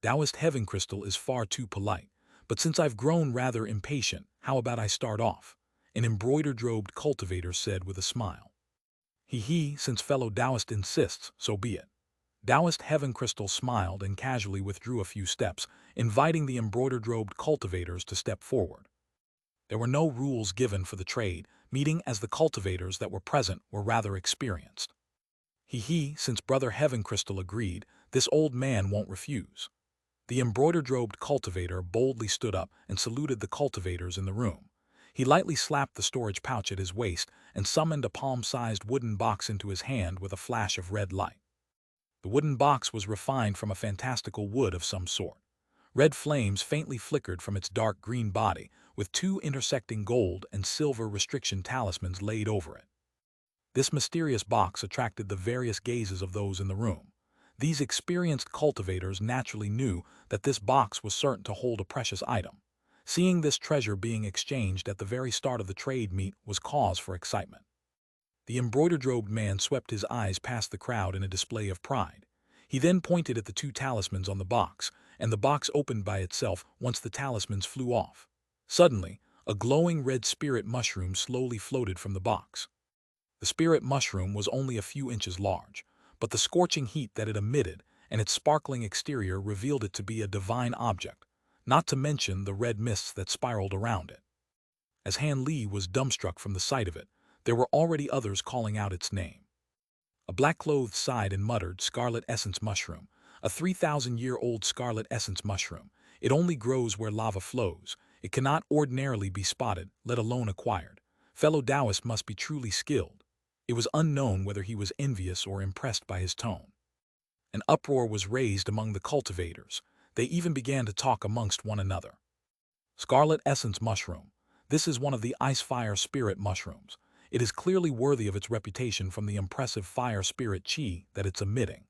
Taoist heaven crystal is far too polite, but since I've grown rather impatient, how about I start off? An embroidered-robed cultivator said with a smile. He, since fellow Taoist insists, so be it. Taoist heaven crystal smiled and casually withdrew a few steps, inviting the embroidered-robed cultivators to step forward. There were no rules given for the trade, meaning as the cultivators that were present were rather experienced. Since Brother Heaven Crystal agreed, this old man won't refuse. The embroidered-robed cultivator boldly stood up and saluted the cultivators in the room. He lightly slapped the storage pouch at his waist and summoned a palm-sized wooden box into his hand with a flash of red light. The wooden box was refined from a fantastical wood of some sort. Red flames faintly flickered from its dark green body, with two intersecting gold and silver restriction talismans laid over it. This mysterious box attracted the various gazes of those in the room. These experienced cultivators naturally knew that this box was certain to hold a precious item. Seeing this treasure being exchanged at the very start of the trade meet was cause for excitement. The embroidered-robed man swept his eyes past the crowd in a display of pride. He then pointed at the two talismans on the box, and the box opened by itself once the talismans flew off. Suddenly, a glowing red spirit mushroom slowly floated from the box. The spirit mushroom was only a few inches large, but the scorching heat that it emitted and its sparkling exterior revealed it to be a divine object, not to mention the red mists that spiraled around it. As Han Li was dumbstruck from the sight of it, there were already others calling out its name. A black-clothed sighed and muttered, "Scarlet essence mushroom, a 3,000-year-old scarlet essence mushroom. It only grows where lava flows. It cannot ordinarily be spotted, let alone acquired. Fellow Taoist must be truly skilled." It was unknown whether he was envious or impressed by his tone. An uproar was raised among the cultivators. They even began to talk amongst one another. Scarlet essence mushroom. This is one of the ice-fire spirit mushrooms. It is clearly worthy of its reputation from the impressive fire spirit chi that it's emitting.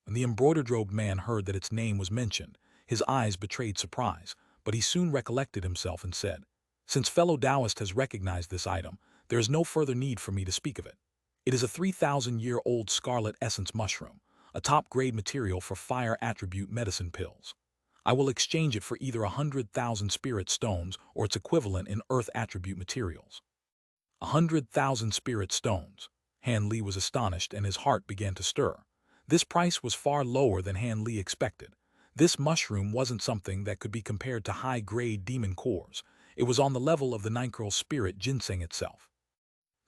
When the embroidered-robed man heard that its name was mentioned, his eyes betrayed surprise, but he soon recollected himself and said, "Since fellow Taoist has recognized this item, there is no further need for me to speak of it. It is a 3,000-year-old scarlet essence mushroom, a top-grade material for fire attribute medicine pills. I will exchange it for either 100,000 spirit stones or its equivalent in earth attribute materials." 100,000 spirit stones. Han Li was astonished and his heart began to stir. This price was far lower than Han Li expected. This mushroom wasn't something that could be compared to high-grade demon cores. It was on the level of the ninecurl spirit ginseng itself.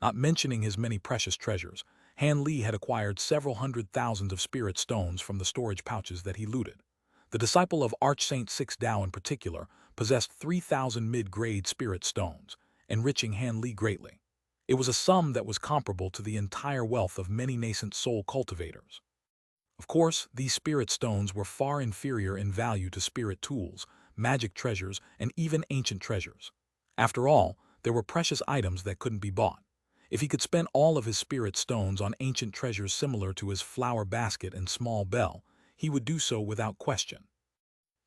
Not mentioning his many precious treasures, Han Li had acquired several hundred thousands of spirit stones from the storage pouches that he looted. The disciple of Archsaint Six Dao in particular possessed 3,000 mid-grade spirit stones, enriching Han Li greatly. It was a sum that was comparable to the entire wealth of many nascent soul cultivators. Of course, these spirit stones were far inferior in value to spirit tools, magic treasures, and even ancient treasures. After all, there were precious items that couldn't be bought. If he could spend all of his spirit stones on ancient treasures similar to his flower basket and small bell, he would do so without question.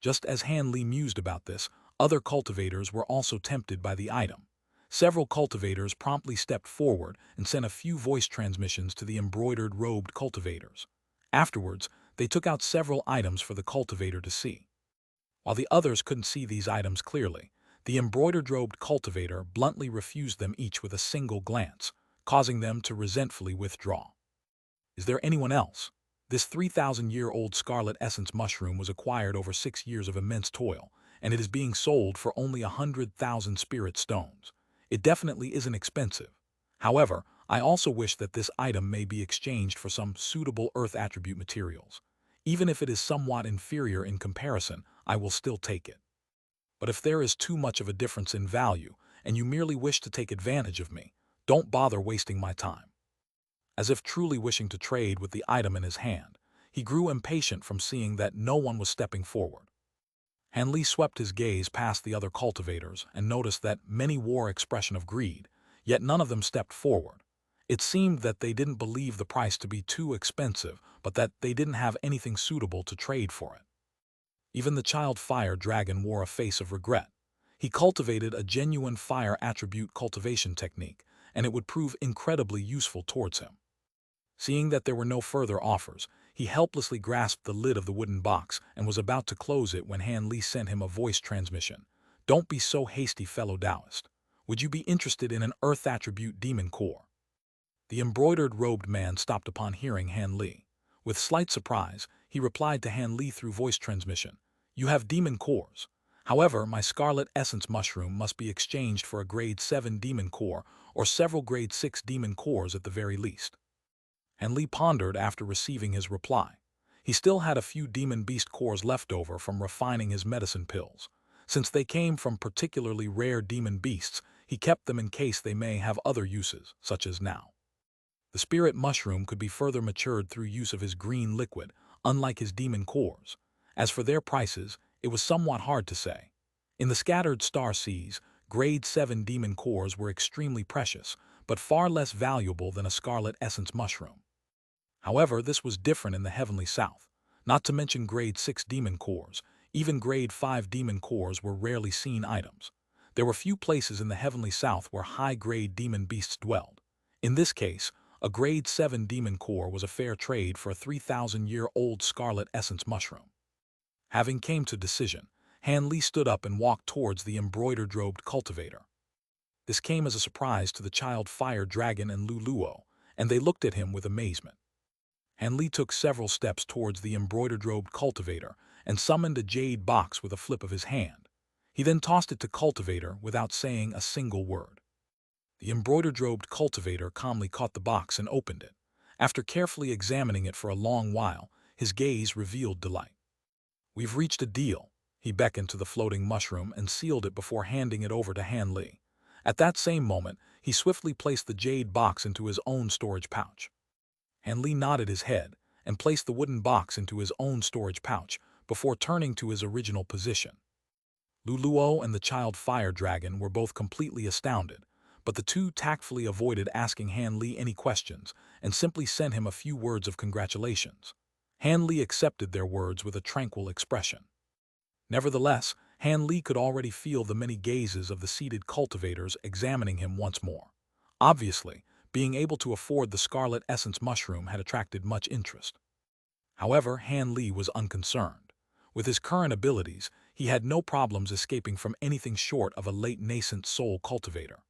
Just as Han Li mused about this, other cultivators were also tempted by the item. Several cultivators promptly stepped forward and sent a few voice transmissions to the embroidered-robed cultivators. Afterwards, they took out several items for the cultivator to see. While the others couldn't see these items clearly, the embroidered-robed cultivator bluntly refused them each with a single glance, causing them to resentfully withdraw. "Is there anyone else? This 3,000-year-old scarlet essence mushroom was acquired over 6 years of immense toil, and it is being sold for only 100,000 spirit stones. It definitely isn't expensive. However, I also wish that this item may be exchanged for some suitable earth attribute materials. Even if it is somewhat inferior in comparison, I will still take it. But if there is too much of a difference in value, and you merely wish to take advantage of me, don't bother wasting my time." As if truly wishing to trade with the item in his hand, he grew impatient from seeing that no one was stepping forward. Han Li swept his gaze past the other cultivators and noticed that many wore expression of greed, yet none of them stepped forward. It seemed that they didn't believe the price to be too expensive, but that they didn't have anything suitable to trade for it. Even the child fire dragon wore a face of regret. He cultivated a genuine fire attribute cultivation technique, and it would prove incredibly useful towards him. Seeing that there were no further offers, He helplessly grasped the lid of the wooden box and was about to close it when Han Li sent him a voice transmission. "Don't be so hasty, fellow Taoist. Would you be interested in an Earth attribute demon core?" The embroidered-robed man stopped upon hearing Han Li. With slight surprise, he replied to Han Li through voice transmission. "You have demon cores. However, my scarlet essence mushroom must be exchanged for a grade 7 demon core or several grade 6 demon cores at the very least." Han Li pondered after receiving his reply. He still had a few demon beast cores left over from refining his medicine pills. Since they came from particularly rare demon beasts, he kept them in case they may have other uses, such as now. The spirit mushroom could be further matured through use of his green liquid, unlike his demon cores. As for their prices, it was somewhat hard to say. In the scattered star seas, grade 7 demon cores were extremely precious, but far less valuable than a scarlet essence mushroom. However, this was different in the heavenly south. Not to mention grade 6 demon cores, even grade 5 demon cores were rarely seen items. There were few places in the heavenly south where high-grade demon beasts dwelled. In this case, a grade 7 demon core was a fair trade for a 3,000-year-old scarlet essence mushroom. Having came to decision, Han Li stood up and walked towards the embroidered-robed cultivator. This came as a surprise to the child fire dragon and Luluo, and they looked at him with amazement. Han Li took several steps towards the embroidered-robed cultivator and summoned a jade box with a flip of his hand. He then tossed it to cultivator without saying a single word. The embroidered-robed cultivator calmly caught the box and opened it. After carefully examining it for a long while, his gaze revealed delight. "We've reached a deal." He beckoned to the floating mushroom and sealed it before handing it over to Han Li. At that same moment, he swiftly placed the jade box into his own storage pouch. Han Li nodded his head and placed the wooden box into his own storage pouch before turning to his original position. Luluo and the child fire dragon were both completely astounded, but the two tactfully avoided asking Han Li any questions and simply sent him a few words of congratulations. Han Li accepted their words with a tranquil expression. Nevertheless, Han Li could already feel the many gazes of the seated cultivators examining him once more. Obviously, being able to afford the scarlet essence mushroom had attracted much interest. However, Han Li was unconcerned. With his current abilities, he had no problems escaping from anything short of a late nascent soul cultivator.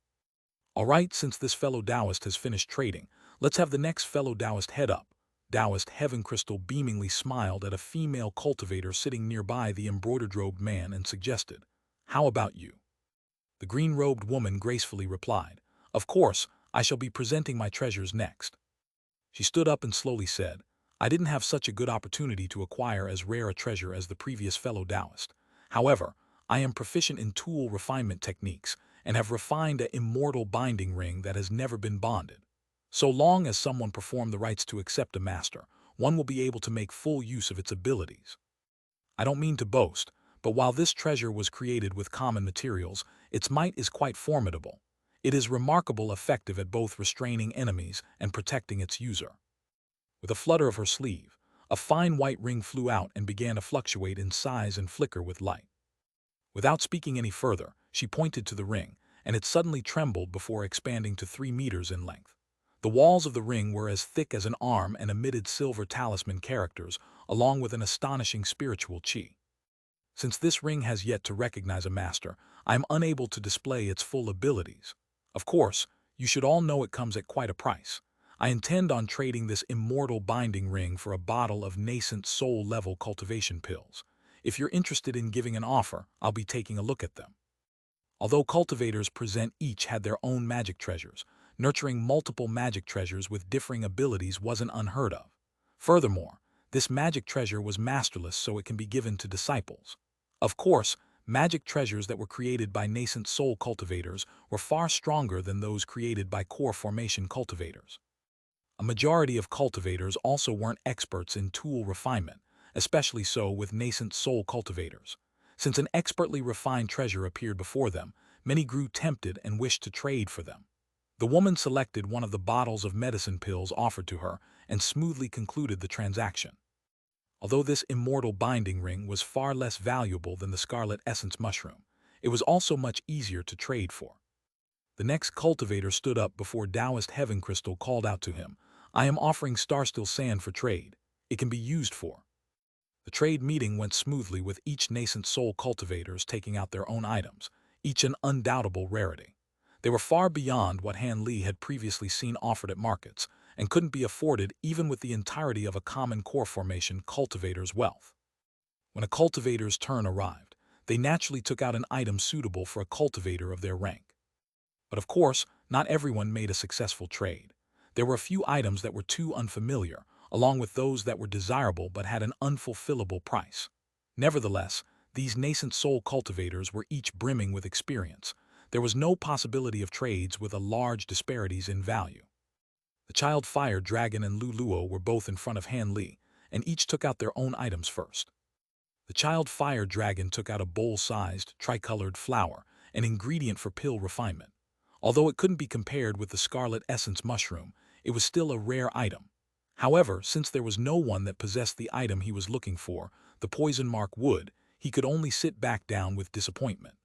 "Alright, since this fellow Taoist has finished trading, let's have the next fellow Taoist head up." Taoist Heaven Crystal beamingly smiled at a female cultivator sitting nearby the embroidered-robed man and suggested, "How about you?" The green-robed woman gracefully replied, "Of course, I shall be presenting my treasures next." She stood up and slowly said, "I didn't have such a good opportunity to acquire as rare a treasure as the previous fellow Taoist. However, I am proficient in tool refinement techniques and have refined an immortal binding ring that has never been bonded. So long as someone performed the rites to accept a master, one will be able to make full use of its abilities. I don't mean to boast, but while this treasure was created with common materials, its might is quite formidable. It is remarkably effective at both restraining enemies and protecting its user." With a flutter of her sleeve, a fine white ring flew out and began to fluctuate in size and flicker with light. Without speaking any further, she pointed to the ring, and it suddenly trembled before expanding to 3 meters in length. The walls of the ring were as thick as an arm and emitted silver talisman characters, along with an astonishing spiritual chi. Since this ring has yet to recognize a master, I am unable to display its full abilities. Of course, you should all know it comes at quite a price. I intend on trading this immortal binding ring for a bottle of nascent soul-level cultivation pills. If you're interested in giving an offer, I'll be taking a look at them." Although cultivators present each had their own magic treasures, nurturing multiple magic treasures with differing abilities wasn't unheard of. Furthermore, this magic treasure was masterless, so it can be given to disciples. Of course, magic treasures that were created by nascent soul cultivators were far stronger than those created by core formation cultivators. A majority of cultivators also weren't experts in tool refinement, especially so with nascent soul cultivators. Since an expertly refined treasure appeared before them, many grew tempted and wished to trade for them. The woman selected one of the bottles of medicine pills offered to her and smoothly concluded the transaction. Although this immortal binding ring was far less valuable than the scarlet essence mushroom, it was also much easier to trade for. The next cultivator stood up before Taoist Heaven Crystal called out to him, "I am offering Starstill Sand for trade. it can be used for. The trade meeting went smoothly with each nascent soul cultivators taking out their own items, each an undoubtable rarity. They were far beyond what Han Li had previously seen offered at markets, and couldn't be afforded even with the entirety of a common core formation cultivator's wealth. When a cultivator's turn arrived, they naturally took out an item suitable for a cultivator of their rank. But of course, not everyone made a successful trade. There were a few items that were too unfamiliar, along with those that were desirable but had an unfulfillable price. Nevertheless, these nascent soul cultivators were each brimming with experience. There was no possibility of trades with a large disparities in value. The Child Fire Dragon and Lu Luo were both in front of Han Li, and each took out their own items first. The Child Fire Dragon took out a bowl-sized, tricolored flower, an ingredient for pill refinement. Although it couldn't be compared with the Scarlet Essence Mushroom, it was still a rare item. However, since there was no one that possessed the item he was looking for, the poison mark wood, he could only sit back down with disappointment.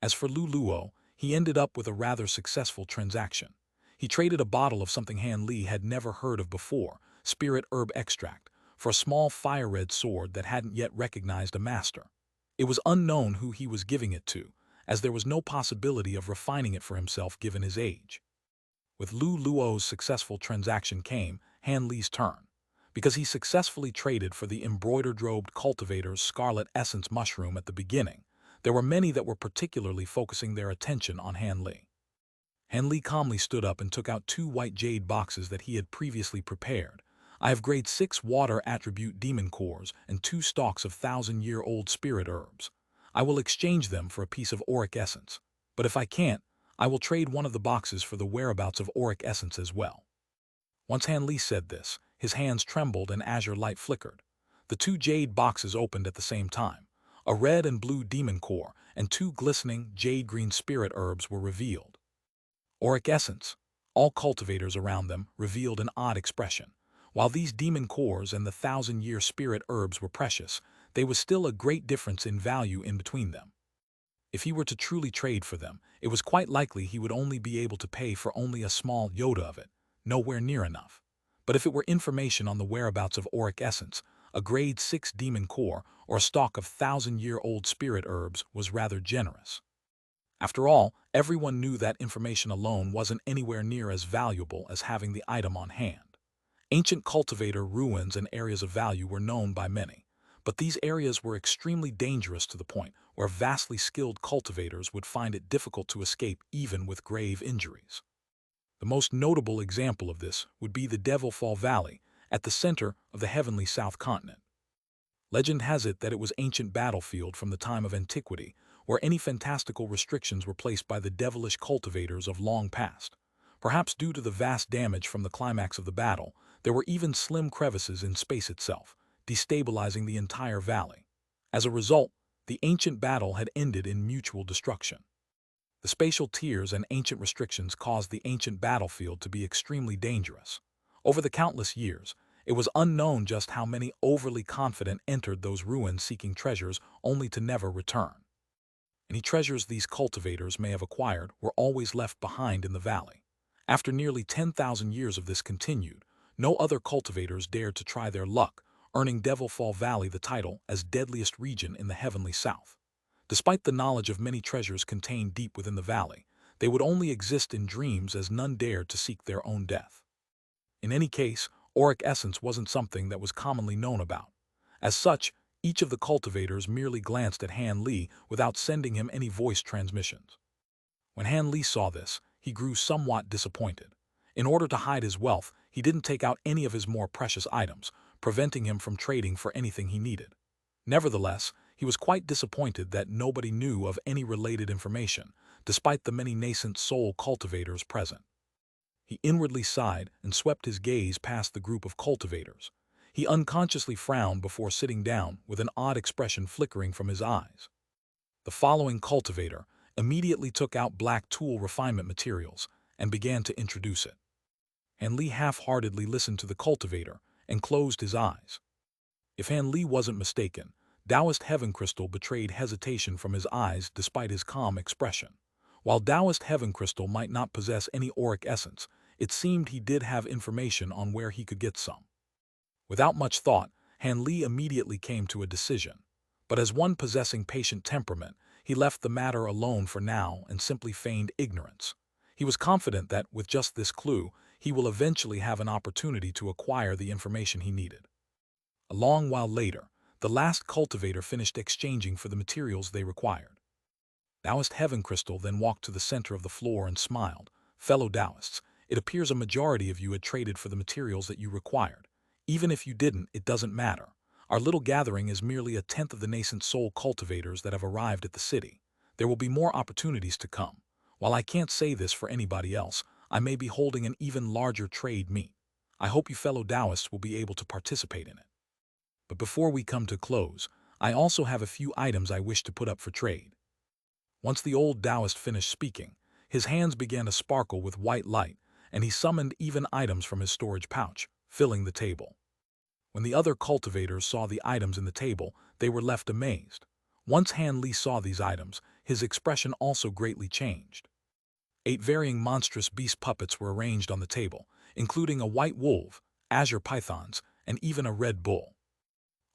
As for Lu Luo, he ended up with a rather successful transaction. He traded a bottle of something Han Li had never heard of before, spirit herb extract, for a small fire-red sword that hadn't yet recognized a master. It was unknown who he was giving it to, as there was no possibility of refining it for himself given his age. With Lu Luo's successful transaction came Han Li's turn. Because he successfully traded for the embroidered-robed cultivator's Scarlet Essence Mushroom at the beginning, there were many that were particularly focusing their attention on Han Li. Han Li calmly stood up and took out 2 white jade boxes that he had previously prepared. I have grade 6 water attribute demon cores and 2 stalks of 1,000-year-old spirit herbs. I will exchange them for a piece of auric essence, but if I can't, I will trade one of the boxes for the whereabouts of auric essence as well. Once Han Li said this, his hands trembled and azure light flickered. The 2 jade boxes opened at the same time. A red and blue demon core and 2 glistening jade-green spirit herbs were revealed. Auric essence. All cultivators around them revealed an odd expression. While these demon cores and the 1,000-year spirit herbs were precious, there was still a great difference in value in between them. If he were to truly trade for them, it was quite likely he would only be able to pay for only a small iota of it, nowhere near enough. But if it were information on the whereabouts of auric essence, a grade 6 demon core or a stalk of 1,000-year-old spirit herbs was rather generous. After all, everyone knew that information alone wasn't anywhere near as valuable as having the item on hand. Ancient cultivator ruins and areas of value were known by many, but these areas were extremely dangerous to the point where vastly skilled cultivators would find it difficult to escape even with grave injuries. The most notable example of this would be the Devil Fall Valley, at the center of the heavenly South Continent. Legend has it that it was an ancient battlefield from the time of antiquity, where any fantastical restrictions were placed by the devilish cultivators of long past. Perhaps due to the vast damage from the climax of the battle, there were even slim crevices in space itself, destabilizing the entire valley. As a result, the ancient battle had ended in mutual destruction. The spatial tiers and ancient restrictions caused the ancient battlefield to be extremely dangerous. Over the countless years, it was unknown just how many overly confident entered those ruins seeking treasures only to never return. Any treasures these cultivators may have acquired were always left behind in the valley. After nearly 10,000 years of this continued, no other cultivators dared to try their luck, earning Devil Fall Valley the title as deadliest region in the heavenly south. Despite the knowledge of many treasures contained deep within the valley, they would only exist in dreams as none dared to seek their own death. In any case, auric essence wasn't something that was commonly known about. As such, each of the cultivators merely glanced at Han Li without sending him any voice transmissions. When Han Li saw this, he grew somewhat disappointed. In order to hide his wealth, he didn't take out any of his more precious items, preventing him from trading for anything he needed. Nevertheless, he was quite disappointed that nobody knew of any related information, despite the many nascent soul cultivators present. He inwardly sighed and swept his gaze past the group of cultivators. He unconsciously frowned before sitting down with an odd expression flickering from his eyes. The following cultivator immediately took out black tool refinement materials and began to introduce it. Han Li half-heartedly listened to the cultivator and closed his eyes. If Han Li wasn't mistaken, Taoist Heaven Crystal betrayed hesitation from his eyes despite his calm expression. While Taoist Heaven Crystal might not possess any auric essence, it seemed he did have information on where he could get some. Without much thought, Han Li immediately came to a decision. But as one possessing patient temperament, he left the matter alone for now and simply feigned ignorance. He was confident that, with just this clue, he will eventually have an opportunity to acquire the information he needed. A long while later, the last cultivator finished exchanging for the materials they required. Taoist Heaven Crystal then walked to the center of the floor and smiled. "Fellow Taoists, it appears a majority of you had traded for the materials that you required. Even if you didn't, it doesn't matter. Our little gathering is merely a tenth of the nascent soul cultivators that have arrived at the city. There will be more opportunities to come. While I can't say this for anybody else, I may be holding an even larger trade meet. I hope you fellow Taoists will be able to participate in it. But before we come to close, I also have a few items I wish to put up for trade." Once the old Taoist finished speaking, his hands began to sparkle with white light, and he summoned even items from his storage pouch, filling the table. When the other cultivators saw the items in the table, they were left amazed. Once Han Li saw these items, his expression also greatly changed. 8 varying monstrous beast puppets were arranged on the table, including a white wolf, azure pythons, and even a red bull.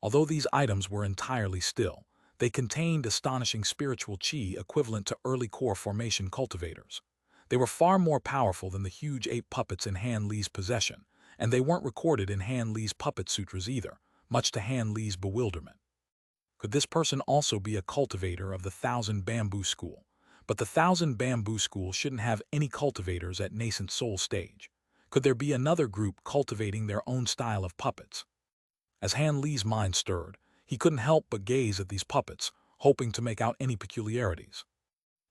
Although these items were entirely still, they contained astonishing spiritual chi equivalent to early core formation cultivators. They were far more powerful than the huge 8 puppets in Han Li's possession, and they weren't recorded in Han Li's puppet sutras either, much to Han Li's bewilderment. Could this person also be a cultivator of the Thousand Bamboo School? But the Thousand Bamboo School shouldn't have any cultivators at nascent soul stage. Could there be another group cultivating their own style of puppets? As Han Li's mind stirred, he couldn't help but gaze at these puppets, hoping to make out any peculiarities.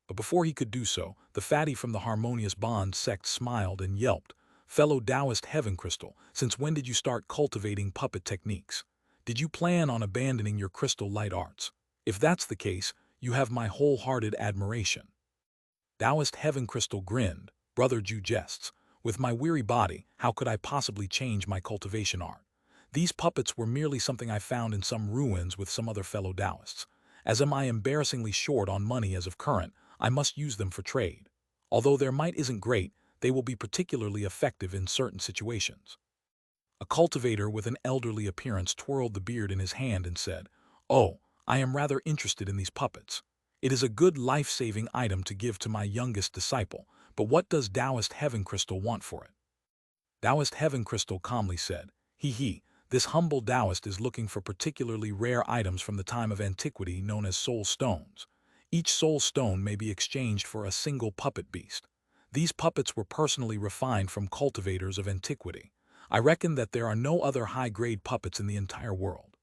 But before he could do so, the fatty from the Harmonious Bond sect smiled and yelped, "Fellow Taoist Heaven Crystal, since when did you start cultivating puppet techniques? Did you plan on abandoning your crystal light arts? If that's the case, you have my wholehearted admiration." Taoist Heaven Crystal grinned. "Brother Ju jests. With my weary body, how could I possibly change my cultivation art? These puppets were merely something I found in some ruins with some other fellow Taoists. As am I embarrassingly short on money as of current, I must use them for trade. Although their might isn't great, they will be particularly effective in certain situations." A cultivator with an elderly appearance twirled the beard in his hand and said, "Oh, I am rather interested in these puppets. It is a good life-saving item to give to my youngest disciple, but what does Taoist Heaven Crystal want for it?" Taoist Heaven Crystal calmly said, "He, this humble Taoist is looking for particularly rare items from the time of antiquity known as soul stones. Each soul stone may be exchanged for a single puppet beast. These puppets were personally refined from cultivators of antiquity. I reckon that there are no other high-grade puppets in the entire world."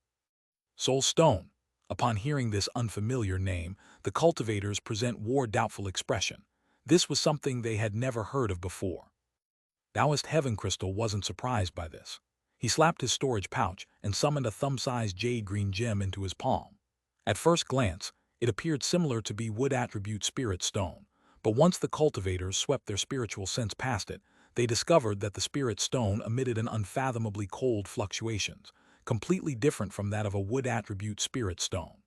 Soul stone. Upon hearing this unfamiliar name, the cultivators wore doubtful expression. This was something they had never heard of before. Taoist Heaven Crystal wasn't surprised by this. He slapped his storage pouch and summoned a thumb-sized jade green gem into his palm. At first glance, it appeared similar to be wood attribute spirit stone, but once the cultivators swept their spiritual sense past it, they discovered that the spirit stone emitted an unfathomably cold fluctuations, completely different from that of a wood attribute spirit stone.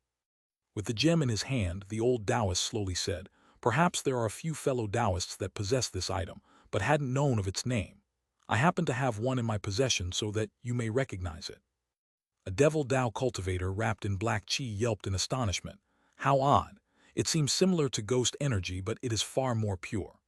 With the gem in his hand, the old Taoist slowly said, "Perhaps there are a few fellow Taoists that possess this item, but hadn't known of its name. I happen to have one in my possession so that you may recognize it." A devil Tao cultivator wrapped in black chi yelped in astonishment. "How odd. It seems similar to ghost energy, but it is far more pure."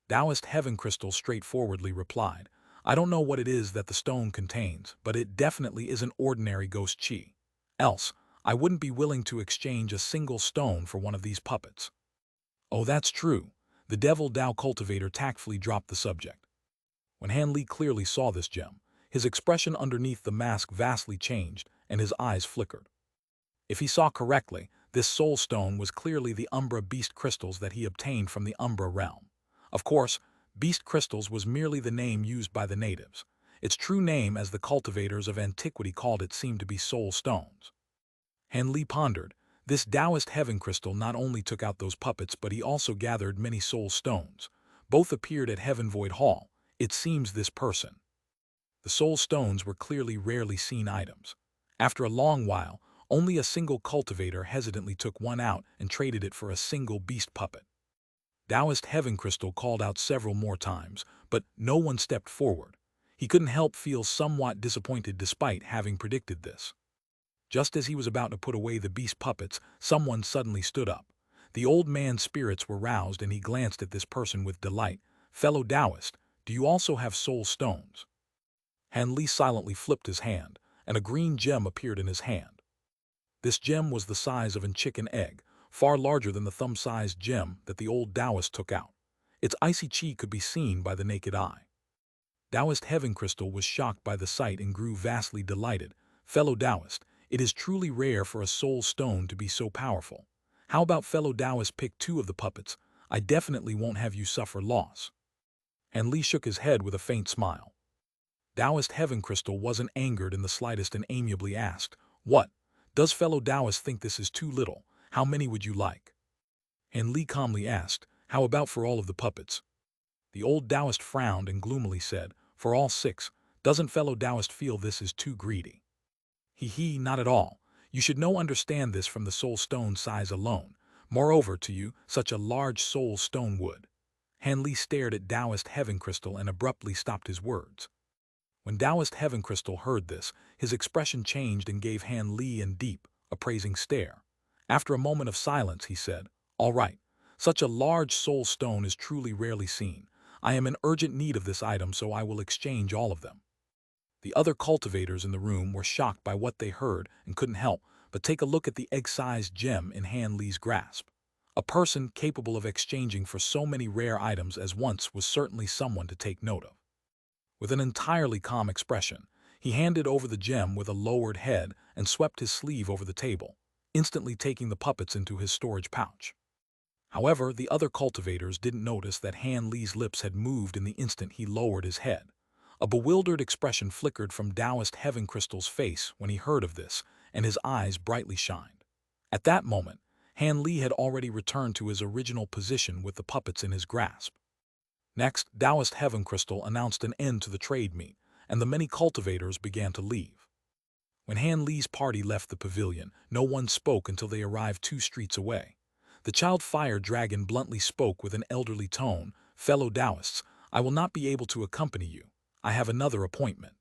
Taoist Heaven Crystal straightforwardly replied, "I don't know what it is that the stone contains, but it definitely isn't ordinary ghost chi. Else, I wouldn't be willing to exchange a single stone for one of these puppets." "Oh, that's true." The devil Tao cultivator tactfully dropped the subject. When Han Li clearly saw this gem, his expression underneath the mask vastly changed, and his eyes flickered. If he saw correctly, this soul stone was clearly the Umbra beast crystals that he obtained from the Umbra realm. Of course, beast crystals was merely the name used by the natives. Its true name, as the cultivators of antiquity called it, seemed to be soul stones. Han Li pondered. This Taoist Heaven Crystal not only took out those puppets, but he also gathered many soul stones. Both appeared at Heaven Void Hall. It seems this person. The soul stones were clearly rarely seen items. After a long while, only a single cultivator hesitantly took one out and traded it for a single beast puppet. Taoist Heaven Crystal called out several more times, but no one stepped forward. He couldn't help feel somewhat disappointed despite having predicted this. Just as he was about to put away the beast puppets, someone suddenly stood up. The old man's spirits were roused and he glanced at this person with delight. "Fellow Taoist, do you also have soul stones?" Han Li silently flipped his hand, and a green gem appeared in his hand. This gem was the size of a chicken egg, far larger than the thumb-sized gem that the old Taoist took out. Its icy chi could be seen by the naked eye. Taoist Heaven Crystal was shocked by the sight and grew vastly delighted. "Fellow Taoist, it is truly rare for a soul stone to be so powerful. How about fellow Taoist pick 2 of the puppets? I definitely won't have you suffer loss." Han Li shook his head with a faint smile. Taoist Heaven Crystal wasn't angered in the slightest and amiably asked, "What? Does fellow Taoist think this is too little? How many would you like?" Han Li calmly asked, "How about for all of the puppets?" The old Taoist frowned and gloomily said, "For all 6, doesn't fellow Taoist feel this is too greedy?" Not at all. You should understand this from the soul stone size alone. Moreover to you, such a large soul stone would." Han Li stared at Taoist Heaven Crystal and abruptly stopped his words. When Taoist Heaven Crystal heard this, his expression changed and gave Han Li a deep, appraising stare. After a moment of silence, he said, "All right, such a large soul stone is truly rarely seen. I am in urgent need of this item, so I will exchange all of them." The other cultivators in the room were shocked by what they heard and couldn't help but take a look at the egg-sized gem in Han Li's grasp. A person capable of exchanging for so many rare items as once was certainly someone to take note of. With an entirely calm expression, he handed over the gem with a lowered head and swept his sleeve over the table, instantly taking the puppets into his storage pouch. However, the other cultivators didn't notice that Han Li's lips had moved in the instant he lowered his head. A bewildered expression flickered from Taoist Heaven Crystal's face when he heard of this, and his eyes brightly shined. At that moment, Han Li had already returned to his original position with the puppets in his grasp. Next, Taoist Heaven Crystal announced an end to the trade meet, and the many cultivators began to leave. When Han Li's party left the pavilion, no one spoke until they arrived 2 streets away. The child fire dragon bluntly spoke with an elderly tone, "Fellow Taoists, I will not be able to accompany you. I have another appointment."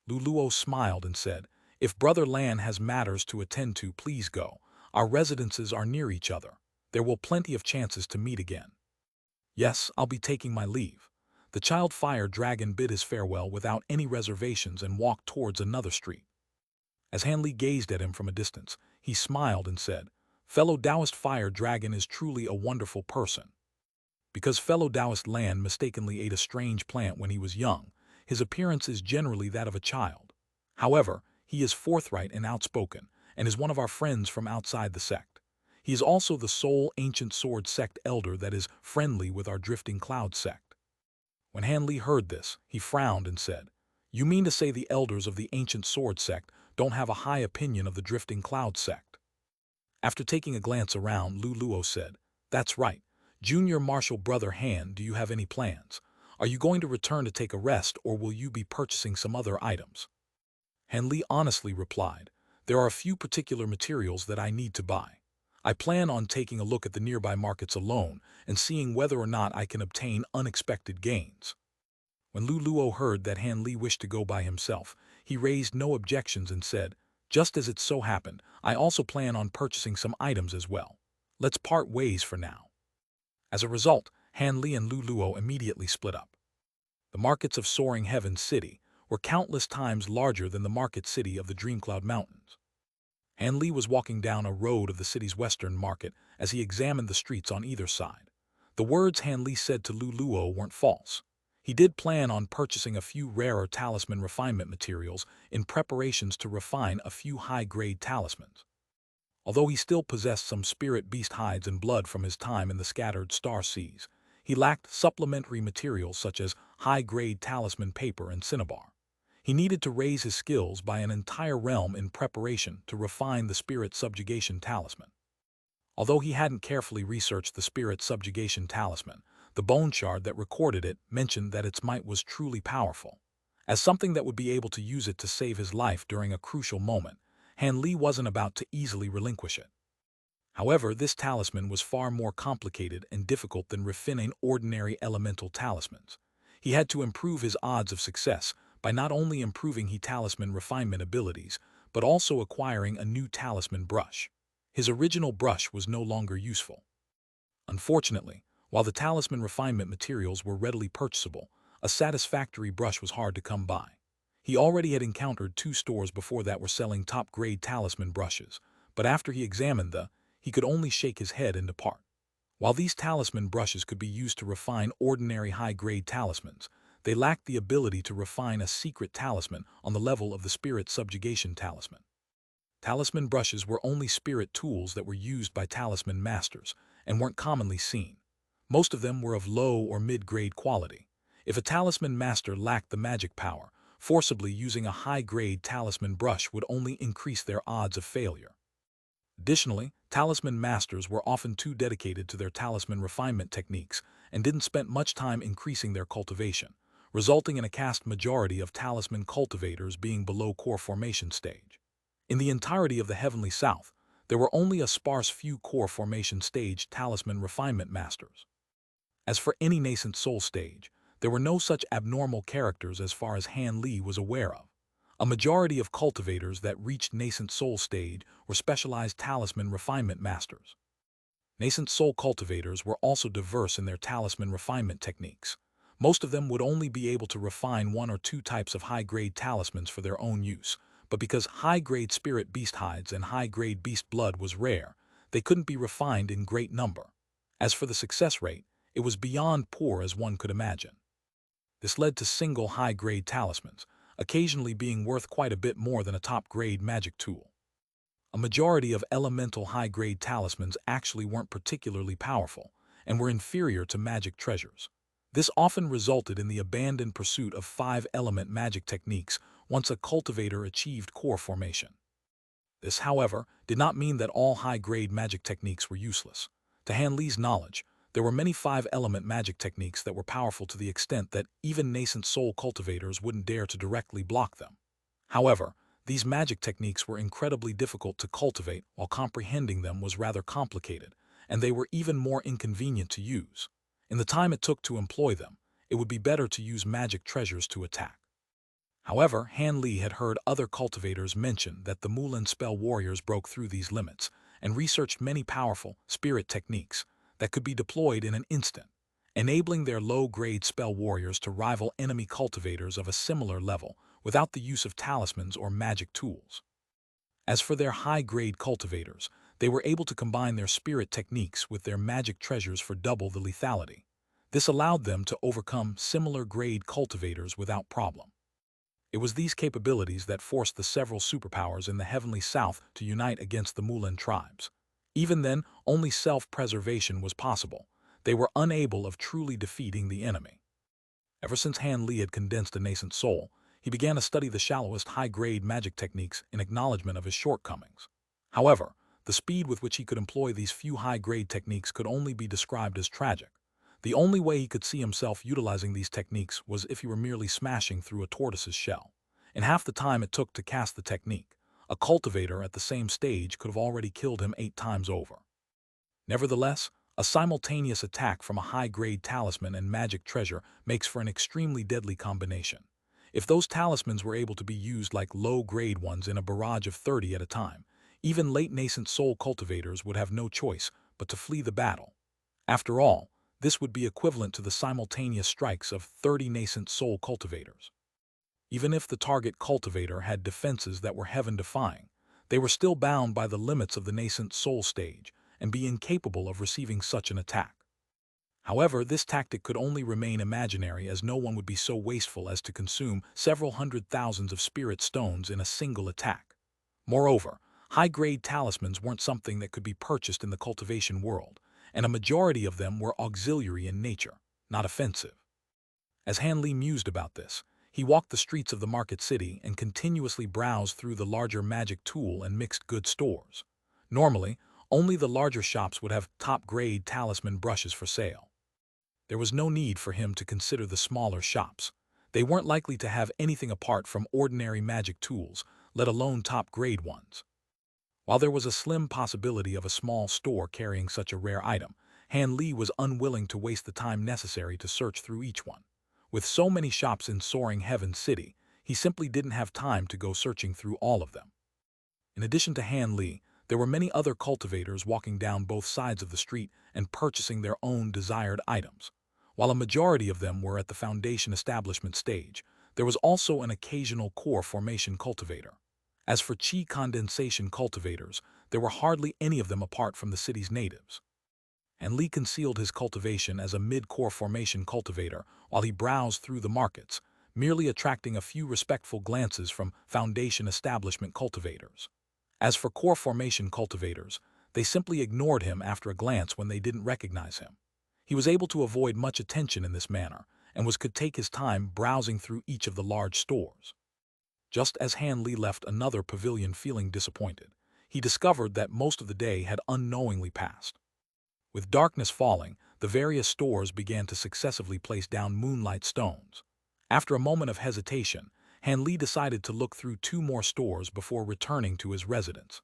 Luluo smiled and said, "If Brother Lan has matters to attend to, please go. Our residences are near each other. There will plenty of chances to meet again." "Yes, I'll be taking my leave." The child fire dragon bid his farewell without any reservations and walked towards another street. As Han Li gazed at him from a distance, he smiled and said, "Fellow Taoist fire dragon is truly a wonderful person." Because fellow Taoist Lan mistakenly ate a strange plant when he was young, his appearance is generally that of a child. However, he is forthright and outspoken, and is one of our friends from outside the sect. He is also the sole ancient sword sect elder that is friendly with our drifting cloud sect. When Han Li heard this, he frowned and said, "You mean to say the elders of the ancient sword sect don't have a high opinion of the drifting cloud sect?" After taking a glance around, Luluo said, "That's right. Junior Marshal Brother Han, do you have any plans? Are you going to return to take a rest, or will you be purchasing some other items?" Han Li honestly replied, "There are a few particular materials that I need to buy. I plan on taking a look at the nearby markets alone and seeing whether or not I can obtain unexpected gains." When Luluo heard that Han Li wished to go by himself, he raised no objections and said, "Just as it so happened, I also plan on purchasing some items as well. Let's part ways for now." As a result, Han Li and Luluo immediately split up. The markets of Soaring Heaven City were countless times larger than the market city of the Dreamcloud Mountains. Han Li was walking down a road of the city's western market as he examined the streets on either side. The words Han Li said to Luluo weren't false. He did plan on purchasing a few rarer talisman refinement materials in preparations to refine a few high-grade talismans. Although he still possessed some spirit beast hides and blood from his time in the scattered star seas, he lacked supplementary materials such as high-grade talisman paper and cinnabar. He needed to raise his skills by an entire realm in preparation to refine the spirit subjugation talisman. Although he hadn't carefully researched the spirit subjugation talisman, the bone shard that recorded it mentioned that its might was truly powerful. As something that would be able to use it to save his life during a crucial moment, Han Li wasn't about to easily relinquish it. However, this talisman was far more complicated and difficult than refining ordinary elemental talismans. He had to improve his odds of success by not only improving his talisman refinement abilities, but also acquiring a new talisman brush. His original brush was no longer useful. Unfortunately, while the talisman refinement materials were readily purchasable, a satisfactory brush was hard to come by. He already had encountered 2 stores before that were selling top-grade talisman brushes, but after he examined he could only shake his head and depart. While these talisman brushes could be used to refine ordinary high-grade talismans, they lacked the ability to refine a secret talisman on the level of the spirit subjugation talisman. Talisman brushes were only spirit tools that were used by talisman masters and weren't commonly seen. Most of them were of low or mid-grade quality. If a talisman master lacked the magic power, forcibly using a high-grade talisman brush would only increase their odds of failure. Additionally, talisman masters were often too dedicated to their talisman refinement techniques and didn't spend much time increasing their cultivation, resulting in a vast majority of talisman cultivators being below core formation stage. In the entirety of the Heavenly South, there were only a sparse few core formation stage talisman refinement masters. As for any nascent soul stage, there were no such abnormal characters as far as Han Li was aware of. A majority of cultivators that reached nascent soul stage were specialized talisman refinement masters. Nascent soul cultivators were also diverse in their talisman refinement techniques. Most of them would only be able to refine 1 or 2 types of high-grade talismans for their own use, but because high-grade spirit beast hides and high-grade beast blood was rare, they couldn't be refined in great number. As for the success rate, it was beyond poor as one could imagine. This led to single high-grade talismans, occasionally being worth quite a bit more than a top-grade magic tool. A majority of elemental high-grade talismans actually weren't particularly powerful and were inferior to magic treasures. This often resulted in the abandoned pursuit of 5-element magic techniques once a cultivator achieved core formation. This, however, did not mean that all high-grade magic techniques were useless. To Han Li's knowledge, there were many 5-element magic techniques that were powerful to the extent that even nascent soul cultivators wouldn't dare to directly block them. However, these magic techniques were incredibly difficult to cultivate, while comprehending them was rather complicated, and they were even more inconvenient to use. In the time it took to employ them, it would be better to use magic treasures to attack. However, Han Li had heard other cultivators mention that the Mulan spell warriors broke through these limits and researched many powerful spirit techniques that could be deployed in an instant, enabling their low-grade spell warriors to rival enemy cultivators of a similar level without the use of talismans or magic tools. As for their high-grade cultivators, they were able to combine their spirit techniques with their magic treasures for double the lethality. This allowed them to overcome similar-grade cultivators without problem. It was these capabilities that forced the several superpowers in the Heavenly South to unite against the Mulan tribes. Even then, only self-preservation was possible. They were unable of truly defeating the enemy. Ever since Han Li had condensed a nascent soul, he began to study the shallowest high-grade magic techniques in acknowledgement of his shortcomings. However, the speed with which he could employ these few high-grade techniques could only be described as tragic. The only way he could see himself utilizing these techniques was if he were merely smashing through a tortoise's shell. In half the time it took to cast the technique, a cultivator at the same stage could have already killed him 8 times over. Nevertheless, a simultaneous attack from a high-grade talisman and magic treasure makes for an extremely deadly combination. If those talismans were able to be used like low-grade ones in a barrage of 30 at a time, even late nascent soul cultivators would have no choice but to flee the battle. After all, this would be equivalent to the simultaneous strikes of 30 nascent soul cultivators. Even if the target cultivator had defenses that were heaven-defying, they were still bound by the limits of the nascent soul stage and be incapable of receiving such an attack. However, this tactic could only remain imaginary as no one would be so wasteful as to consume several hundred thousands of spirit stones in a single attack. Moreover, high-grade talismans weren't something that could be purchased in the cultivation world, and a majority of them were auxiliary in nature, not offensive. As Han Li mused about this, he walked the streets of the market city and continuously browsed through the larger magic tool and mixed goods stores. Normally, only the larger shops would have top-grade talisman brushes for sale. There was no need for him to consider the smaller shops. They weren't likely to have anything apart from ordinary magic tools, let alone top-grade ones. While there was a slim possibility of a small store carrying such a rare item, Han Li was unwilling to waste the time necessary to search through each one. With so many shops in soaring Heaven City, he simply didn't have time to go searching through all of them. In addition to Han Li, there were many other cultivators walking down both sides of the street and purchasing their own desired items. While a majority of them were at the foundation establishment stage, there was also an occasional core formation cultivator. As for chi condensation cultivators, there were hardly any of them apart from the city's natives. And Li concealed his cultivation as a mid-core formation cultivator while he browsed through the markets, merely attracting a few respectful glances from foundation establishment cultivators. As for core formation cultivators, they simply ignored him after a glance when they didn't recognize him. He was able to avoid much attention in this manner and could take his time browsing through each of the large stores. Just as Han Li left another pavilion feeling disappointed, he discovered that most of the day had unknowingly passed. With darkness falling, the various stores began to successively place down moonlight stones. After a moment of hesitation, Han Li decided to look through 2 more stores before returning to his residence.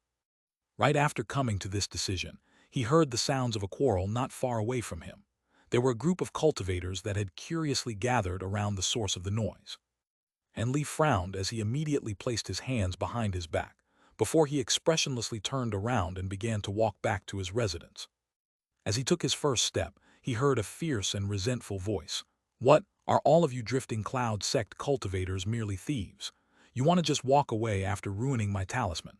Right after coming to this decision, he heard the sounds of a quarrel not far away from him. There were a group of cultivators that had curiously gathered around the source of the noise. Han Li frowned as he immediately placed his hands behind his back, before he expressionlessly turned around and began to walk back to his residence. As he took his first step, he heard a fierce and resentful voice. "What, are all of you Drifting Cloud Sect cultivators merely thieves? You want to just walk away after ruining my talisman?"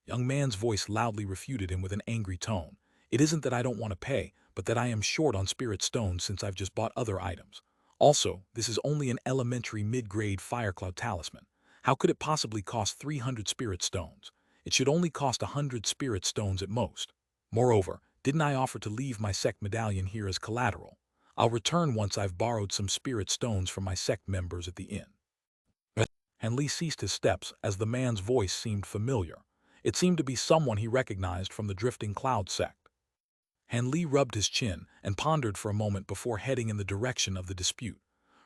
Young man's voice loudly refuted him with an angry tone. "It isn't that I don't want to pay, but that I am short on spirit stones since I've just bought other items. Also, this is only an elementary mid-grade Firecloud talisman. How could it possibly cost 300 spirit stones? It should only cost 100 spirit stones at most. Moreover, didn't I offer to leave my sect medallion here as collateral? I'll return once I've borrowed some spirit stones from my sect members at the inn." Han Li ceased his steps as the man's voice seemed familiar. It seemed to be someone he recognized from the Drifting Cloud Sect. Han Li rubbed his chin and pondered for a moment before heading in the direction of the dispute.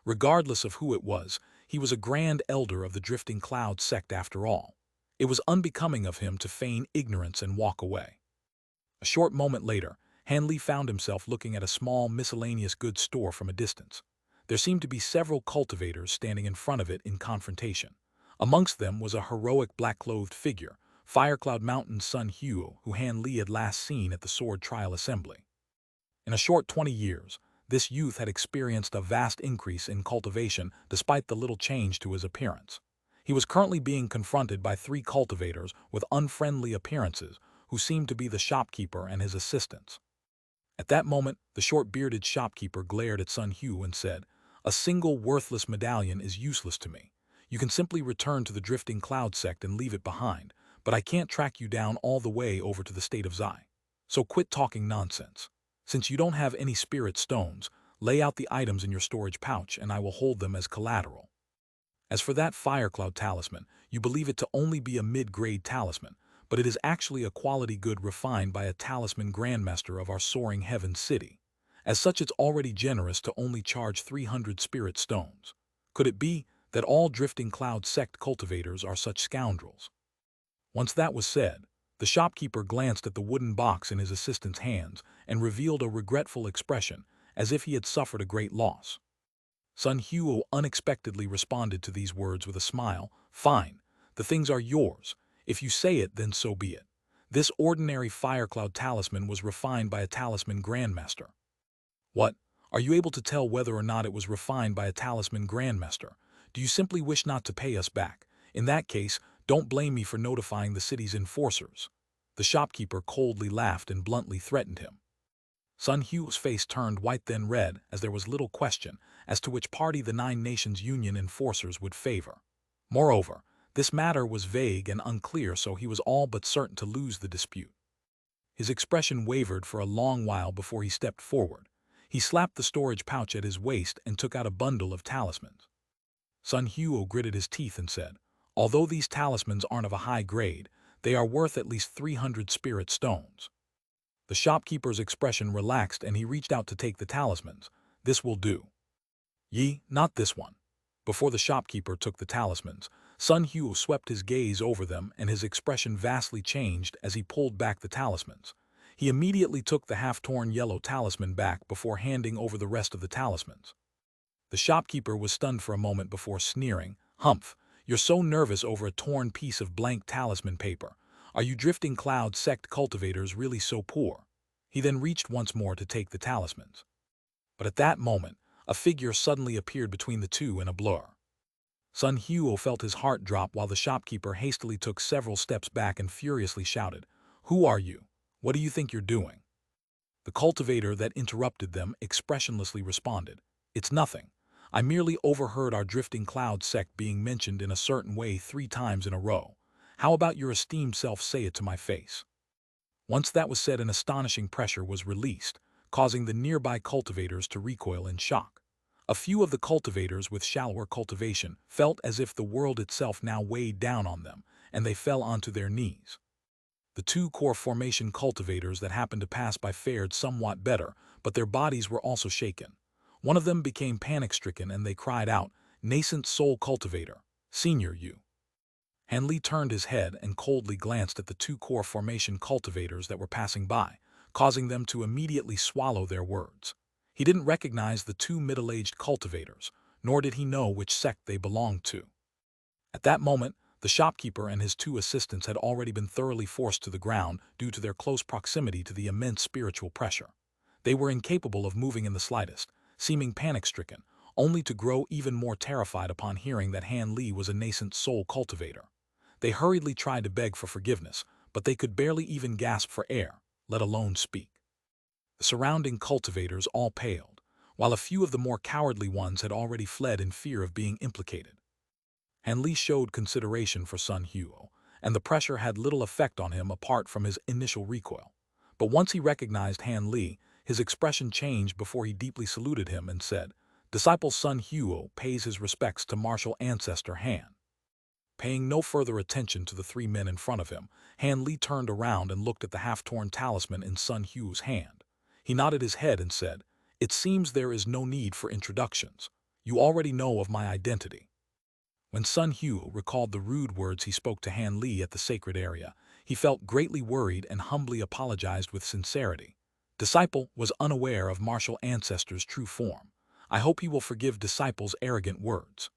Regardless of who it was, he was a grand elder of the Drifting Cloud Sect after all. It was unbecoming of him to feign ignorance and walk away. A short moment later, Han Li found himself looking at a small miscellaneous goods store from a distance. There seemed to be several cultivators standing in front of it in confrontation. Amongst them was a heroic black-clothed figure, Firecloud Mountain's Sun Huo, who Han Li had last seen at the Sword Trial Assembly. In a short 20 years, this youth had experienced a vast increase in cultivation despite the little change to his appearance. He was currently being confronted by 3 cultivators with unfriendly appearances who seemed to be the shopkeeper and his assistants. At that moment, the short-bearded shopkeeper glared at Sun Hu and said, "A single worthless medallion is useless to me. You can simply return to the Drifting Cloud Sect and leave it behind, but I can't track you down all the way over to the state of Zai. So quit talking nonsense. Since you don't have any spirit stones, lay out the items in your storage pouch and I will hold them as collateral. As for that Firecloud talisman, you believe it to only be a mid-grade talisman, but it is actually a quality good refined by a talisman grandmaster of our soaring Heaven City. As such, it's already generous to only charge 300 spirit stones. Could it be that all Drifting Cloud Sect cultivators are such scoundrels?" Once that was said, the shopkeeper glanced at the wooden box in his assistant's hands and revealed a regretful expression, as if he had suffered a great loss. Sun Huo unexpectedly responded to these words with a smile. "Fine, the things are yours. If you say it, then so be it. This ordinary Firecloud talisman was refined by a talisman grandmaster." "What? Are you able to tell whether or not it was refined by a talisman grandmaster? Do you simply wish not to pay us back? In that case, don't blame me for notifying the city's enforcers." The shopkeeper coldly laughed and bluntly threatened him. Sun Hu's face turned white then red as there was little question as to which party the 9 Nations Union enforcers would favor. Moreover, this matter was vague and unclear, so he was all but certain to lose the dispute. His expression wavered for a long while before he stepped forward. He slapped the storage pouch at his waist and took out a bundle of talismans. Sun Huo gritted his teeth and said, "Although these talismans aren't of a high grade, they are worth at least 300 spirit stones." The shopkeeper's expression relaxed and he reached out to take the talismans. "This will do." "Yi, not this one." Before the shopkeeper took the talismans, Sun Hu swept his gaze over them and his expression vastly changed as he pulled back the talismans. He immediately took the half-torn yellow talisman back before handing over the rest of the talismans. The shopkeeper was stunned for a moment before sneering. Humph, you're so nervous over a torn piece of blank talisman paper. Are you drifting cloud sect cultivators really so poor? He then reached once more to take the talismans. But at that moment, a figure suddenly appeared between the two in a blur. Sun Huo felt his heart drop while the shopkeeper hastily took several steps back and furiously shouted, "Who are you? What do you think you're doing?" The cultivator that interrupted them expressionlessly responded, "It's nothing. I merely overheard our drifting cloud sect being mentioned in a certain way 3 times in a row. How about your esteemed self say it to my face?" Once that was said, an astonishing pressure was released, causing the nearby cultivators to recoil in shock. A few of the cultivators with shallower cultivation felt as if the world itself now weighed down on them, and they fell onto their knees. The 2 core formation cultivators that happened to pass by fared somewhat better, but their bodies were also shaken. One of them became panic-stricken and they cried out, "Nascent soul cultivator, senior you." Hanli turned his head and coldly glanced at the 2 core formation cultivators that were passing by, causing them to immediately swallow their words. He didn't recognize the 2 middle-aged cultivators, nor did he know which sect they belonged to. At that moment, the shopkeeper and his 2 assistants had already been thoroughly forced to the ground due to their close proximity to the immense spiritual pressure. They were incapable of moving in the slightest, seeming panic-stricken, only to grow even more terrified upon hearing that Han Li was a nascent soul cultivator. They hurriedly tried to beg for forgiveness, but they could barely even gasp for air, let alone speak. The surrounding cultivators all paled, while a few of the more cowardly ones had already fled in fear of being implicated. Han Li showed consideration for Sun Huo, and the pressure had little effect on him apart from his initial recoil. But once he recognized Han Li, his expression changed before he deeply saluted him and said, "Disciple Sun Huo pays his respects to martial ancestor Han." Paying no further attention to the 3 men in front of him, Han Li turned around and looked at the half-torn talisman in Sun Huo's hand. He nodded his head and said, "It seems there is no need for introductions. You already know of my identity." When Sun Huo recalled the rude words he spoke to Han Li at the sacred area, he felt greatly worried and humbly apologized with sincerity. Disciple was unaware of martial ancestor's true form. I hope he will forgive disciple's arrogant words.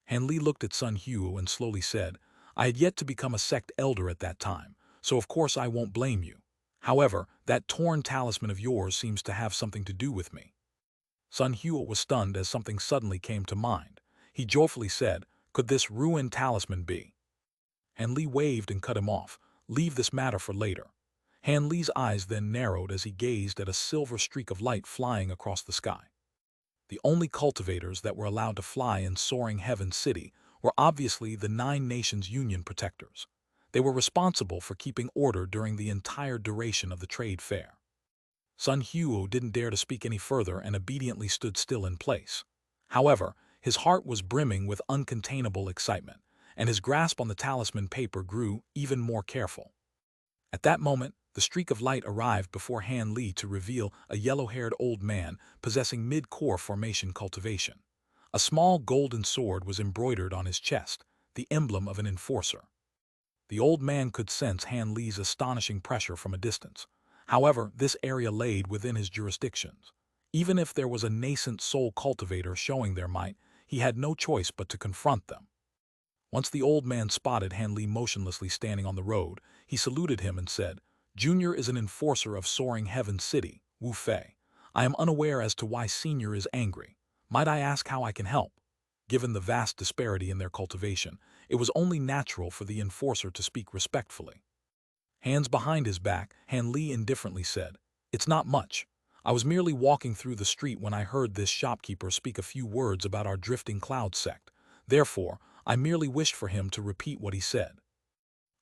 Han Li looked at Sun Huo and slowly said, "I had yet to become a sect elder at that time, so of course I won't blame you. However, that torn talisman of yours seems to have something to do with me." Sun Huo was stunned as something suddenly came to mind. He joyfully said, "Could this ruined talisman be?" Han Li waved and cut him off. "Leave this matter for later." Han Li's eyes then narrowed as he gazed at a silver streak of light flying across the sky. The only cultivators that were allowed to fly in soaring heaven city were obviously the 9 Nations Union protectors. They were responsible for keeping order during the entire duration of the trade fair. Sun Huo didn't dare to speak any further and obediently stood still in place. However, his heart was brimming with uncontainable excitement, and his grasp on the talisman paper grew even more careful. At that moment, the streak of light arrived before Han Li to reveal a yellow-haired old man possessing mid-core formation cultivation. A small golden sword was embroidered on his chest, the emblem of an enforcer. The old man could sense Han Li's astonishing pressure from a distance. However, this area laid within his jurisdictions. Even if there was a nascent soul cultivator showing their might, he had no choice but to confront them. Once the old man spotted Han Li motionlessly standing on the road, he saluted him and said, "Junior is an enforcer of Soaring Heaven City, Wu Fei. I am unaware as to why Senior is angry. Might I ask how I can help?" Given the vast disparity in their cultivation, it was only natural for the enforcer to speak respectfully. Hands behind his back, Han Li indifferently said, "It's not much. I was merely walking through the street when I heard this shopkeeper speak a few words about our drifting cloud sect. Therefore, I merely wished for him to repeat what he said."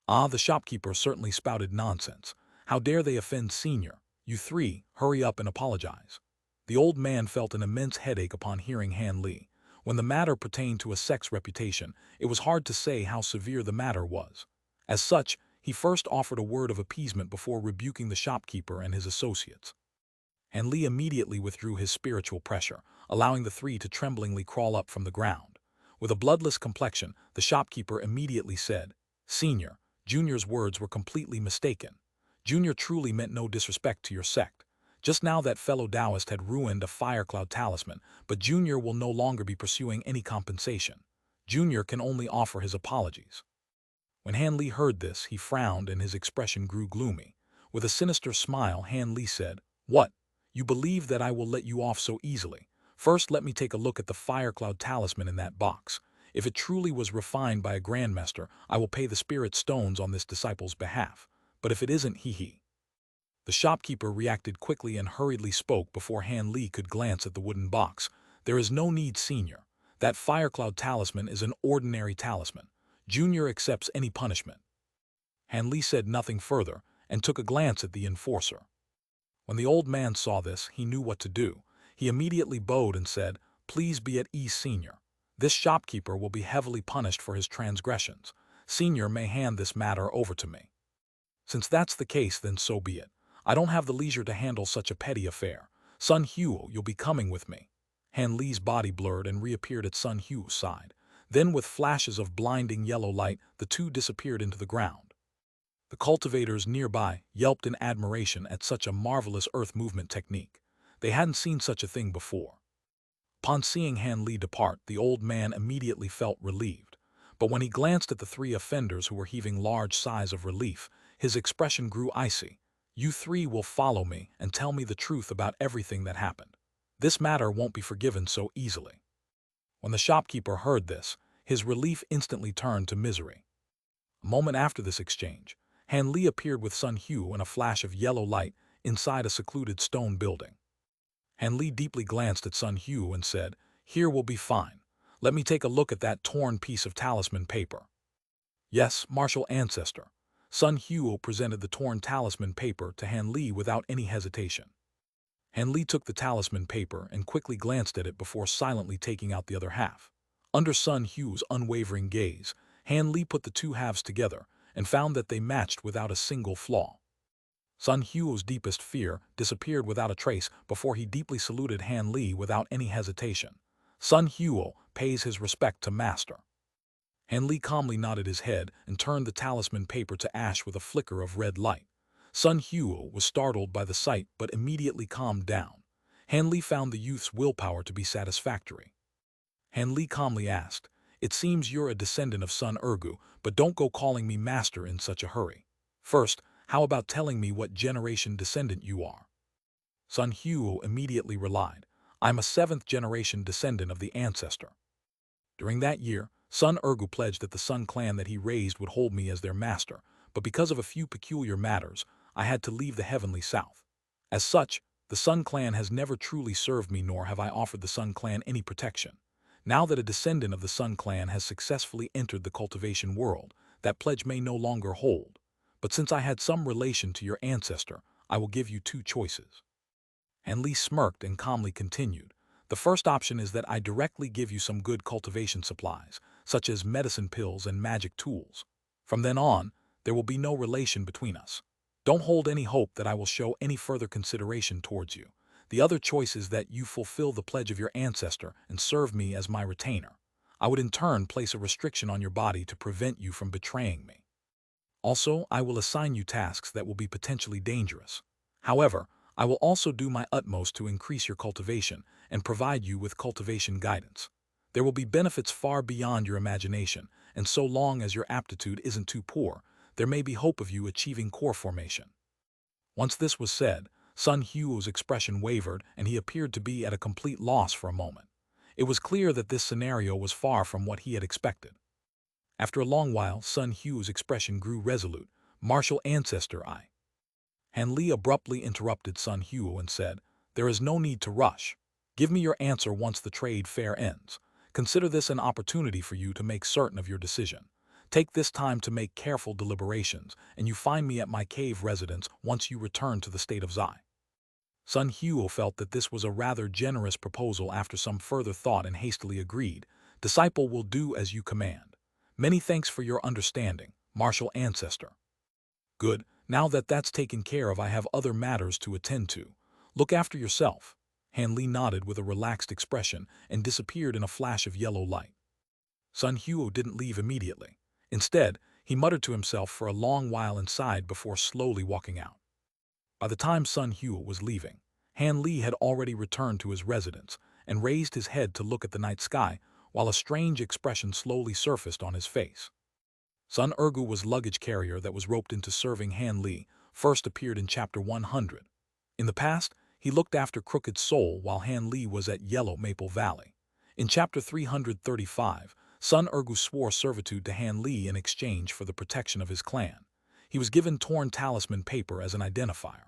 Ah, the shopkeeper certainly spouted nonsense. How dare they offend Senior? You 3, hurry up and apologize. The old man felt an immense headache upon hearing Han Li. When the matter pertained to a sect's reputation, it was hard to say how severe the matter was. As such, he first offered a word of appeasement before rebuking the shopkeeper and his associates. Han Li immediately withdrew his spiritual pressure, allowing the 3 to tremblingly crawl up from the ground. With a bloodless complexion, the shopkeeper immediately said, "Senior, Junior's words were completely mistaken. Junior truly meant no disrespect to your sect. Just now that fellow Taoist had ruined a fire cloud talisman, but Junior will no longer be pursuing any compensation. Junior can only offer his apologies. When Han Li heard this, he frowned and his expression grew gloomy. With a sinister smile, Han Li said, "What? You believe that I will let you off so easily? First, let me take a look at the fire cloud talisman in that box. If it truly was refined by a grandmaster, I will pay the spirit stones on this disciple's behalf. But if it isn't, he." The shopkeeper reacted quickly and hurriedly spoke before Han Li could glance at the wooden box. "There is no need, Senior. That fire cloud talisman is an ordinary talisman. Junior accepts any punishment." Han Li said nothing further and took a glance at the enforcer. When the old man saw this, he knew what to do. He immediately bowed and said, "Please be at ease, Senior. This shopkeeper will be heavily punished for his transgressions. Senior may hand this matter over to me." "Since that's the case, then so be it. I don't have the leisure to handle such a petty affair. Sun Huo, you'll be coming with me." Han Li's body blurred and reappeared at Sun Huo's side. Then, with flashes of blinding yellow light, the two disappeared into the ground. The cultivators nearby yelped in admiration at such a marvelous earth movement technique. They hadn't seen such a thing before. Upon seeing Han Li depart, the old man immediately felt relieved. But when he glanced at the three offenders who were heaving large sighs of relief, his expression grew icy. "You three will follow me and tell me the truth about everything that happened. This matter won't be forgiven so easily." When the shopkeeper heard this, his relief instantly turned to misery. A moment after this exchange, Han Li appeared with Sun Huo in a flash of yellow light inside a secluded stone building. Han Li deeply glanced at Sun Huo and said, "Here will be fine. Let me take a look at that torn piece of talisman paper." "Yes, martial ancestor." Sun Huo presented the torn talisman paper to Han Li without any hesitation. Han Li took the talisman paper and quickly glanced at it before silently taking out the other half. Under Sun Huo's unwavering gaze, Han Li put the two halves together and found that they matched without a single flaw. Sun Huo's deepest fear disappeared without a trace before he deeply saluted Han Li without any hesitation. Sun Huo pays his respect to master. Han Li calmly nodded his head and turned the talisman paper to ash with a flicker of red light. Sun Huo was startled by the sight but immediately calmed down. Han Li found the youth's willpower to be satisfactory. Han Li calmly asked, "It seems you're a descendant of Sun Ergu, but don't go calling me master in such a hurry. First, how about telling me what generation descendant you are?" Sun Huo immediately replied, "I'm a 7th generation descendant of the ancestor. During that year, Sun Ergu pledged that the Sun clan that he raised would hold me as their master, but because of a few peculiar matters, I had to leave the heavenly south. As such, the Sun clan has never truly served me, nor have I offered the Sun clan any protection. Now that a descendant of the Sun clan has successfully entered the cultivation world, that pledge may no longer hold. But since I had some relation to your ancestor, I will give you two choices." Han Li smirked and calmly continued, "The first option is that I directly give you some good cultivation supplies, such as medicine pills and magic tools. From then on, there will be no relation between us. Don't hold any hope that I will show any further consideration towards you. The other choice is that you fulfill the pledge of your ancestor and serve me as my retainer. I would in turn place a restriction on your body to prevent you from betraying me. Also, I will assign you tasks that will be potentially dangerous. However, I will also do my utmost to increase your cultivation and provide you with cultivation guidance. There will be benefits far beyond your imagination, and so long as your aptitude isn't too poor, there may be hope of you achieving core formation." Once this was said, Sun Huo's expression wavered and he appeared to be at a complete loss for a moment. It was clear that this scenario was far from what he had expected. After a long while, Sun Huo's expression grew resolute. "Martial ancestor, I." Han Li abruptly interrupted Sun Huo and said, "There is no need to rush. Give me your answer once the trade fair ends. Consider this an opportunity for you to make certain of your decision. Take this time to make careful deliberations, and you find me at my cave residence once you return to the state of Zai." Sun Huo felt that this was a rather generous proposal after some further thought and hastily agreed, "Disciple will do as you command. Many thanks for your understanding, martial ancestor." "Good, now that that's taken care of I have other matters to attend to. Look after yourself." Han Li nodded with a relaxed expression and disappeared in a flash of yellow light. Sun Huo didn't leave immediately. Instead, he muttered to himself for a long while inside before slowly walking out. By the time Sun Huo was leaving, Han Li had already returned to his residence and raised his head to look at the night sky, while a strange expression slowly surfaced on his face. Sun Ergu was luggage carrier that was roped into serving Han Li, first appeared in chapter 100. In the past, he looked after Crooked Soul while Han Li was at Yellow Maple Valley. In chapter 335, Sun Ergu swore servitude to Han Li in exchange for the protection of his clan. He was given torn talisman paper as an identifier.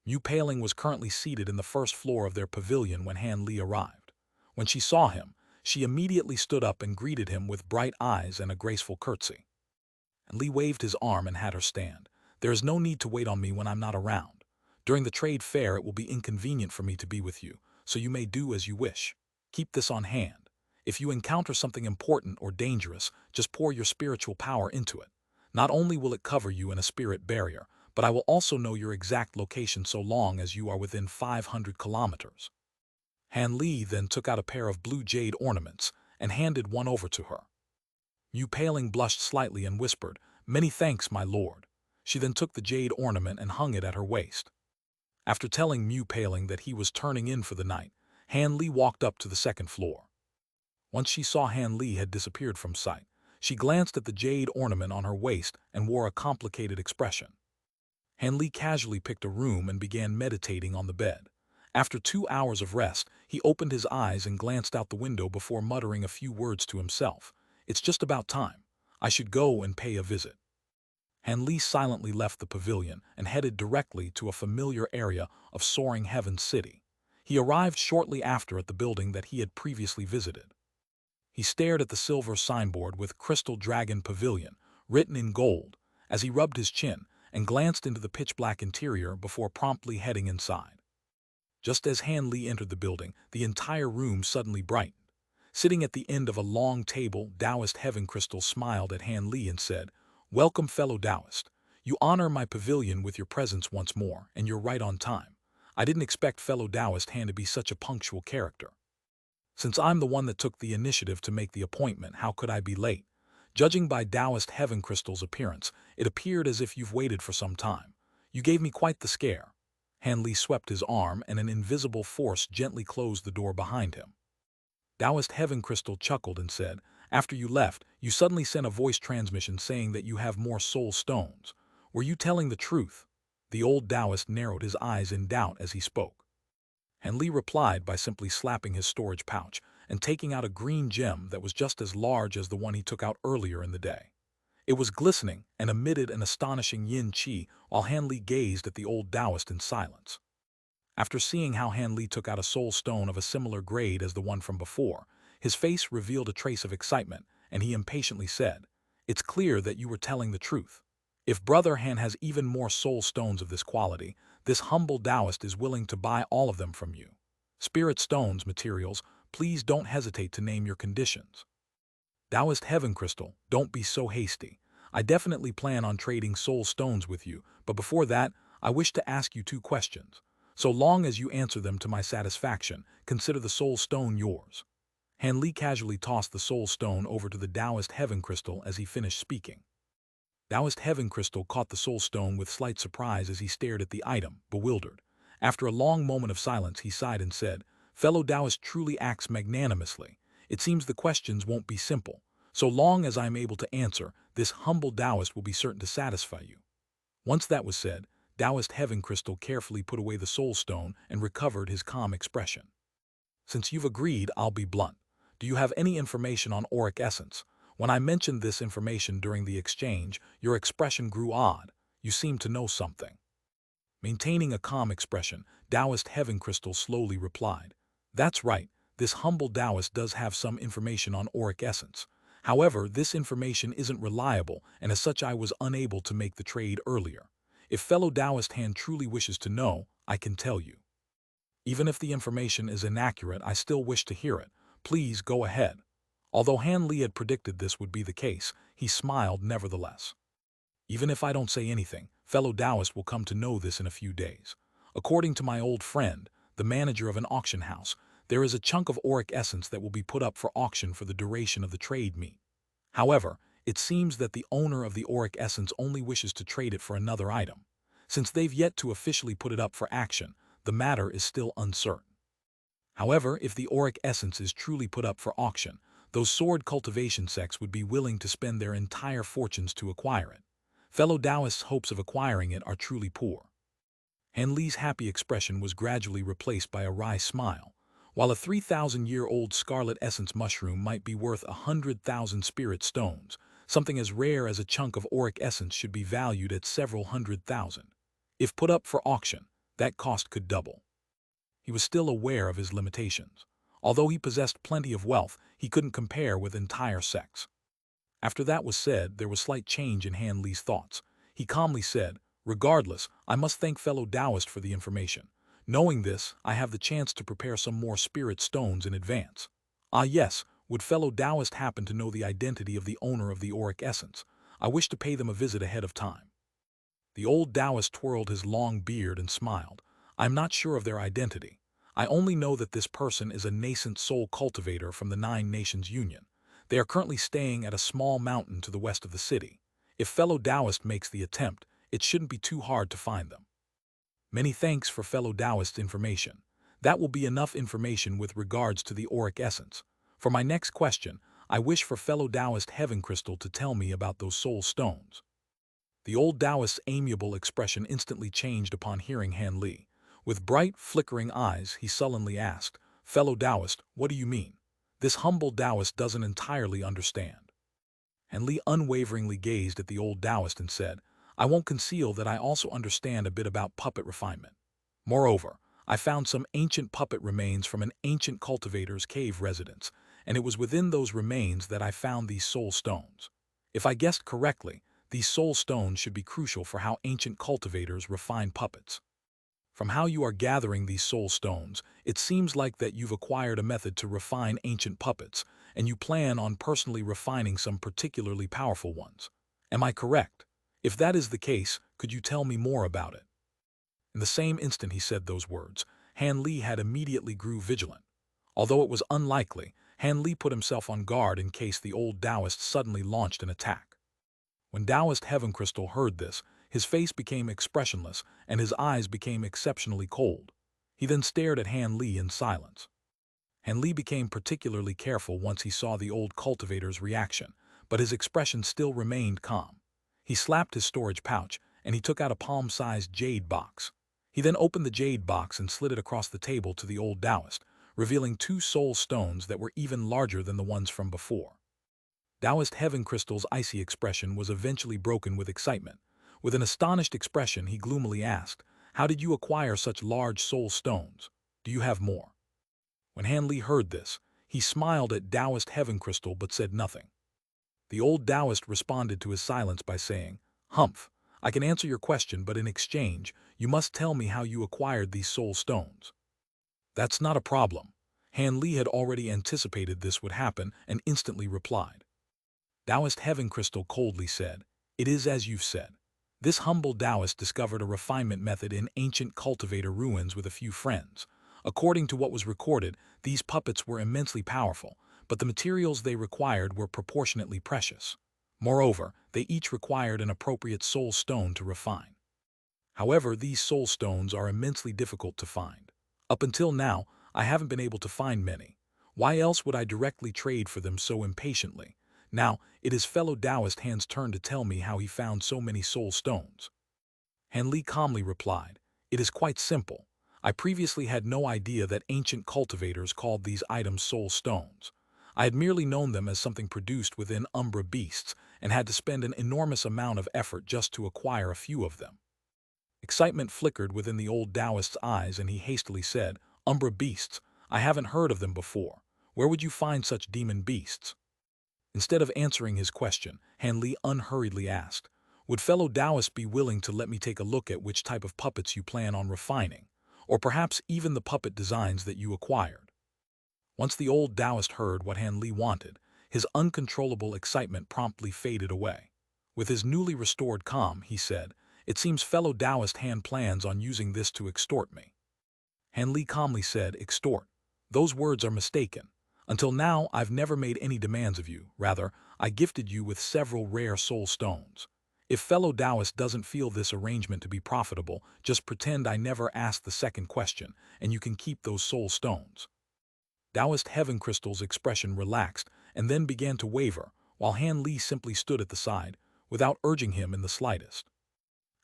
Yu Paling was currently seated in the first floor of their pavilion when Han Li arrived. When she saw him, she immediately stood up and greeted him with bright eyes and a graceful curtsy. And Li waved his arm and had her stand. "There is no need to wait on me when I'm not around. During the trade fair it will be inconvenient for me to be with you, so you may do as you wish. Keep this on hand. If you encounter something important or dangerous, just pour your spiritual power into it. Not only will it cover you in a spirit barrier, but I will also know your exact location so long as you are within 500 kilometers." Han Li then took out a pair of blue jade ornaments and handed one over to her. Yu Paling blushed slightly and whispered, "Many thanks, my lord." She then took the jade ornament and hung it at her waist. After telling Yu Paling that he was turning in for the night, Han Li walked up to the second floor. Once she saw Han Li had disappeared from sight, she glanced at the jade ornament on her waist and wore a complicated expression. Han Li casually picked a room and began meditating on the bed. After 2 hours of rest, he opened his eyes and glanced out the window before muttering a few words to himself. "It's just about time. I should go and pay a visit." Han Li silently left the pavilion and headed directly to a familiar area of Soaring Heaven City. He arrived shortly after at the building that he had previously visited. He stared at the silver signboard with Crystal Dragon Pavilion, written in gold, as he rubbed his chin and glanced into the pitch-black interior before promptly heading inside. Just as Han Li entered the building, the entire room suddenly brightened. Sitting at the end of a long table, Taoist Heaven Crystal smiled at Han Li and said, "Welcome, fellow Taoist. You honor my pavilion with your presence once more, and you're right on time. I didn't expect fellow Taoist Han to be such a punctual character. Since I'm the one that took the initiative to make the appointment, how could I be late? Judging by Taoist Heaven Crystal's appearance, it appeared as if you've waited for some time. You gave me quite the scare." Han Li swept his arm and an invisible force gently closed the door behind him. Taoist Heaven Crystal chuckled and said, "After you left, you suddenly sent a voice transmission saying that you have more soul stones. Were you telling the truth?" The old Taoist narrowed his eyes in doubt as he spoke. Han Li replied by simply slapping his storage pouch and taking out a green gem that was just as large as the one he took out earlier in the day. It was glistening and emitted an astonishing yin qi while Han Li gazed at the old Taoist in silence. After seeing how Han Li took out a soul stone of a similar grade as the one from before, his face revealed a trace of excitement, and he impatiently said, "It's clear that you were telling the truth. If Brother Han has even more soul stones of this quality, this humble Taoist is willing to buy all of them from you. Spirit stones materials, please don't hesitate to name your conditions." Taoist Heaven Crystal, don't be so hasty. I definitely plan on trading soul stones with you, but before that, I wish to ask you 2 questions. So long as you answer them to my satisfaction, consider the soul stone yours. Han Li casually tossed the soul stone over to the Taoist Heaven Crystal as he finished speaking. Taoist Heaven Crystal caught the soul stone with slight surprise as he stared at the item, bewildered. After a long moment of silence, he sighed and said, "Fellow Taoist truly acts magnanimously. It seems the questions won't be simple. So long as I am able to answer, this humble Taoist will be certain to satisfy you." Once that was said, Taoist Heaven Crystal carefully put away the soul stone and recovered his calm expression. "Since you've agreed, I'll be blunt. Do you have any information on auric essence? When I mentioned this information during the exchange, your expression grew odd. You seemed to know something." Maintaining a calm expression, Taoist Heaven Crystal slowly replied, "That's right, this humble Taoist does have some information on auric essence. However, this information isn't reliable, and as such I was unable to make the trade earlier. If fellow Taoist Han truly wishes to know, I can tell you. Even if the information is inaccurate, I still wish to hear it. Please go ahead." Although Han Li had predicted this would be the case, he smiled nevertheless. "Even if I don't say anything, fellow Taoist will come to know this in a few days. According to my old friend, the manager of an auction house, there is a chunk of auric essence that will be put up for auction for the duration of the trade meet. However, it seems that the owner of the auric essence only wishes to trade it for another item. Since they've yet to officially put it up for action, the matter is still uncertain. However, if the auric essence is truly put up for auction, those sword cultivation sects would be willing to spend their entire fortunes to acquire it. Fellow Taoists' hopes of acquiring it are truly poor. Han Li's happy expression was gradually replaced by a wry smile. While a 3,000-year-old scarlet essence mushroom might be worth 100,000 spirit stones, something as rare as a chunk of auric essence should be valued at several hundred thousand. If put up for auction, that cost could double. He was still aware of his limitations. Although he possessed plenty of wealth, he couldn't compare with entire sects. After that was said, there was slight change in Han Li's thoughts. He calmly said, "Regardless, I must thank fellow Taoist for the information. Knowing this, I have the chance to prepare some more spirit stones in advance." Ah yes, would fellow Taoist happen to know the identity of the owner of the auric essence? I wish to pay them a visit ahead of time. The old Taoist twirled his long beard and smiled. "I'm not sure of their identity. I only know that this person is a nascent soul cultivator from the Nine Nations Union. They are currently staying at a small mountain to the west of the city. If fellow Taoist makes the attempt, it shouldn't be too hard to find them." Many thanks for fellow Taoist's information. That will be enough information with regards to the auric essence. For my next question, I wish for fellow Taoist Heaven Crystal to tell me about those soul stones. The old Taoist's amiable expression instantly changed upon hearing Han Li. With bright, flickering eyes, he sullenly asked, "Fellow Taoist, what do you mean? This humble Taoist doesn't entirely understand." Han Li unwaveringly gazed at the old Taoist and said, "I won't conceal that I also understand a bit about puppet refinement. Moreover, I found some ancient puppet remains from an ancient cultivator's cave residence, and it was within those remains that I found these soul stones. If I guessed correctly, these soul stones should be crucial for how ancient cultivators refine puppets. From how you are gathering these soul stones, it seems like that you've acquired a method to refine ancient puppets, and you plan on personally refining some particularly powerful ones. Am I correct? If that is the case, could you tell me more about it?" In the same instant he said those words, Han Li had immediately grew vigilant. Although it was unlikely, Han Li put himself on guard in case the old Taoist suddenly launched an attack. When Taoist Heaven Crystal heard this, his face became expressionless and his eyes became exceptionally cold. He then stared at Han Li in silence. Han Li became particularly careful once he saw the old cultivator's reaction, but his expression still remained calm. He slapped his storage pouch and he took out a palm-sized jade box. He then opened the jade box and slid it across the table to the old Taoist, revealing two soul stones that were even larger than the ones from before. Taoist Heaven Crystal's icy expression was eventually broken with excitement. With an astonished expression, he gloomily asked, "How did you acquire such large soul stones? Do you have more?" When Han Li heard this, he smiled at Taoist Heaven Crystal but said nothing. The old Taoist responded to his silence by saying, "Humph, I can answer your question, but in exchange, you must tell me how you acquired these soul stones." "That's not a problem." Han Li had already anticipated this would happen and instantly replied. Taoist Heaven Crystal coldly said, "It is as you've said. This humble Taoist discovered a refinement method in ancient cultivator ruins with a few friends. According to what was recorded, these puppets were immensely powerful, but the materials they required were proportionately precious. Moreover, they each required an appropriate soul stone to refine. However, these soul stones are immensely difficult to find. Up until now, I haven't been able to find many. Why else would I directly trade for them so impatiently? Now, it is fellow Taoist Han's turn to tell me how he found so many soul stones." Han Li calmly replied, "It is quite simple. I previously had no idea that ancient cultivators called these items soul stones. I had merely known them as something produced within Umbra beasts and had to spend an enormous amount of effort just to acquire a few of them." Excitement flickered within the old Taoist's eyes and he hastily said, "Umbra beasts? I haven't heard of them before. Where would you find such demon beasts?" Instead of answering his question, Han Li unhurriedly asked, "Would fellow Taoist be willing to let me take a look at which type of puppets you plan on refining, or perhaps even the puppet designs that you acquired?" Once the old Taoist heard what Han Li wanted, his uncontrollable excitement promptly faded away. With his newly restored calm, he said, "It seems fellow Taoist Han plans on using this to extort me." Han Li calmly said, "Extort? Those words are mistaken. Until now, I've never made any demands of you. Rather, I gifted you with several rare soul stones. If fellow Taoist doesn't feel this arrangement to be profitable, just pretend I never asked the second question, and you can keep those soul stones. Taoist Heaven Crystal's expression relaxed and then began to waver, while Han Li simply stood at the side, without urging him in the slightest.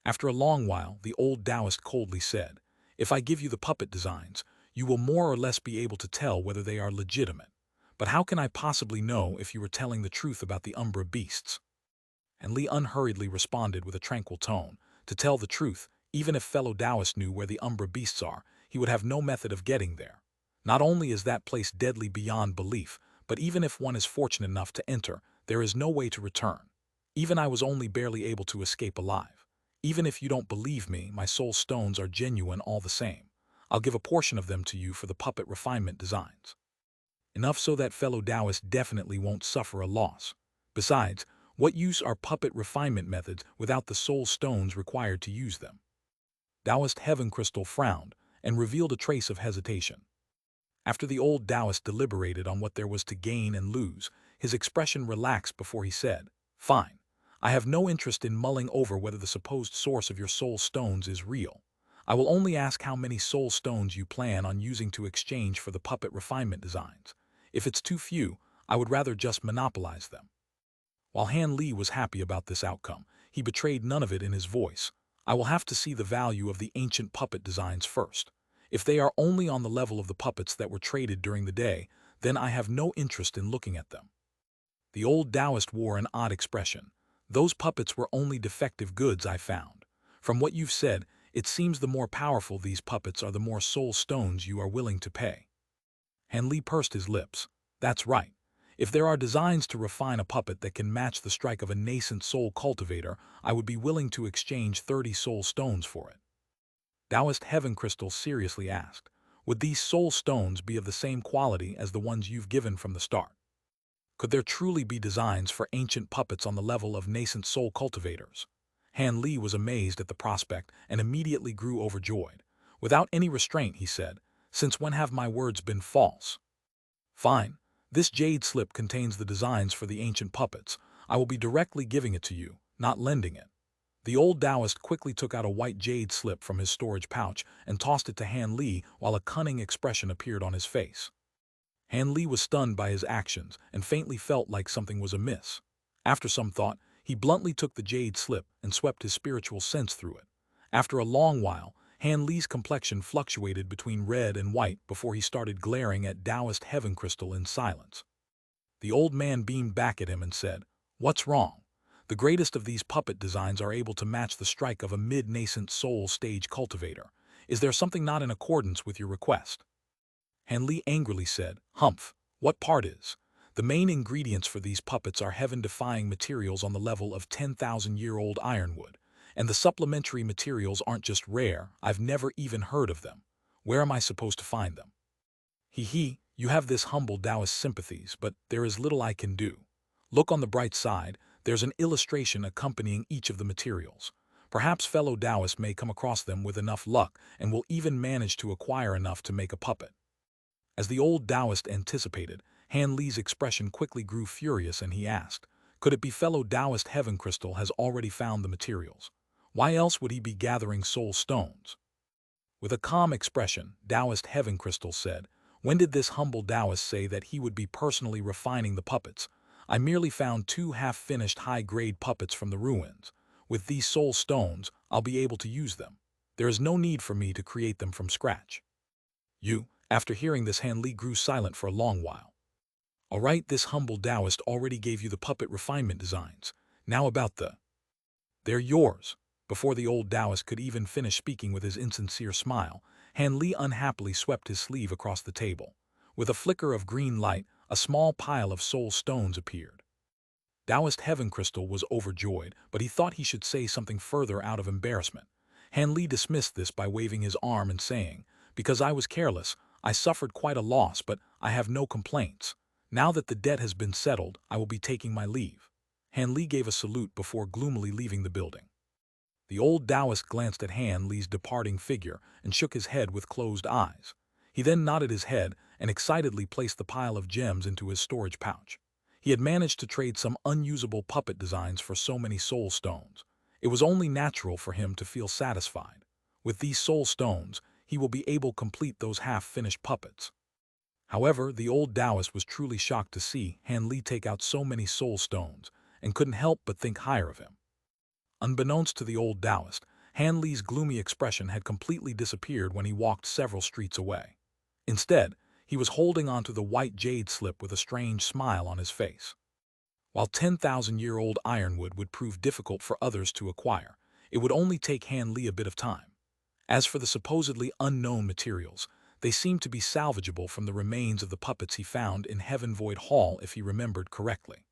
After a long while, the old Taoist coldly said, "If I give you the puppet designs, you will more or less be able to tell whether they are legitimate. But how can I possibly know if you are telling the truth about the Umbra beasts?" And Li unhurriedly responded with a tranquil tone, "To tell the truth, even if fellow Taoist knew where the Umbra beasts are, he would have no method of getting there. Not only is that place deadly beyond belief, but even if one is fortunate enough to enter, there is no way to return. Even I was only barely able to escape alive. Even if you don't believe me, my soul stones are genuine all the same. I'll give a portion of them to you for the puppet refinement designs. Enough so that fellow Taoists definitely won't suffer a loss. Besides, what use are puppet refinement methods without the soul stones required to use them?" Taoist Heaven Crystal frowned and revealed a trace of hesitation. After the old Taoist deliberated on what there was to gain and lose, his expression relaxed before he said, "Fine. I have no interest in mulling over whether the supposed source of your soul stones is real. I will only ask how many soul stones you plan on using to exchange for the puppet refinement designs. If it's too few, I would rather just monopolize them." While Han Li was happy about this outcome, he betrayed none of it in his voice. "I will have to see the value of the ancient puppet designs first. If they are only on the level of the puppets that were traded during the day, then I have no interest in looking at them." The old Taoist wore an odd expression. "Those puppets were only defective goods I found. From what you've said, it seems the more powerful these puppets are, the more soul stones you are willing to pay." Han Li pursed his lips. "That's right. If there are designs to refine a puppet that can match the strike of a nascent soul cultivator, I would be willing to exchange 30 soul stones for it." Taoist Heaven Crystal seriously asked, "Would these soul stones be of the same quality as the ones you've given from the start? Could there truly be designs for ancient puppets on the level of nascent soul cultivators?" Han Li was amazed at the prospect and immediately grew overjoyed. Without any restraint, he said, "Since when have my words been false? Fine. This jade slip contains the designs for the ancient puppets. I will be directly giving it to you, not lending it." The old Taoist quickly took out a white jade slip from his storage pouch and tossed it to Han Li while a cunning expression appeared on his face. Han Li was stunned by his actions and faintly felt like something was amiss. After some thought, he bluntly took the jade slip and swept his spiritual sense through it. After a long while, Han Li's complexion fluctuated between red and white before he started glaring at Taoist Heaven Crystal in silence. The old man beamed back at him and said, "What's wrong? The greatest of these puppet designs are able to match the strike of a mid-nascent soul stage cultivator. Is there something not in accordance with your request?" Han Li angrily said, "Humph, what part is? The main ingredients for these puppets are heaven-defying materials on the level of 10,000-year-old ironwood. And the supplementary materials aren't just rare, I've never even heard of them. Where am I supposed to find them?" You have this humble Taoist sympathies, but there is little I can do. Look on the bright side, there's an illustration accompanying each of the materials. Perhaps fellow Taoists may come across them with enough luck and will even manage to acquire enough to make a puppet. As the old Taoist anticipated, Han Li's expression quickly grew furious and he asked, "Could it be fellow Taoist Heaven Crystal has already found the materials? Why else would he be gathering soul stones?" With a calm expression, Taoist Heaven Crystal said, "When did this humble Taoist say that he would be personally refining the puppets? I merely found 2 half-finished high-grade puppets from the ruins. With these soul stones, I'll be able to use them. There is no need for me to create them from scratch." After hearing this, Han Li grew silent for a long while. "All right, this humble Taoist already gave you the puppet refinement designs. Now about they're yours." Before the old Taoist could even finish speaking with his insincere smile, Han Li unhappily swept his sleeve across the table. With a flicker of green light, a small pile of soul stones appeared. Taoist Heaven Crystal was overjoyed, but he thought he should say something further out of embarrassment. Han Li dismissed this by waving his arm and saying, "Because I was careless, I suffered quite a loss, but I have no complaints. Now that the debt has been settled, I will be taking my leave." Han Li gave a salute before gloomily leaving the building. The old Taoist glanced at Han Li's departing figure and shook his head with closed eyes. He then nodded his head and excitedly placed the pile of gems into his storage pouch. He had managed to trade some unusable puppet designs for so many soul stones. It was only natural for him to feel satisfied. With these soul stones, he will be able to complete those half-finished puppets. However, the old Taoist was truly shocked to see Han Li take out so many soul stones, and couldn't help but think higher of him. Unbeknownst to the old Taoist, Han Li's gloomy expression had completely disappeared when he walked several streets away. Instead, he was holding onto the white jade slip with a strange smile on his face. While 10,000-year-old ironwood would prove difficult for others to acquire, it would only take Han Li a bit of time. As for the supposedly unknown materials, they seemed to be salvageable from the remains of the puppets he found in Heaven Void Hall if he remembered correctly.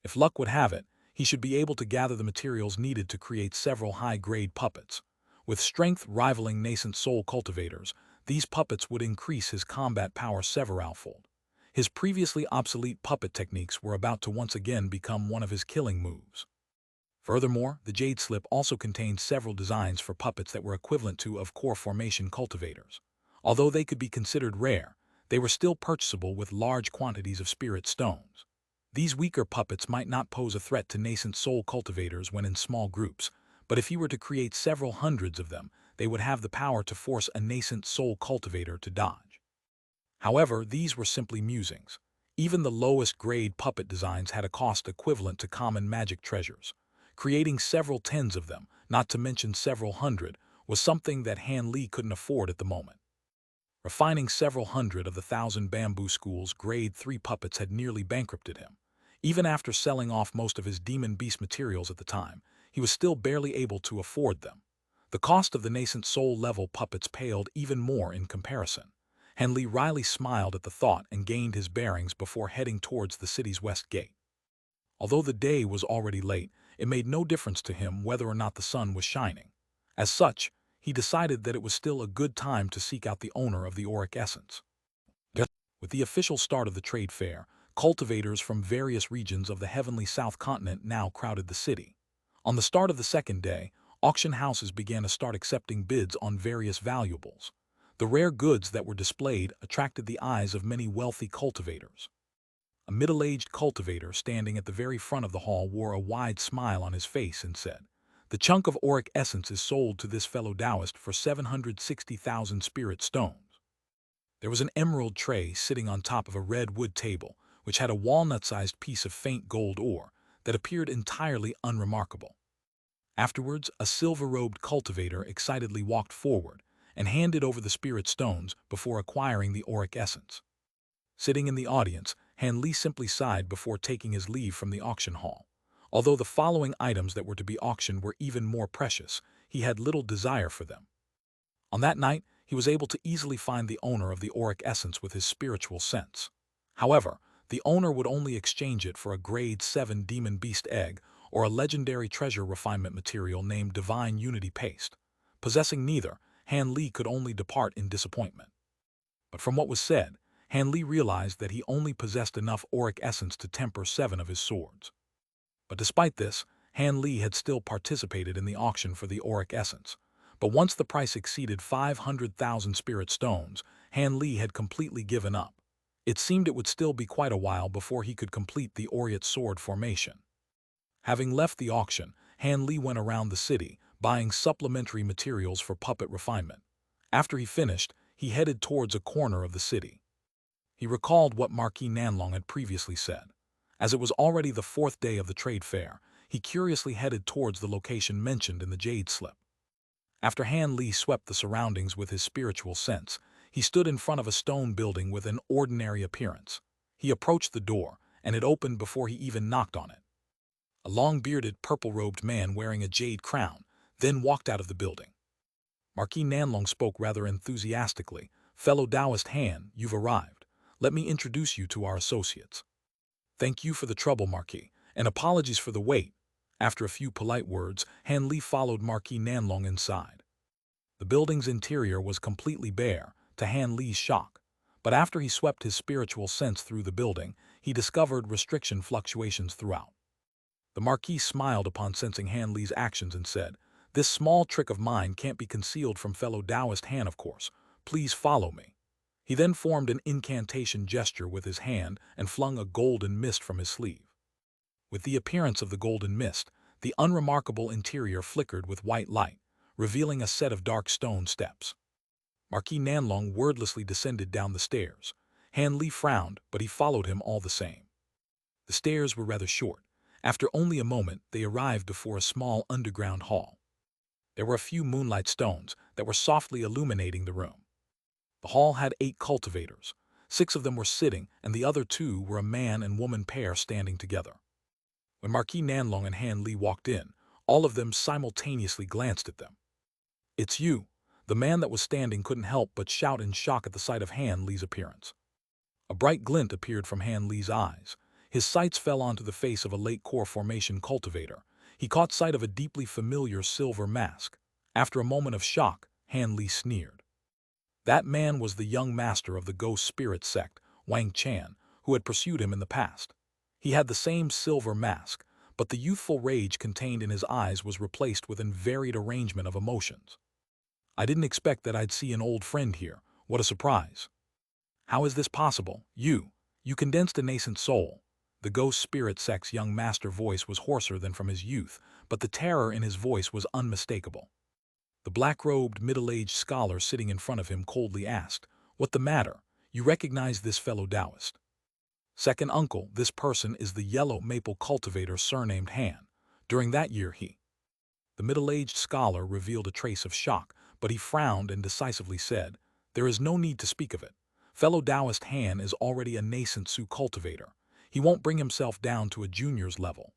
If luck would have it, he should be able to gather the materials needed to create several high-grade puppets. With strength rivaling nascent soul cultivators, these puppets would increase his combat power severalfold. His previously obsolete puppet techniques were about to once again become one of his killing moves. Furthermore, the Jade Slip also contained several designs for puppets that were equivalent to of core formation cultivators. Although they could be considered rare, they were still purchasable with large quantities of spirit stones. These weaker puppets might not pose a threat to nascent soul cultivators when in small groups, but if he were to create several hundreds of them, they would have the power to force a nascent soul cultivator to dodge. However, these were simply musings. Even the lowest grade puppet designs had a cost equivalent to common magic treasures. Creating several tens of them, not to mention several hundred, was something that Han Li couldn't afford at the moment. Refining several hundred of the 1,000 bamboo schools grade 3 puppets had nearly bankrupted him. Even after selling off most of his demon beast materials at the time, he was still barely able to afford them. The cost of the nascent soul level puppets paled even more in comparison. Han Li wryly smiled at the thought and gained his bearings before heading towards the city's west gate. Although the day was already late, it made no difference to him whether or not the sun was shining. As such, he decided that it was still a good time to seek out the owner of the auric essence. With the official start of the trade fair, cultivators from various regions of the heavenly South Continent now crowded the city. On the start of the second day, auction houses began to start accepting bids on various valuables. The rare goods that were displayed attracted the eyes of many wealthy cultivators. A middle-aged cultivator standing at the very front of the hall wore a wide smile on his face and said, "The chunk of auric essence is sold to this fellow Taoist for 760,000 spirit stones." There was an emerald tray sitting on top of a red wood table, which had a walnut-sized piece of faint gold ore that appeared entirely unremarkable. Afterwards, a silver-robed cultivator excitedly walked forward and handed over the spirit stones before acquiring the auric essence. Sitting in the audience, Han Li simply sighed before taking his leave from the auction hall. Although the following items that were to be auctioned were even more precious, he had little desire for them. On that night, he was able to easily find the owner of the auric essence with his spiritual sense. However, the owner would only exchange it for a grade 7 demon beast egg or a legendary treasure refinement material named Divine Unity Paste. Possessing neither, Han Li could only depart in disappointment. But from what was said, Han Li realized that he only possessed enough auric essence to temper 7 of his swords. But despite this, Han Li had still participated in the auction for the auric essence. But once the price exceeded 500,000 spirit stones, Han Li had completely given up. It seemed it would still be quite a while before he could complete the aureate sword formation. Having left the auction, Han Li went around the city, buying supplementary materials for puppet refinement. After he finished, he headed towards a corner of the city. He recalled what Marquis Nanlong had previously said. As it was already the 4th day of the trade fair, he curiously headed towards the location mentioned in the Jade Slip. After Han Li swept the surroundings with his spiritual sense, he stood in front of a stone building with an ordinary appearance. He approached the door, and it opened before he even knocked on it. A long-bearded, purple-robed man wearing a jade crown then walked out of the building. Marquis Nanlong spoke rather enthusiastically. "Fellow Taoist Han, you've arrived. Let me introduce you to our associates." "Thank you for the trouble, Marquis, and apologies for the wait." After a few polite words, Han Li followed Marquis Nanlong inside. The building's interior was completely bare, to Han Li's shock. But after he swept his spiritual sense through the building, he discovered restriction fluctuations throughout. The Marquis smiled upon sensing Han Li's actions and said, "This small trick of mine can't be concealed from fellow Taoist Han, of course. Please follow me." He then formed an incantation gesture with his hand and flung a golden mist from his sleeve. With the appearance of the golden mist, The unremarkable interior flickered with white light, revealing a set of dark stone steps. Marquis Nanlong wordlessly descended down the stairs. Han Li frowned, but he followed him all the same. The stairs were rather short. After only a moment, they arrived before a small underground hall. There were a few moonlight stones that were softly illuminating the room. The hall had 8 cultivators. 6 of them were sitting, and the other 2 were a man and woman pair standing together. When Marquis Nanlong and Han Li walked in, all of them simultaneously glanced at them. "It's you." The man that was standing couldn't help but shout in shock at the sight of Han Li's appearance. A bright glint appeared from Han Li's eyes. His sights fell onto the face of a late core formation cultivator. He caught sight of a deeply familiar silver mask. After a moment of shock, Han Li sneered. That man was the young master of the Ghost Spirit Sect, Wang Chan, who had pursued him in the past. He had the same silver mask, but the youthful rage contained in his eyes was replaced with an varied arrangement of emotions. "I didn't expect that I'd see an old friend here. What a surprise." "How is this possible? You condensed a nascent soul." The Ghost Spirit Sect's young master voice was hoarser than from his youth, but the terror in his voice was unmistakable. The black-robed, middle-aged scholar sitting in front of him coldly asked, "What the matter? You recognize this fellow Taoist?" "Second uncle, this person is the yellow maple cultivator surnamed Han. During that year The middle-aged scholar revealed a trace of shock, but he frowned and decisively said, "There is no need to speak of it. Fellow Taoist Han is already a nascent Su cultivator. He won't bring himself down to a junior's level."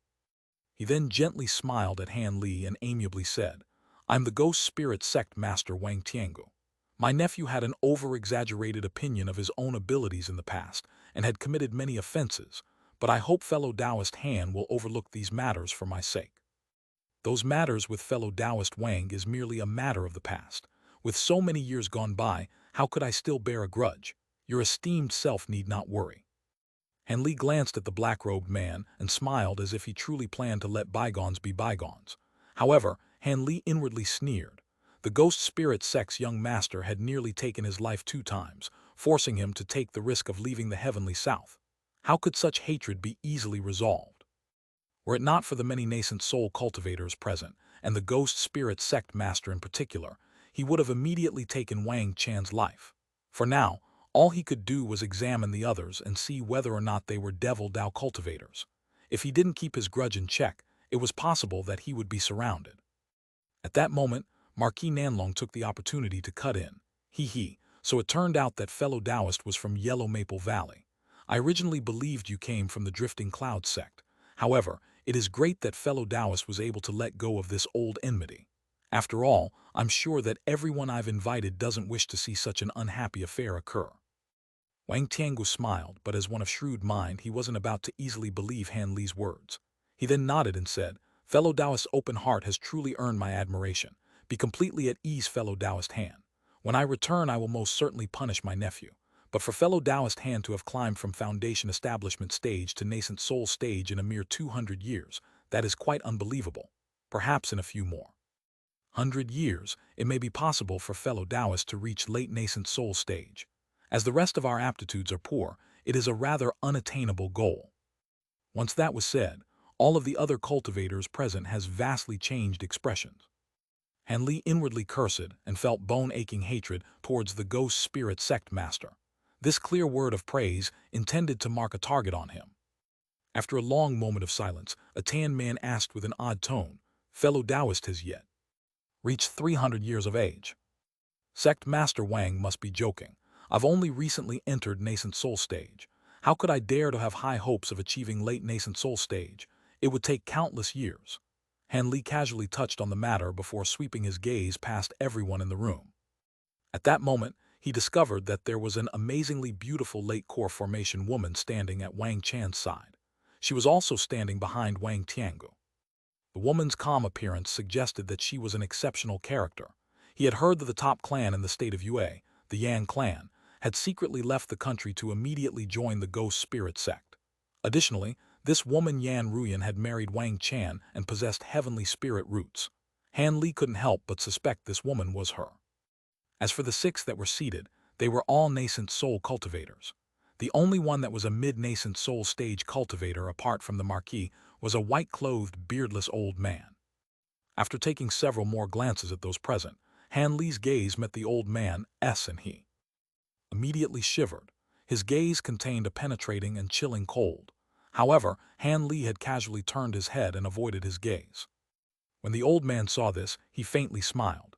He then gently smiled at Han Li and amiably said, "I'm the Ghost Spirit Sect Master Wang Tiangu. My nephew had an over-exaggerated opinion of his own abilities in the past and had committed many offenses, but I hope fellow Taoist Han will overlook these matters for my sake." Those matters with fellow Taoist Wang is merely a matter of the past. With so many years gone by, how could I still bear a grudge? Your esteemed self need not worry. Han Li glanced at the black-robed man and smiled as if he truly planned to let bygones be bygones. However, Han Li inwardly sneered. The Ghost Spirit Sect's young master had nearly taken his life 2 times, forcing him to take the risk of leaving the heavenly south. How could such hatred be easily resolved? Were it not for the many nascent soul cultivators present, and the Ghost Spirit Sect Master in particular, he would have immediately taken Wang Chan's life. For now, all he could do was examine the others and see whether or not they were Devil Dao cultivators. If he didn't keep his grudge in check, it was possible that he would be surrounded. At that moment, Marquis Nanlong took the opportunity to cut in. So it turned out that fellow Taoist was from Yellow Maple Valley. I originally believed you came from the Drifting Cloud sect. However, it is great that fellow Taoist was able to let go of this old enmity. After all, I'm sure that everyone I've invited doesn't wish to see such an unhappy affair occur." Wang Tiangu smiled, but as one of shrewd mind, he wasn't about to easily believe Han Li's words. He then nodded and said, "Fellow Taoist's open heart has truly earned my admiration. Be completely at ease, fellow Taoist Han. When I return, I will most certainly punish my nephew. But for fellow Taoist Han to have climbed from foundation establishment stage to nascent soul stage in a mere 200 years, that is quite unbelievable. Perhaps in a few more 100 years, it may be possible for fellow Taoists to reach late nascent soul stage. As the rest of our aptitudes are poor, it is a rather unattainable goal." Once that was said, all of the other cultivators present has vastly changed expressions. Han Li inwardly cursed and felt bone-aching hatred towards the Ghost Spirit Sect Master. This clear word of praise intended to mark a target on him. After a long moment of silence, a tan man asked with an odd tone, "Fellow Taoist has yet reached 300 years of age?" Sect Master Wang must be joking. I've only recently entered nascent soul stage. How could I dare to have high hopes of achieving late nascent soul stage? It would take countless years. Han Li casually touched on the matter before sweeping his gaze past everyone in the room. At that moment, he discovered that there was an amazingly beautiful late core formation woman standing at Wang Chan's side. She was also standing behind Wang Tiangu. The woman's calm appearance suggested that she was an exceptional character. He had heard that the top clan in the state of Yue, the Yan clan, had secretly left the country to immediately join the Ghost Spirit Sect. Additionally, this woman Yan Ruyan had married Wang Chan and possessed heavenly spirit roots. Han Li couldn't help but suspect this woman was her. As for the 6 that were seated, they were all nascent soul cultivators. The only one that was a mid-nascent soul stage cultivator apart from the Marquis was a white-clothed, beardless old man. After taking several more glances at those present, Han Li's gaze met the old man's, and he immediately shivered. His gaze contained a penetrating and chilling cold. However, Han Li had casually turned his head and avoided his gaze. When the old man saw this, he faintly smiled.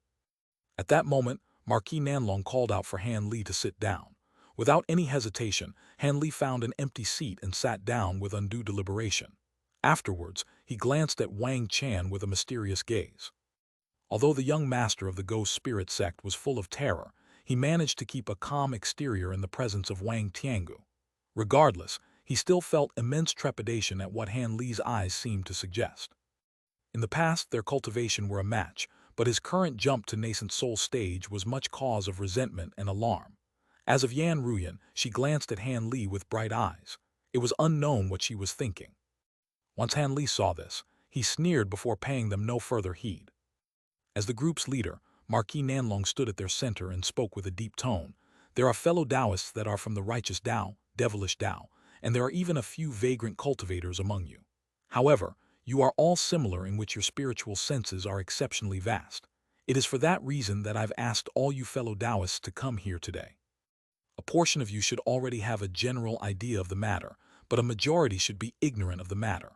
At that moment, Marquis Nanlong called out for Han Li to sit down. Without any hesitation, Han Li found an empty seat and sat down with undue deliberation. Afterwards, he glanced at Wang Chan with a mysterious gaze. Although the young master of the Ghost Spirit Sect was full of terror, he managed to keep a calm exterior in the presence of Wang Tiangu. Regardless, he still felt immense trepidation at what Han Li's eyes seemed to suggest. In the past, their cultivation were a match, but his current jump to nascent soul stage was much cause of resentment and alarm. As of Yan Ruyan, she glanced at Han Li with bright eyes. It was unknown what she was thinking. Once Han Li saw this, he sneered before paying them no further heed. As the group's leader, Marquis Nanlong stood at their center and spoke with a deep tone. There are fellow Taoists that are from the righteous Tao, devilish Tao, and there are even a few vagrant cultivators among you. However, you are all similar in which your spiritual senses are exceptionally vast. It is for that reason that I've asked all you fellow Taoists to come here today. A portion of you should already have a general idea of the matter, but a majority should be ignorant of the matter.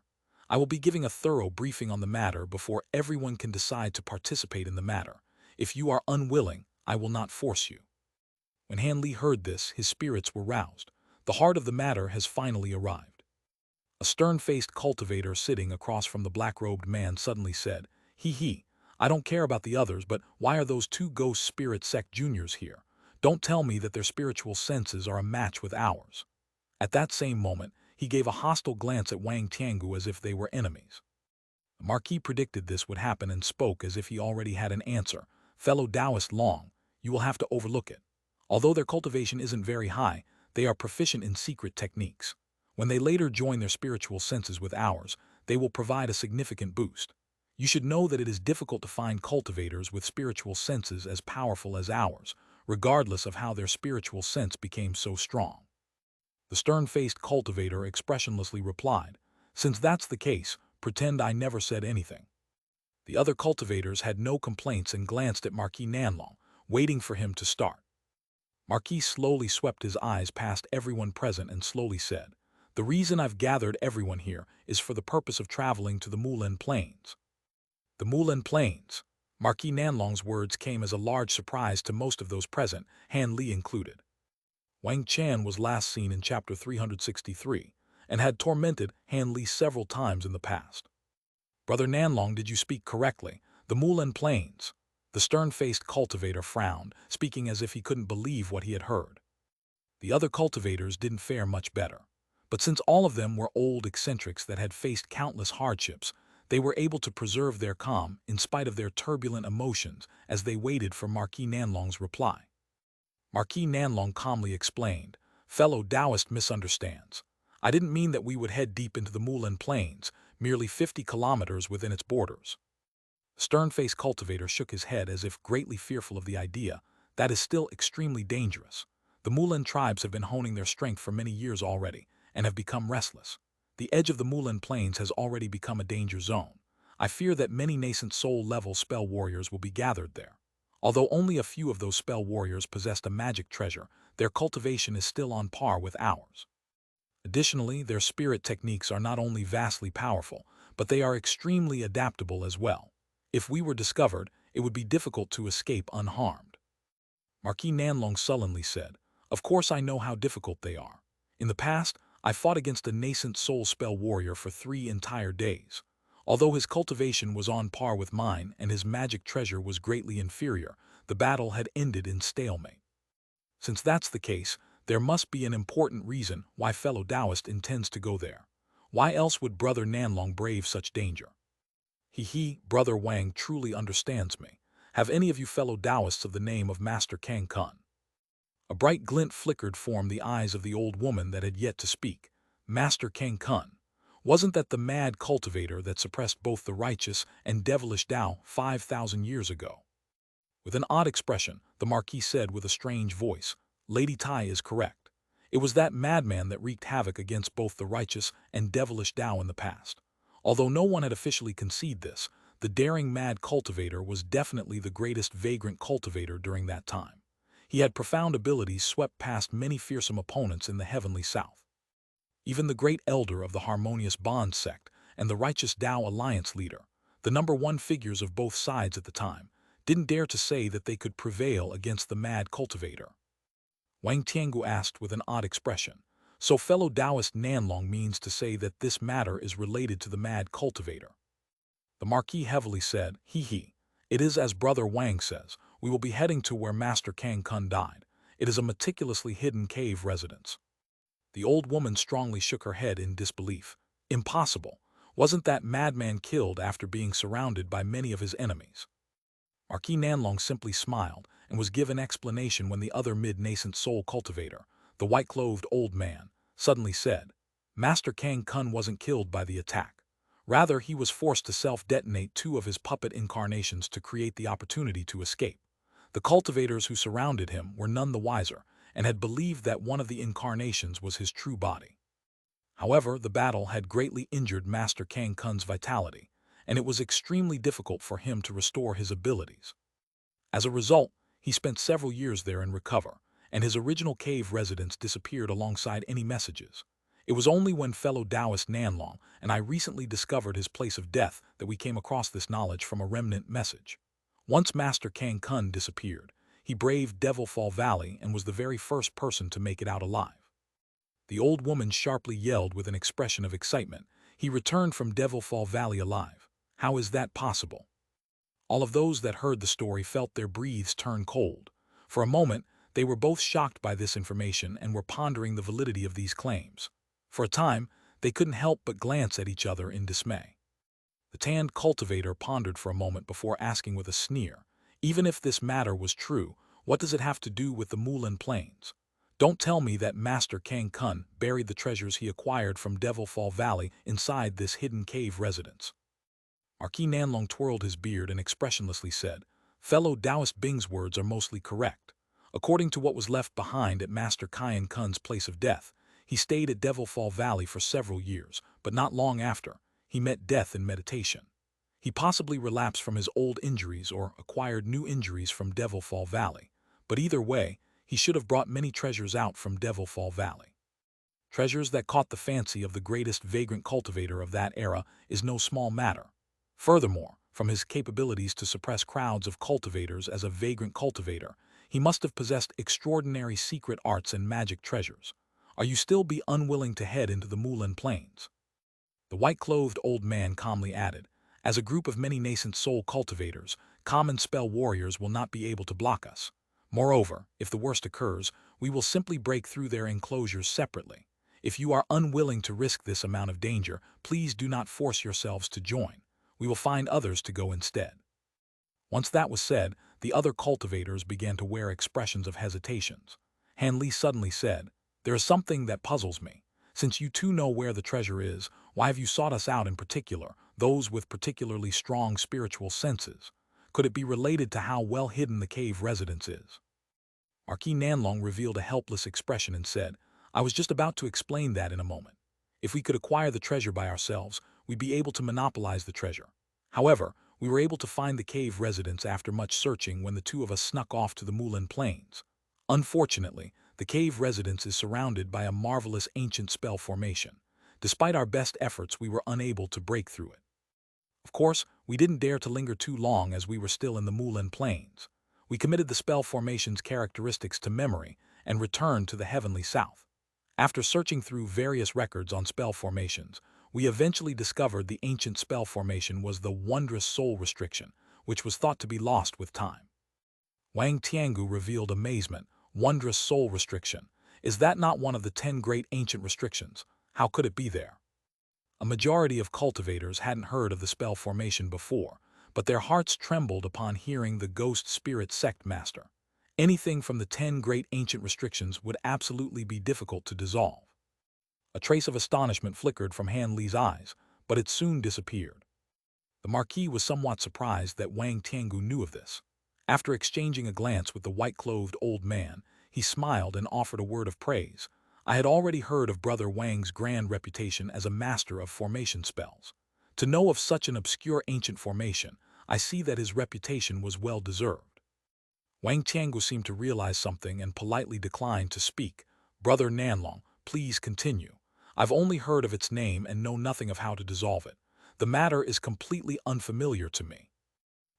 I will be giving a thorough briefing on the matter before everyone can decide to participate in the matter. If you are unwilling, I will not force you. When Han Li heard this, his spirits were roused. The heart of the matter has finally arrived. A stern-faced cultivator sitting across from the black-robed man suddenly said, "He, I don't care about the others, but why are those two Ghost Spirit Sect juniors here? Don't tell me that their spiritual senses are a match with ours." At that same moment, he gave a hostile glance at Wang Tiangu as if they were enemies. The Marquis predicted this would happen and spoke as if he already had an answer. "Fellow Taoist Long, you will have to overlook it. Although their cultivation isn't very high, they are proficient in secret techniques. When they later join their spiritual senses with ours, they will provide a significant boost. You should know that it is difficult to find cultivators with spiritual senses as powerful as ours, regardless of how their spiritual sense became so strong." The stern-faced cultivator expressionlessly replied, "Since that's the case, pretend I never said anything." The other cultivators had no complaints and glanced at Marquis Nanlong, waiting for him to start. Marquis slowly swept his eyes past everyone present and slowly said, "The reason I've gathered everyone here is for the purpose of traveling to the Mulan Plains." The Mulan Plains. Marquis Nanlong's words came as a large surprise to most of those present, Han Li included. Wang Chan was last seen in chapter 363 and had tormented Han Li several times in the past. "Brother Nanlong, did you speak correctly? The Mulan Plains." The stern-faced cultivator frowned, speaking as if he couldn't believe what he had heard. The other cultivators didn't fare much better. But since all of them were old eccentrics that had faced countless hardships, they were able to preserve their calm in spite of their turbulent emotions as they waited for Marquis Nanlong's reply. Marquis Nanlong calmly explained, "Fellow Taoist misunderstands. I didn't mean that we would head deep into the Mulan Plains, merely 50 kilometers within its borders." The stern-faced cultivator shook his head as if greatly fearful of the idea. "That is still extremely dangerous. The Mulan tribes have been honing their strength for many years already, and have become restless. The edge of the Mulan Plains has already become a danger zone. I fear that many nascent soul-level spell warriors will be gathered there. Although only a few of those spell warriors possessed a magic treasure, their cultivation is still on par with ours. Additionally, their spirit techniques are not only vastly powerful, but they are extremely adaptable as well. If we were discovered, it would be difficult to escape unharmed." Marquis Nanlong sullenly said, "Of course I know how difficult they are. In the past, I fought against a nascent soul spell warrior for 3 entire days. Although his cultivation was on par with mine and his magic treasure was greatly inferior, the battle had ended in stalemate. Since that's the case, there must be an important reason why fellow Taoist intends to go there. Why else would Brother Nanlong brave such danger? Brother Wang truly understands me. Have any of you fellow Taoists of the name of Master Kang Kun?" A bright glint flickered from the eyes of the old woman that had yet to speak. Master Kang Kun. Wasn't that the mad cultivator that suppressed both the righteous and devilish Tao 5,000 years ago? With an odd expression, the Marquis said with a strange voice, "Lady Tai is correct. It was that madman that wreaked havoc against both the righteous and devilish Tao in the past. Although no one had officially conceded this, the daring mad cultivator was definitely the greatest vagrant cultivator during that time. He had profound abilities swept past many fearsome opponents in the heavenly south. Even the great elder of the harmonious bond sect and the righteous Tao alliance leader, the #1 figures of both sides at the time, didn't dare to say that they could prevail against the mad cultivator. Wang Tiangu asked with an odd expression, "So fellow Taoist Nanlong means to say that this matter is related to the mad cultivator?" The Marquis heavily said, "He. It is as Brother Wang says, we will be heading to where Master Kang Kun died. It is a meticulously hidden cave residence." The old woman strongly shook her head in disbelief. "Impossible. Wasn't that madman killed after being surrounded by many of his enemies?" Marquis Nanlong simply smiled and was given explanation when the other mid-nascent soul cultivator, the white-clothed old man, suddenly said, "Master Kang Kun wasn't killed by the attack. Rather, he was forced to self-detonate 2 of his puppet incarnations to create the opportunity to escape. The cultivators who surrounded him were none the wiser and had believed that one of the incarnations was his true body. However, the battle had greatly injured Master Kang Kun's vitality, and it was extremely difficult for him to restore his abilities. As a result, he spent several years there in recover, and his original cave residence disappeared alongside any messages. It was only when fellow Taoist Nanlong and I recently discovered his place of death that we came across this knowledge from a remnant message. Once Master Kang Kun disappeared, he braved Devil Fall Valley and was the very first person to make it out alive." The old woman sharply yelled with an expression of excitement, "He returned from Devil Fall Valley alive. How is that possible?" All of those that heard the story felt their breaths turn cold. For a moment, they were both shocked by this information and were pondering the validity of these claims. For a time, they couldn't help but glance at each other in dismay. The tanned cultivator pondered for a moment before asking with a sneer, "Even if this matter was true, what does it have to do with the Mulan Plains? Don't tell me that Master Kang Kun buried the treasures he acquired from Devil Fall Valley inside this hidden cave residence." Marquis Nanlong twirled his beard and expressionlessly said, "Fellow Taoist Bing's words are mostly correct. According to what was left behind at Master Kyan Kun's place of death, he stayed at Devil Fall Valley for several years, but not long after, he met death in meditation. He possibly relapsed from his old injuries or acquired new injuries from Devil Fall Valley, but either way, he should have brought many treasures out from Devil Fall Valley. Treasures that caught the fancy of the greatest vagrant cultivator of that era is no small matter. Furthermore, from his capabilities to suppress crowds of cultivators as a vagrant cultivator, he must have possessed extraordinary secret arts and magic treasures. Are you still be unwilling to head into the Mulan Plains?" The white-clothed old man calmly added, "As a group of many nascent soul cultivators, common spell warriors will not be able to block us. Moreover, if the worst occurs, we will simply break through their enclosures separately. If you are unwilling to risk this amount of danger, please do not force yourselves to join. We will find others to go instead." Once that was said, the other cultivators began to wear expressions of hesitations. Han Li suddenly said, "There is something that puzzles me. Since you two know where the treasure is, why have you sought us out in particular, those with particularly strong spiritual senses? Could it be related to how well hidden the cave residence is?" Marquis Nanlong revealed a helpless expression and said, "I was just about to explain that in a moment. If we could acquire the treasure by ourselves, we'd be able to monopolize the treasure. However, we were able to find the cave residence after much searching when the 2 of us snuck off to the Mulan Plains. Unfortunately, the cave residence is surrounded by a marvelous ancient spell formation. Despite our best efforts, we were unable to break through it. Of course, we didn't dare to linger too long as we were still in the Mulan Plains. We committed the spell formation's characteristics to memory and returned to the heavenly south. After searching through various records on spell formations, we eventually discovered the ancient spell formation was the wondrous soul restriction, which was thought to be lost with time." Wang Tiangu revealed amazement. "Wondrous soul restriction. Is that not one of the 10 great ancient restrictions? How could it be there?" A majority of cultivators hadn't heard of the spell formation before, but their hearts trembled upon hearing the Ghost Spirit Sect Master. Anything from the 10 great ancient restrictions would absolutely be difficult to dissolve. A trace of astonishment flickered from Han Li's eyes, but it soon disappeared. The Marquis was somewhat surprised that Wang Tiangu knew of this. After exchanging a glance with the white-clothed old man, he smiled and offered a word of praise. "I had already heard of Brother Wang's grand reputation as a master of formation spells. To know of such an obscure ancient formation, I see that his reputation was well deserved. Wang Tiangu seemed to realize something and politely declined to speak. Brother Nanlong, please continue. I've only heard of its name and know nothing of how to dissolve it. The matter is completely unfamiliar to me.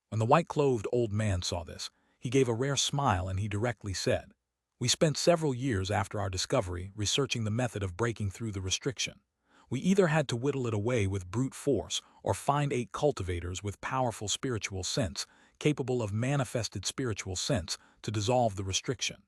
When the white-clothed old man saw this, he gave a rare smile and he directly said, "We spent several years after our discovery researching the method of breaking through the restriction. We either had to whittle it away with brute force or find 8 cultivators with powerful spiritual sense, capable of manifested spiritual sense, to dissolve the restriction.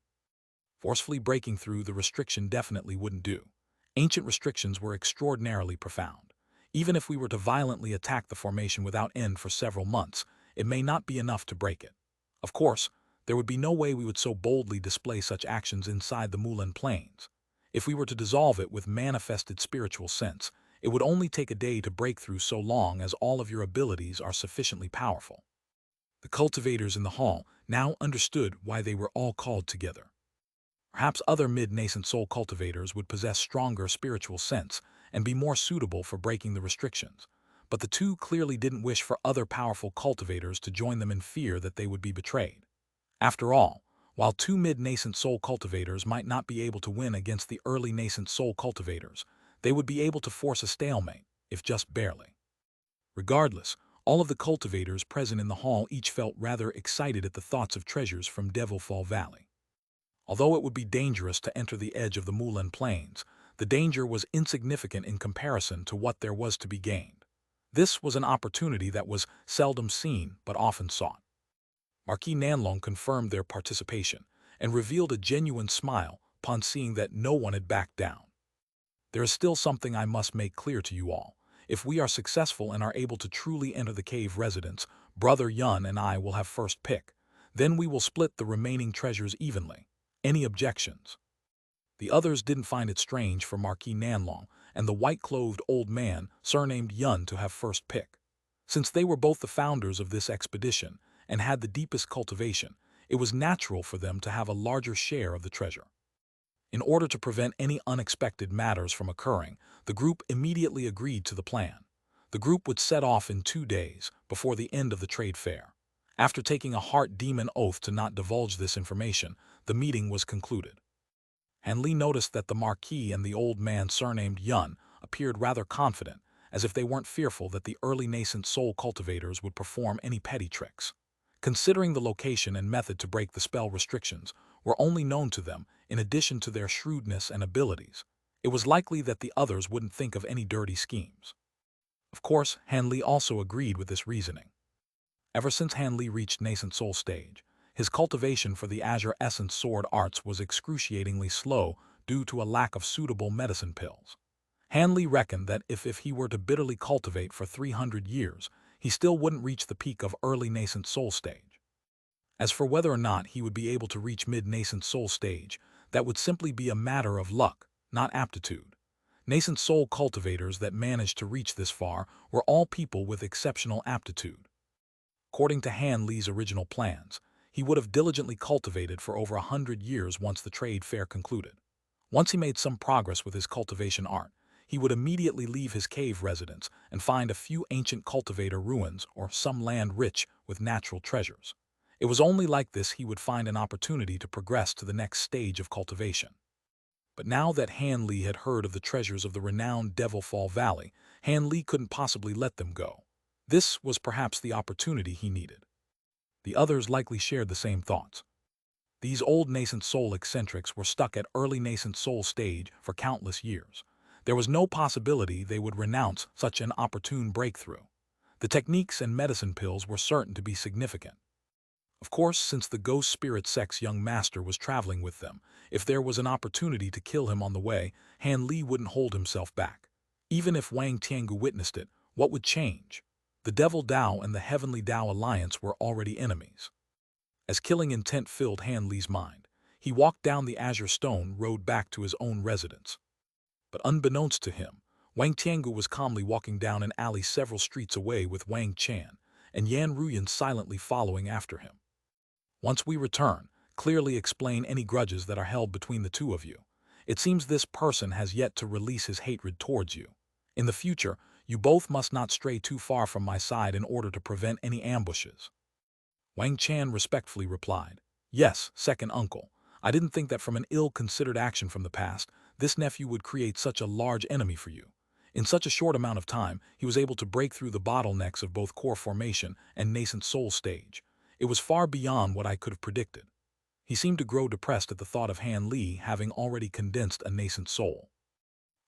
Forcefully breaking through the restriction definitely wouldn't do. Ancient restrictions were extraordinarily profound. Even if we were to violently attack the formation without end for several months, it may not be enough to break it. Of course, there would be no way we would so boldly display such actions inside the Mulan Plains. If we were to dissolve it with manifested spiritual sense, it would only take a day to break through so long as all of your abilities are sufficiently powerful." The cultivators in the hall now understood why they were all called together. Perhaps other mid-nascent soul cultivators would possess stronger spiritual sense and be more suitable for breaking the restrictions, but the two clearly didn't wish for other powerful cultivators to join them in fear that they would be betrayed. After all, while 2 mid-nascent soul cultivators might not be able to win against the early nascent soul cultivators, they would be able to force a stalemate, if just barely. Regardless, all of the cultivators present in the hall each felt rather excited at the thoughts of treasures from Devil Fall Valley. Although it would be dangerous to enter the edge of the Mulan Plains, the danger was insignificant in comparison to what there was to be gained. This was an opportunity that was seldom seen but often sought. Marquis Nanlong confirmed their participation and revealed a genuine smile upon seeing that no one had backed down. "There is still something I must make clear to you all. If we are successful and are able to truly enter the cave residence, Brother Yun and I will have first pick. Then we will split the remaining treasures evenly. Any objections?" The others didn't find it strange for Marquis Nanlong and the white-clothed old man surnamed Yun to have first pick. Since they were both the founders of this expedition and had the deepest cultivation, it was natural for them to have a larger share of the treasure. In order to prevent any unexpected matters from occurring, the group immediately agreed to the plan. The group would set off in 2 days, before the end of the trade fair. After taking a heart-demon oath to not divulge this information, the meeting was concluded. Han Li noticed that the Marquis and the old man surnamed Yun appeared rather confident, as if they weren't fearful that the early nascent soul cultivators would perform any petty tricks. Considering the location and method to break the spell restrictions were only known to them in addition to their shrewdness and abilities, it was likely that the others wouldn't think of any dirty schemes. Of course, Han Li also agreed with this reasoning. Ever since Han Li reached nascent soul stage, his cultivation for the Azure Essence sword arts was excruciatingly slow due to a lack of suitable medicine pills. Han Li reckoned that if he were to bitterly cultivate for 300 years, he still wouldn't reach the peak of early nascent soul stage. As for whether or not he would be able to reach mid-nascent soul stage, that would simply be a matter of luck, not aptitude. Nascent soul cultivators that managed to reach this far were all people with exceptional aptitude. According to Han Li's original plans, he would have diligently cultivated for over 100 years once the trade fair concluded. Once he made some progress with his cultivation art, he would immediately leave his cave residence and find a few ancient cultivator ruins or some land rich with natural treasures. It was only like this he would find an opportunity to progress to the next stage of cultivation. But now that Han Li had heard of the treasures of the renowned Devil Fall Valley, Han Li couldn't possibly let them go. This was perhaps the opportunity he needed. The others likely shared the same thoughts. These old nascent soul eccentrics were stuck at early nascent soul stage for countless years. There was no possibility they would renounce such an opportune breakthrough. The techniques and medicine pills were certain to be significant. Of course, since the Ghost Spirit Sect's young master was traveling with them, if there was an opportunity to kill him on the way, Han Li wouldn't hold himself back. Even if Wang Tiangu witnessed it, what would change? The Devil Dao and the Heavenly Dao Alliance were already enemies. As killing intent filled Han Li's mind, he walked down the Azure Stone road back to his own residence. But unbeknownst to him, Wang Tiangu was calmly walking down an alley several streets away with Wang Chan, and Yan Ruyan silently following after him. "Once we return, clearly explain any grudges that are held between the two of you. It seems this person has yet to release his hatred towards you. In the future, You both must not stray too far from my side in order to prevent any ambushes." Wang Chan respectfully replied, "Yes, second uncle. I didn't think that from an ill-considered action from the past, this nephew would create such a large enemy for you." In such a short amount of time, he was able to break through the bottlenecks of both core formation and nascent soul stage. It was far beyond what I could have predicted. He seemed to grow depressed at the thought of Han Li having already condensed a nascent soul.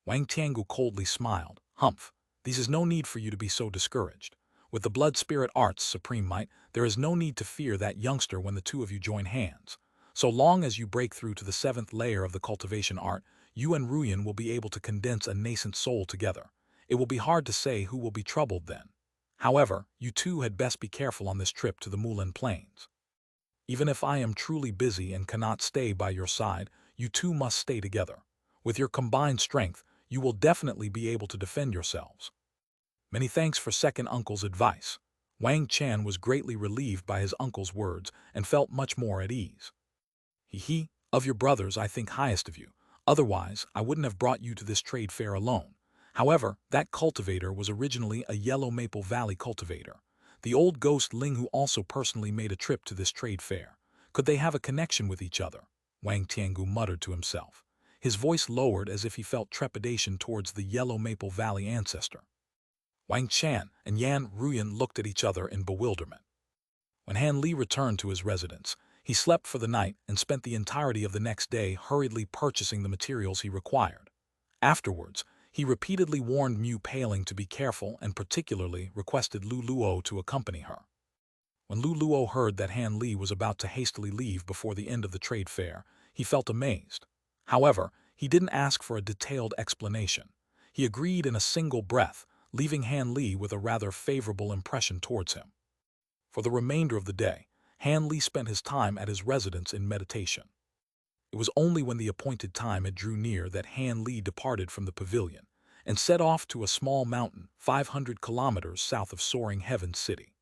Wang Tiangu coldly smiled. "Humph, there is no need for you to be so discouraged. With the blood spirit art's supreme might, there is no need to fear that youngster when the two of you join hands. So long as you break through to the 7th layer of the cultivation art, you and Ruyan will be able to condense a nascent soul together. It will be hard to say who will be troubled then. However, you two had best be careful on this trip to the Mulan Plains. Even if I am truly busy and cannot stay by your side, you two must stay together. With your combined strength, you will definitely be able to defend yourselves." Many thanks for second uncle's advice. Wang Chan was greatly relieved by his uncle's words and felt much more at ease. Of your brothers I think highest of you. Otherwise, I wouldn't have brought you to this trade fair alone. However, that cultivator was originally a Yellow Maple Valley cultivator. The old ghost Ling who also personally made a trip to this trade fair. Could they have a connection with each other? Wang Tiangu muttered to himself. His voice lowered as if he felt trepidation towards the Yellow Maple Valley ancestor. Wang Chan and Yan Ruyan looked at each other in bewilderment. When Han Li returned to his residence, he slept for the night and spent the entirety of the next day hurriedly purchasing the materials he required. Afterwards, he repeatedly warned Mu Paling to be careful and particularly requested Lu Luo to accompany her. When Lu Luo heard that Han Li was about to hastily leave before the end of the trade fair, he felt amazed. However, he didn't ask for a detailed explanation. He agreed in a single breath, leaving Han Li with a rather favorable impression towards him. For the remainder of the day, Han Li spent his time at his residence in meditation. It was only when the appointed time had drew near that Han Li departed from the pavilion and set off to a small mountain 500 kilometers south of Soaring Heaven City.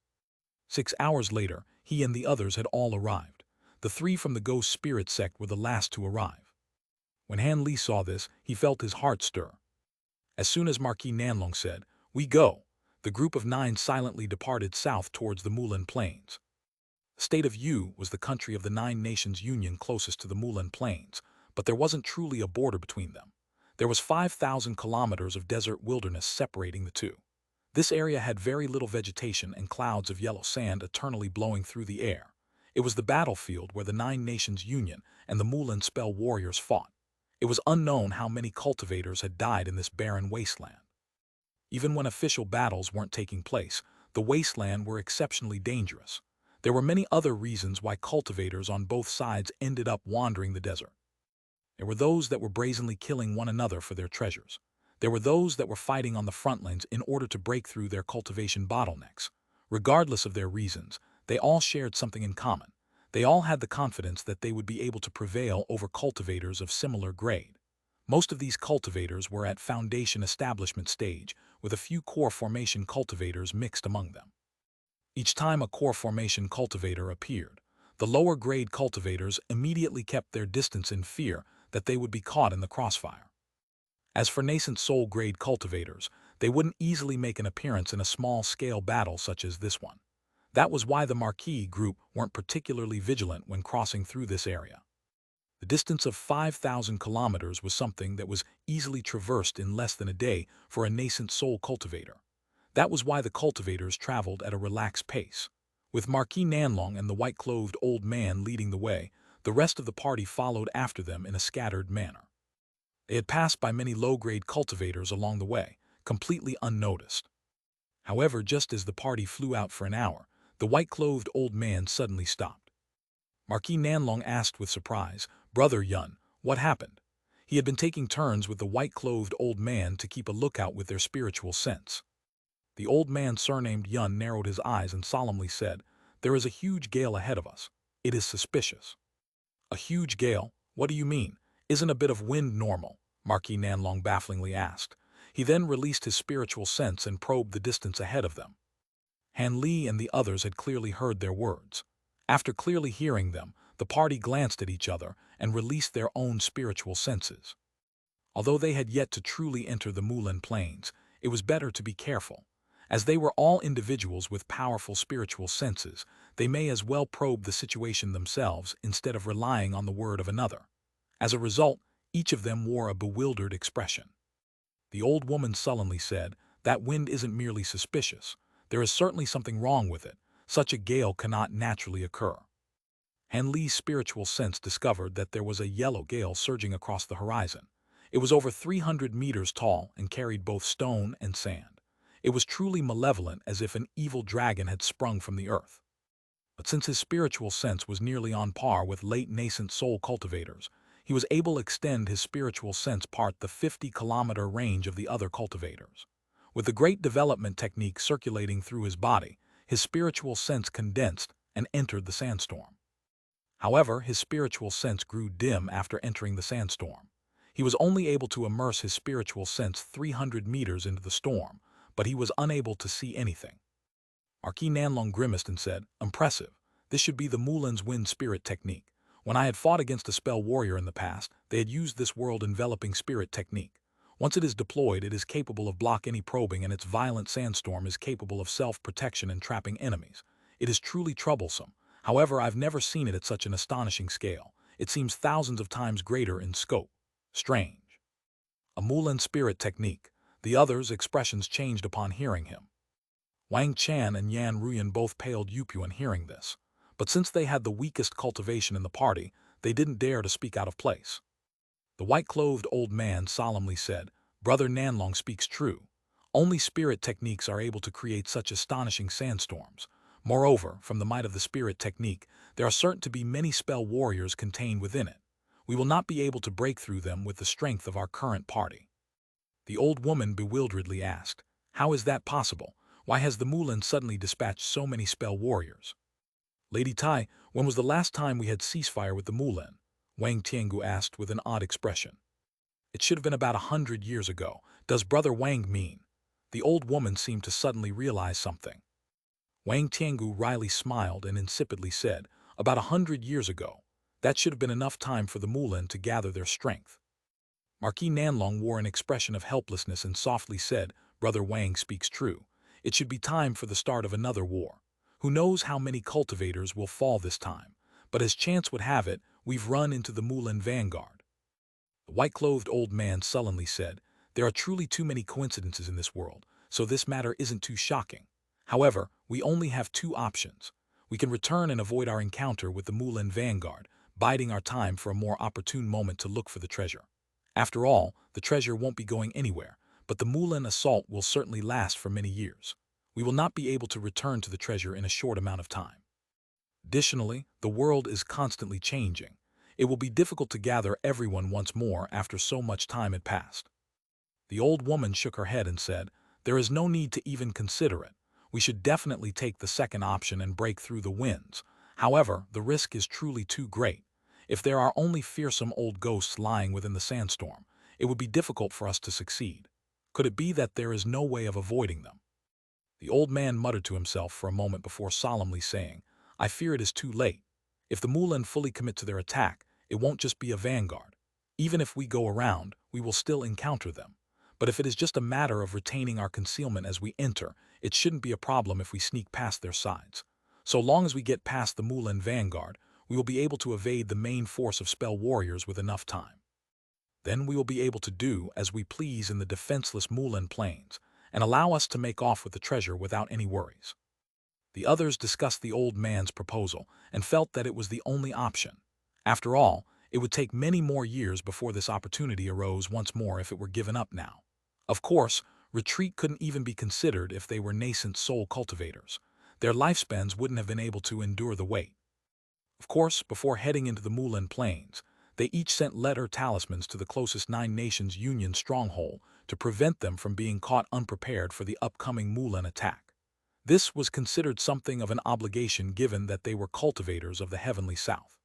6 hours later, he and the others had all arrived. The 3 from the Ghost Spirit Sect were the last to arrive. When Han Li saw this, he felt his heart stir. As soon as Marquis Nanlong said, "We go," the group of 9 silently departed south towards the Mulan Plains. The state of Yu was the country of the 9 nations union closest to the Mulan Plains, but there wasn't truly a border between them. There was 5,000 kilometers of desert wilderness separating the two. This area had very little vegetation and clouds of yellow sand eternally blowing through the air. It was the battlefield where the 9 nations union and the Mulan spell warriors fought. It was unknown how many cultivators had died in this barren wasteland. Even when official battles weren't taking place, the wasteland were exceptionally dangerous. There were many other reasons why cultivators on both sides ended up wandering the desert. There were those that were brazenly killing one another for their treasures. There were those that were fighting on the front lines in order to break through their cultivation bottlenecks. Regardless of their reasons, they all shared something in common. They all had the confidence that they would be able to prevail over cultivators of similar grade. Most of these cultivators were at foundation establishment stage, with a few core formation cultivators mixed among them. Each time a core formation cultivator appeared, the lower grade cultivators immediately kept their distance in fear that they would be caught in the crossfire. As for nascent soul grade cultivators, they wouldn't easily make an appearance in a small-scale battle such as this one. That was why the Marquis group weren't particularly vigilant when crossing through this area. The distance of 5,000 kilometers was something that was easily traversed in less than a day for a nascent soul cultivator. That was why the cultivators traveled at a relaxed pace. With Marquis Nanlong and the white-clothed old man leading the way, the rest of the party followed after them in a scattered manner. They had passed by many low-grade cultivators along the way, completely unnoticed. However, just as the party flew out for an hour, the white-clothed old man suddenly stopped. Marquis Nanlong asked with surprise, "Brother Yun, what happened?" He had been taking turns with the white-clothed old man to keep a lookout with their spiritual sense. The old man surnamed Yun narrowed his eyes and solemnly said, "There is a huge gale ahead of us. It is suspicious." "A huge gale? What do you mean? Isn't a bit of wind normal?" Marquis Nanlong bafflingly asked. He then released his spiritual sense and probed the distance ahead of them. Han Li and the others had clearly heard their words. After clearly hearing them, the party glanced at each other and released their own spiritual senses. Although they had yet to truly enter the Mulan Plains, it was better to be careful. As they were all individuals with powerful spiritual senses, they may as well probe the situation themselves instead of relying on the word of another. As a result, each of them wore a bewildered expression. The old woman sullenly said, "That wind isn't merely suspicious. There is certainly something wrong with it. Such a gale cannot naturally occur." Han Li's spiritual sense discovered that there was a yellow gale surging across the horizon. It was over 300 meters tall and carried both stone and sand. It was truly malevolent, as if an evil dragon had sprung from the earth. But since his spiritual sense was nearly on par with late nascent soul cultivators, he was able to extend his spiritual sense part the 50-kilometer range of the other cultivators. With the great development technique circulating through his body, his spiritual sense condensed and entered the sandstorm. However, his spiritual sense grew dim after entering the sandstorm. He was only able to immerse his spiritual sense 300 meters into the storm, but he was unable to see anything. Marquis Nanlong grimaced and said, "Impressive. This should be the Mulan's wind spirit technique. When I had fought against a spell warrior in the past, they had used this world-enveloping spirit technique. Once it is deployed, it is capable of block any probing, and its violent sandstorm is capable of self-protection and trapping enemies. It is truly troublesome. However, I've never seen it at such an astonishing scale. It seems thousands of times greater in scope. Strange." A Mulan spirit technique. The others' expressions changed upon hearing him. Wang Chan and Yan Ruyan both paled on hearing this. But since they had the weakest cultivation in the party, they didn't dare to speak out of place. The white-clothed old man solemnly said, "Brother Nanlong speaks true. Only spirit techniques are able to create such astonishing sandstorms. Moreover, from the might of the spirit technique, there are certain to be many spell warriors contained within it. We will not be able to break through them with the strength of our current party." The old woman bewilderedly asked, "How is that possible? Why has the Mulan suddenly dispatched so many spell warriors?" "Lady Tai, when was the last time we had ceasefire with the Mulan?" Wang Tiangu asked with an odd expression. "It should have been about 100 years ago. Does Brother Wang mean?" The old woman seemed to suddenly realize something. Wang Tiangu wryly smiled and insipidly said, "About 100 years ago. That should have been enough time for the Mulan to gather their strength." Marquis Nanlong wore an expression of helplessness and softly said, "Brother Wang speaks true. It should be time for the start of another war. Who knows how many cultivators will fall this time, but as chance would have it, we've run into the Mulan vanguard." The white-clothed old man sullenly said, "There are truly too many coincidences in this world, so this matter isn't too shocking. However, we only have two options. We can return and avoid our encounter with the Mulan vanguard, biding our time for a more opportune moment to look for the treasure. After all, the treasure won't be going anywhere, but the Mulan assault will certainly last for many years. We will not be able to return to the treasure in a short amount of time. Additionally, the world is constantly changing. It will be difficult to gather everyone once more after so much time had passed." The old woman shook her head and said, "There is no need to even consider it. We should definitely take the second option and break through the winds. However, the risk is truly too great. If there are only fearsome old ghosts lying within the sandstorm, it would be difficult for us to succeed. Could it be that there is no way of avoiding them?" The old man muttered to himself for a moment before solemnly saying, "I fear it is too late. If the Mulan fully commit to their attack, it won't just be a vanguard. Even if we go around, we will still encounter them. But if it is just a matter of retaining our concealment as we enter, it shouldn't be a problem if we sneak past their sides. So long as we get past the Mulan vanguard, we will be able to evade the main force of spell warriors with enough time. Then we will be able to do as we please in the defenseless Mulan plains, and allow us to make off with the treasure without any worries." The others discussed the old man's proposal and felt that it was the only option. After all, it would take many more years before this opportunity arose once more if it were given up now. Of course, retreat couldn't even be considered if they were nascent soul cultivators. Their lifespans wouldn't have been able to endure the weight. Of course, before heading into the Mulan plains, they each sent letter talismans to the closest Nine Nations Union stronghold to prevent them from being caught unprepared for the upcoming Mulan attack. This was considered something of an obligation given that they were cultivators of the heavenly south.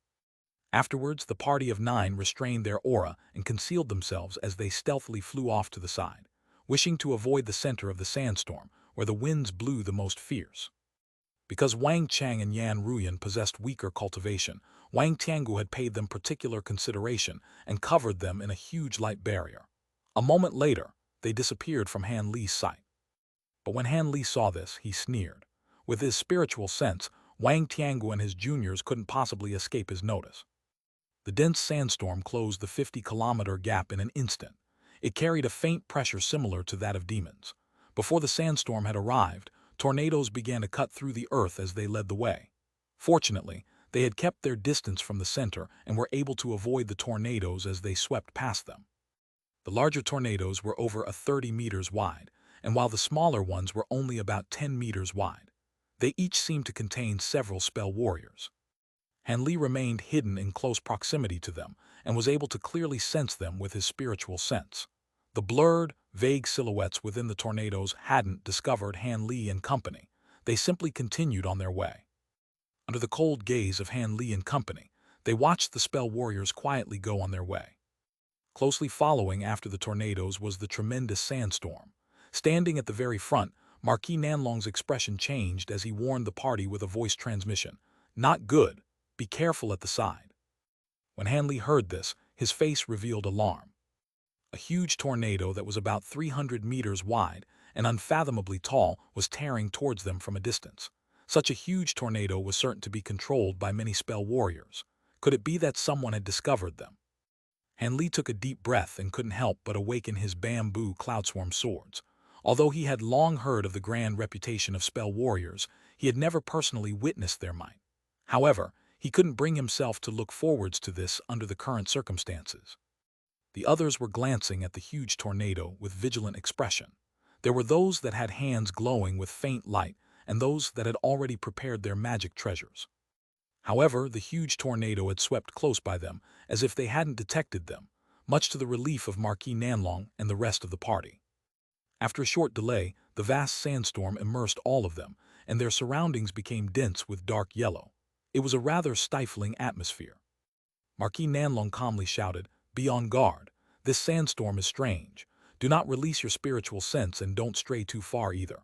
Afterwards, the party of 9 restrained their aura and concealed themselves as they stealthily flew off to the side, wishing to avoid the center of the sandstorm, where the winds blew the most fierce. Because Wang Chang and Yan Ruyan possessed weaker cultivation, Wang Tiangu had paid them particular consideration and covered them in a huge light barrier. A moment later, they disappeared from Han Li's sight. But when Han Li saw this, he sneered. With his spiritual sense, Wang Tiangu and his juniors couldn't possibly escape his notice. The dense sandstorm closed the 50-kilometer gap in an instant. It carried a faint pressure similar to that of demons. Before the sandstorm had arrived, tornadoes began to cut through the earth as they led the way. Fortunately, they had kept their distance from the center and were able to avoid the tornadoes as they swept past them. The larger tornadoes were over 30 meters wide, and while the smaller ones were only about 10 meters wide. They each seemed to contain several spell warriors. Han Li remained hidden in close proximity to them and was able to clearly sense them with his spiritual sense. The blurred, vague silhouettes within the tornadoes hadn't discovered Han Li and company. They simply continued on their way. Under the cold gaze of Han Li and company, they watched the spell warriors quietly go on their way. Closely following after the tornadoes was the tremendous sandstorm. Standing at the very front, Marquis Nanlong's expression changed as he warned the party with a voice transmission. "Not good. Be careful at the side." When Han Li heard this, his face revealed alarm. A huge tornado that was about 300 meters wide and unfathomably tall was tearing towards them from a distance. Such a huge tornado was certain to be controlled by many spell warriors. Could it be that someone had discovered them? Han Li took a deep breath and couldn't help but awaken his bamboo cloudswarm swords. Although he had long heard of the grand reputation of spell warriors, he had never personally witnessed their might. However, he couldn't bring himself to look forwards to this under the current circumstances. The others were glancing at the huge tornado with vigilant expression. There were those that had hands glowing with faint light and those that had already prepared their magic treasures. However, the huge tornado had swept close by them as if they hadn't detected them, much to the relief of Marquis Nanlong and the rest of the party. After a short delay, the vast sandstorm immersed all of them, and their surroundings became dense with dark yellow. It was a rather stifling atmosphere. Marquis Nanlong calmly shouted, "Be on guard. This sandstorm is strange. Do not release your spiritual sense and don't stray too far either."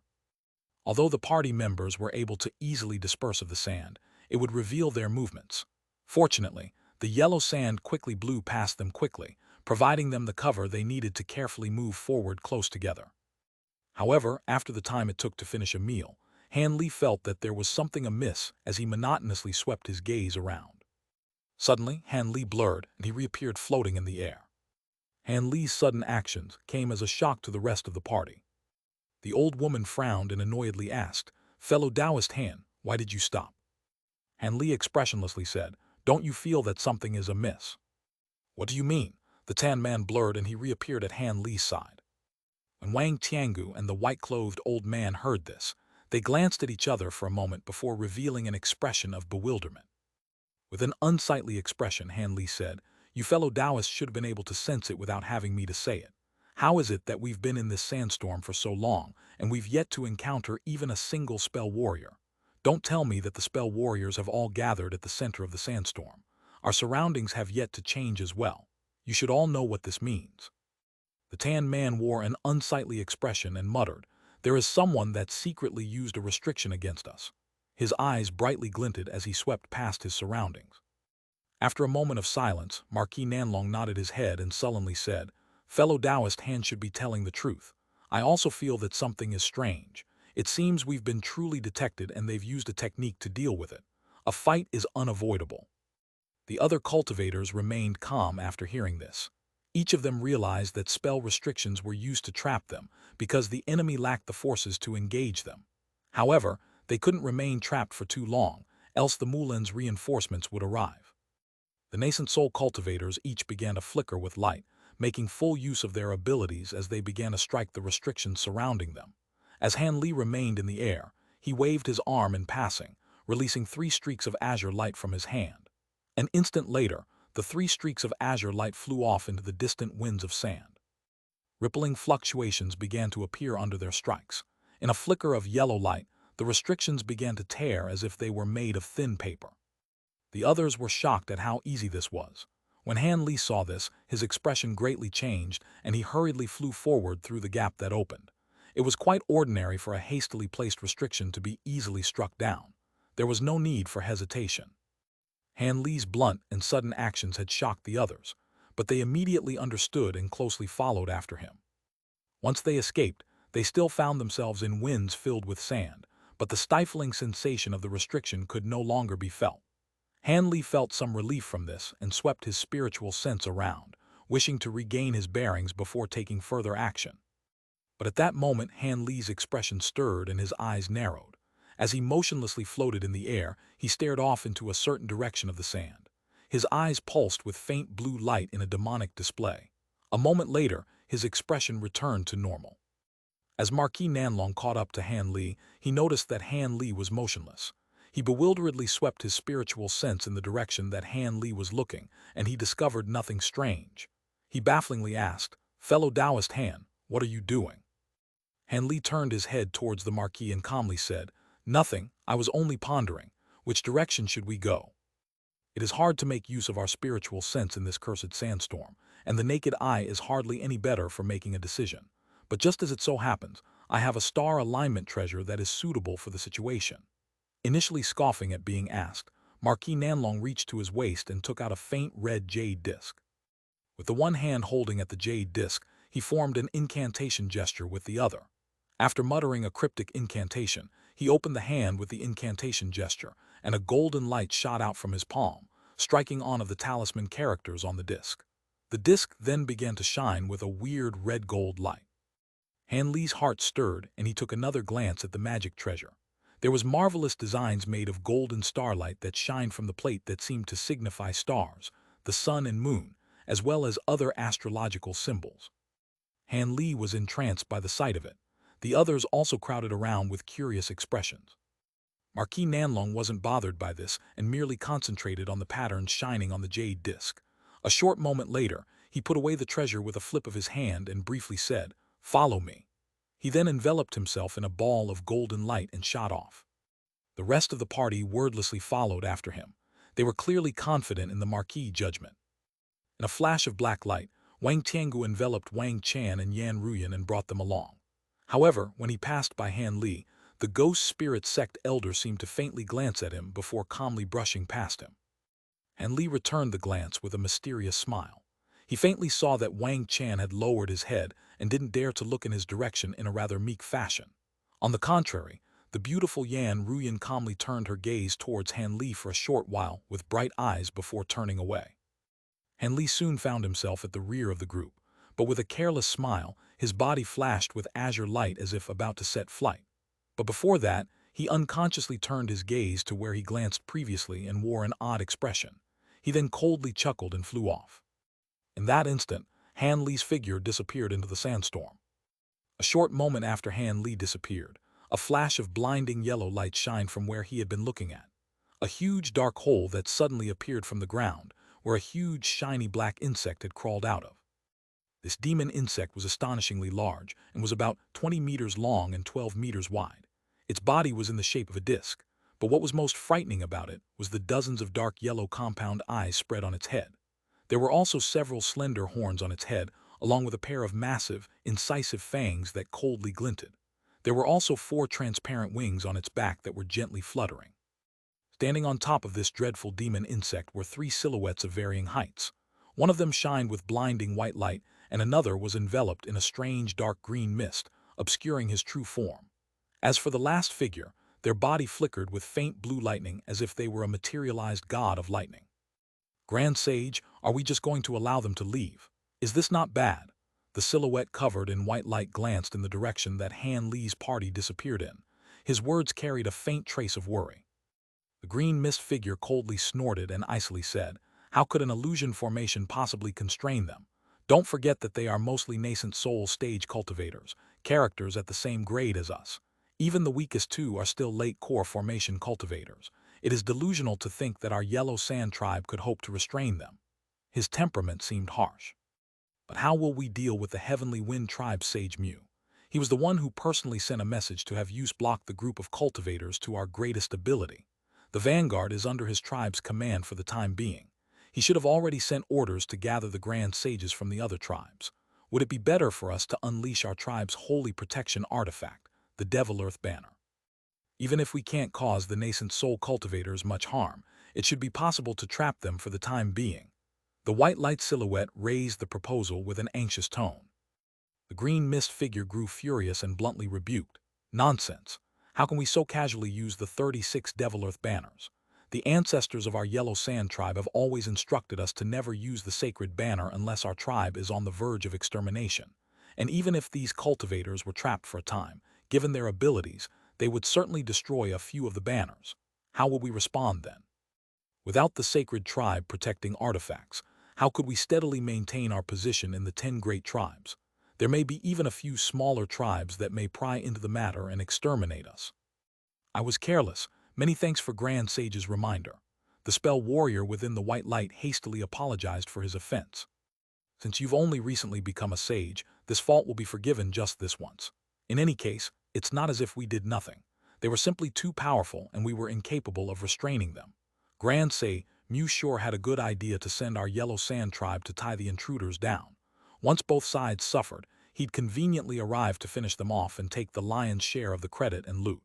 Although the party members were able to easily disperse of the sand, it would reveal their movements. Fortunately, the yellow sand quickly blew past them quickly, providing them the cover they needed to carefully move forward close together. However, after the time it took to finish a meal, Han Li felt that there was something amiss as he monotonously swept his gaze around. Suddenly, Han Li blurred and he reappeared floating in the air. Han Li's sudden actions came as a shock to the rest of the party. The old woman frowned and annoyedly asked, "Fellow Taoist Han, why did you stop?" Han Li expressionlessly said, "Don't you feel that something is amiss?" "What do you mean?" The tan man blurred and he reappeared at Han Li's side. When Wang Tiangu and the white-clothed old man heard this, they glanced at each other for a moment before revealing an expression of bewilderment. With an unsightly expression, Han Li said, "You fellow Taoists should have been able to sense it without having me to say it. How is it that we've been in this sandstorm for so long, and we've yet to encounter even a single spell warrior? Don't tell me that the spell warriors have all gathered at the center of the sandstorm. Our surroundings have yet to change as well. You should all know what this means." The tan man wore an unsightly expression and muttered, "There is someone that secretly used a restriction against us." His eyes brightly glinted as he swept past his surroundings. After a moment of silence, Marquis Nanlong nodded his head and sullenly said, "Fellow Taoist Han should be telling the truth. I also feel that something is strange. It seems we've been truly detected and they've used a technique to deal with it. A fight is unavoidable." The other cultivators remained calm after hearing this. Each of them realized that spell restrictions were used to trap them because the enemy lacked the forces to engage them. However, they couldn't remain trapped for too long, else the Mulin's reinforcements would arrive. The nascent soul cultivators each began to flicker with light, making full use of their abilities as they began to strike the restrictions surrounding them. As Han Li remained in the air, he waved his arm in passing, releasing 3 streaks of azure light from his hand. An instant later, the 3 streaks of azure light flew off into the distant winds of sand. Rippling fluctuations began to appear under their strikes. In a flicker of yellow light, the restrictions began to tear as if they were made of thin paper. The others were shocked at how easy this was. When Han Li saw this, his expression greatly changed and he hurriedly flew forward through the gap that opened. It was quite ordinary for a hastily placed restriction to be easily struck down. There was no need for hesitation. Han Li's blunt and sudden actions had shocked the others, but they immediately understood and closely followed after him. Once they escaped, they still found themselves in winds filled with sand, but the stifling sensation of the restriction could no longer be felt. Han Li felt some relief from this and swept his spiritual sense around, wishing to regain his bearings before taking further action. But at that moment Han Li's expression stirred and his eyes narrowed. As he motionlessly floated in the air, he stared off into a certain direction of the sand. His eyes pulsed with faint blue light in a demonic display. A moment later, his expression returned to normal. As Marquis Nanlong caught up to Han Li, he noticed that Han Li was motionless. He bewilderedly swept his spiritual sense in the direction that Han Li was looking, and he discovered nothing strange. He bafflingly asked, "Fellow Taoist Han, what are you doing?" Han Li turned his head towards the Marquis and calmly said, "Nothing, I was only pondering. Which direction should we go?" It is hard to make use of our spiritual sense in this cursed sandstorm, and the naked eye is hardly any better for making a decision. But just as it so happens, I have a star alignment treasure that is suitable for the situation. Initially scoffing at being asked, Marquis Nanlong reached to his waist and took out a faint red jade disc. With the one hand holding at the jade disc, he formed an incantation gesture with the other. After muttering a cryptic incantation, he opened the hand with the incantation gesture, and a golden light shot out from his palm, striking on of the talisman characters on the disc. The disc then began to shine with a weird red-gold light. Han Li's heart stirred, and he took another glance at the magic treasure. There was marvelous designs made of golden starlight that shined from the plate that seemed to signify stars, the sun and moon, as well as other astrological symbols. Han Li was entranced by the sight of it. The others also crowded around with curious expressions. Marquis Nanlong wasn't bothered by this and merely concentrated on the patterns shining on the jade disc. A short moment later, he put away the treasure with a flip of his hand and briefly said, "Follow me." He then enveloped himself in a ball of golden light and shot off. The rest of the party wordlessly followed after him. They were clearly confident in the Marquis' judgment. In a flash of black light, Wang Tiangu enveloped Wang Chan and Yan Ruyan and brought them along. However, when he passed by Han Li, the Ghost Spirit Sect elder seemed to faintly glance at him before calmly brushing past him. Han Li returned the glance with a mysterious smile. He faintly saw that Wang Chan had lowered his head and didn't dare to look in his direction in a rather meek fashion. On the contrary, the beautiful Yan Ruyan calmly turned her gaze towards Han Li for a short while with bright eyes before turning away. Han Li soon found himself at the rear of the group, but with a careless smile, his body flashed with azure light as if about to set flight. But before that, he unconsciously turned his gaze to where he glanced previously and wore an odd expression. He then coldly chuckled and flew off. In that instant, Han Li's figure disappeared into the sandstorm. A short moment after Han Li disappeared, a flash of blinding yellow light shined from where he had been looking at. A huge dark hole that suddenly appeared from the ground, where a huge shiny black insect had crawled out of. This demon insect was astonishingly large and was about 20 meters long and 12 meters wide. Its body was in the shape of a disc, but what was most frightening about it was the dozens of dark yellow compound eyes spread on its head. There were also several slender horns on its head, along with a pair of massive, incisive fangs that coldly glinted. There were also 4 transparent wings on its back that were gently fluttering. Standing on top of this dreadful demon insect were 3 silhouettes of varying heights. One of them shined with blinding white light, and another was enveloped in a strange dark green mist, obscuring his true form. As for the last figure, their body flickered with faint blue lightning as if they were a materialized god of lightning. "Grand Sage, are we just going to allow them to leave? Is this not bad?" The silhouette covered in white light glanced in the direction that Han Li's party disappeared in. His words carried a faint trace of worry. The green mist figure coldly snorted and icily said, "How could an illusion formation possibly constrain them? Don't forget that they are mostly nascent soul stage cultivators, characters at the same grade as us. Even the weakest 2 are still late core formation cultivators. It is delusional to think that our yellow sand tribe could hope to restrain them." His temperament seemed harsh. "But how will we deal with the Heavenly Wind tribe's Sage Mew? He was the one who personally sent a message to have Use block the group of cultivators to our greatest ability. The vanguard is under his tribe's command for the time being. He should have already sent orders to gather the grand sages from the other tribes. Would it be better for us to unleash our tribe's holy protection artifact, the Devil Earth Banner? Even if we can't cause the nascent soul cultivators much harm, it should be possible to trap them for the time being." The white light silhouette raised the proposal with an anxious tone. The green mist figure grew furious and bluntly rebuked. Nonsense! How can we so casually use the 36 Devil Earth banners? The ancestors of our Yellow Sand tribe have always instructed us to never use the sacred banner unless our tribe is on the verge of extermination. And even if these cultivators were trapped for a time, given their abilities, they would certainly destroy a few of the banners. How would we respond then? Without the sacred tribe protecting artifacts, how could we steadily maintain our position in the 10 great tribes? There may be even a few smaller tribes that may pry into the matter and exterminate us. I was careless. Many thanks for Grand Sage's reminder. The spell warrior within the white light hastily apologized for his offense. Since you've only recently become a sage, this fault will be forgiven just this once. In any case, it's not as if we did nothing. They were simply too powerful and we were incapable of restraining them. Grand Sage, Mew sure had a good idea to send our Yellow Sand tribe to tie the intruders down. Once both sides suffered, he'd conveniently arrive to finish them off and take the lion's share of the credit and loot.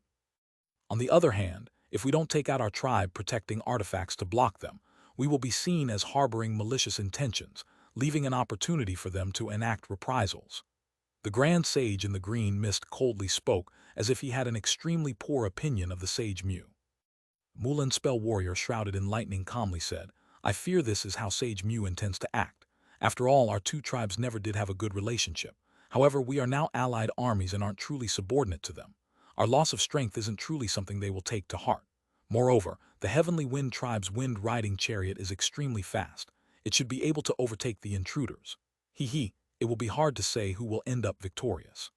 On the other hand, if we don't take out our tribe protecting artifacts to block them, we will be seen as harboring malicious intentions, leaving an opportunity for them to enact reprisals. The Grand Sage in the green mist coldly spoke as if he had an extremely poor opinion of the Sage Mew. Mulan Spell Warrior shrouded in lightning calmly said, I fear this is how Sage Mew intends to act. After all, our two tribes never did have a good relationship. However, we are now allied armies and aren't truly subordinate to them. Our loss of strength isn't truly something they will take to heart. Moreover, the Heavenly Wind tribe's wind-riding chariot is extremely fast. It should be able to overtake the intruders. It will be hard to say who will end up victorious.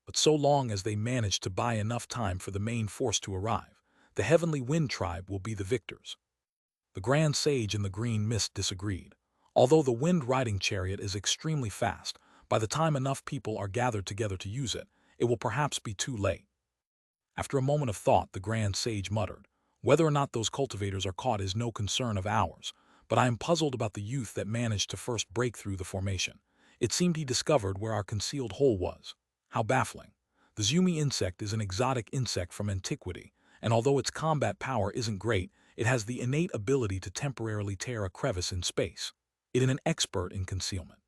But so long as they manage to buy enough time for the main force to arrive, the Heavenly Wind tribe will be the victors. The Grand Sage in the green mist disagreed. Although the wind-riding chariot is extremely fast, by the time enough people are gathered together to use it, it will perhaps be too late. After a moment of thought, the Grand Sage muttered, whether or not those cultivators are caught is no concern of ours, but I am puzzled about the youth that managed to first break through the formation. It seemed he discovered where our concealed hole was. How baffling. The Zumi insect is an exotic insect from antiquity, and although its combat power isn't great, it has the innate ability to temporarily tear a crevice in space. It is an expert in concealment.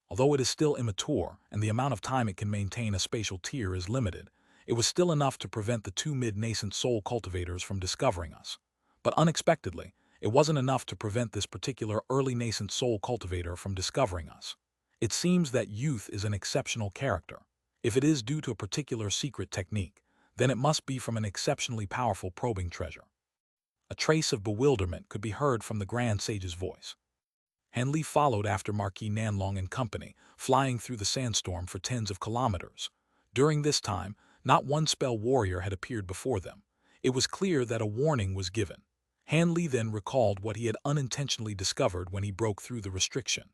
Although it is still immature, and the amount of time it can maintain a spatial tier is limited, it was still enough to prevent the two mid-nascent soul cultivators from discovering us. But unexpectedly, it wasn't enough to prevent this particular early nascent soul cultivator from discovering us. It seems that youth is an exceptional character. If it is due to a particular secret technique, then it must be from an exceptionally powerful probing treasure. A trace of bewilderment could be heard from the Grand Sage's voice. Henley followed after Marquis Nanlong and company, flying through the sandstorm for tens of kilometers. During this time, not one spell warrior had appeared before them. It was clear that a warning was given. Hanley then recalled what he had unintentionally discovered when he broke through the restriction.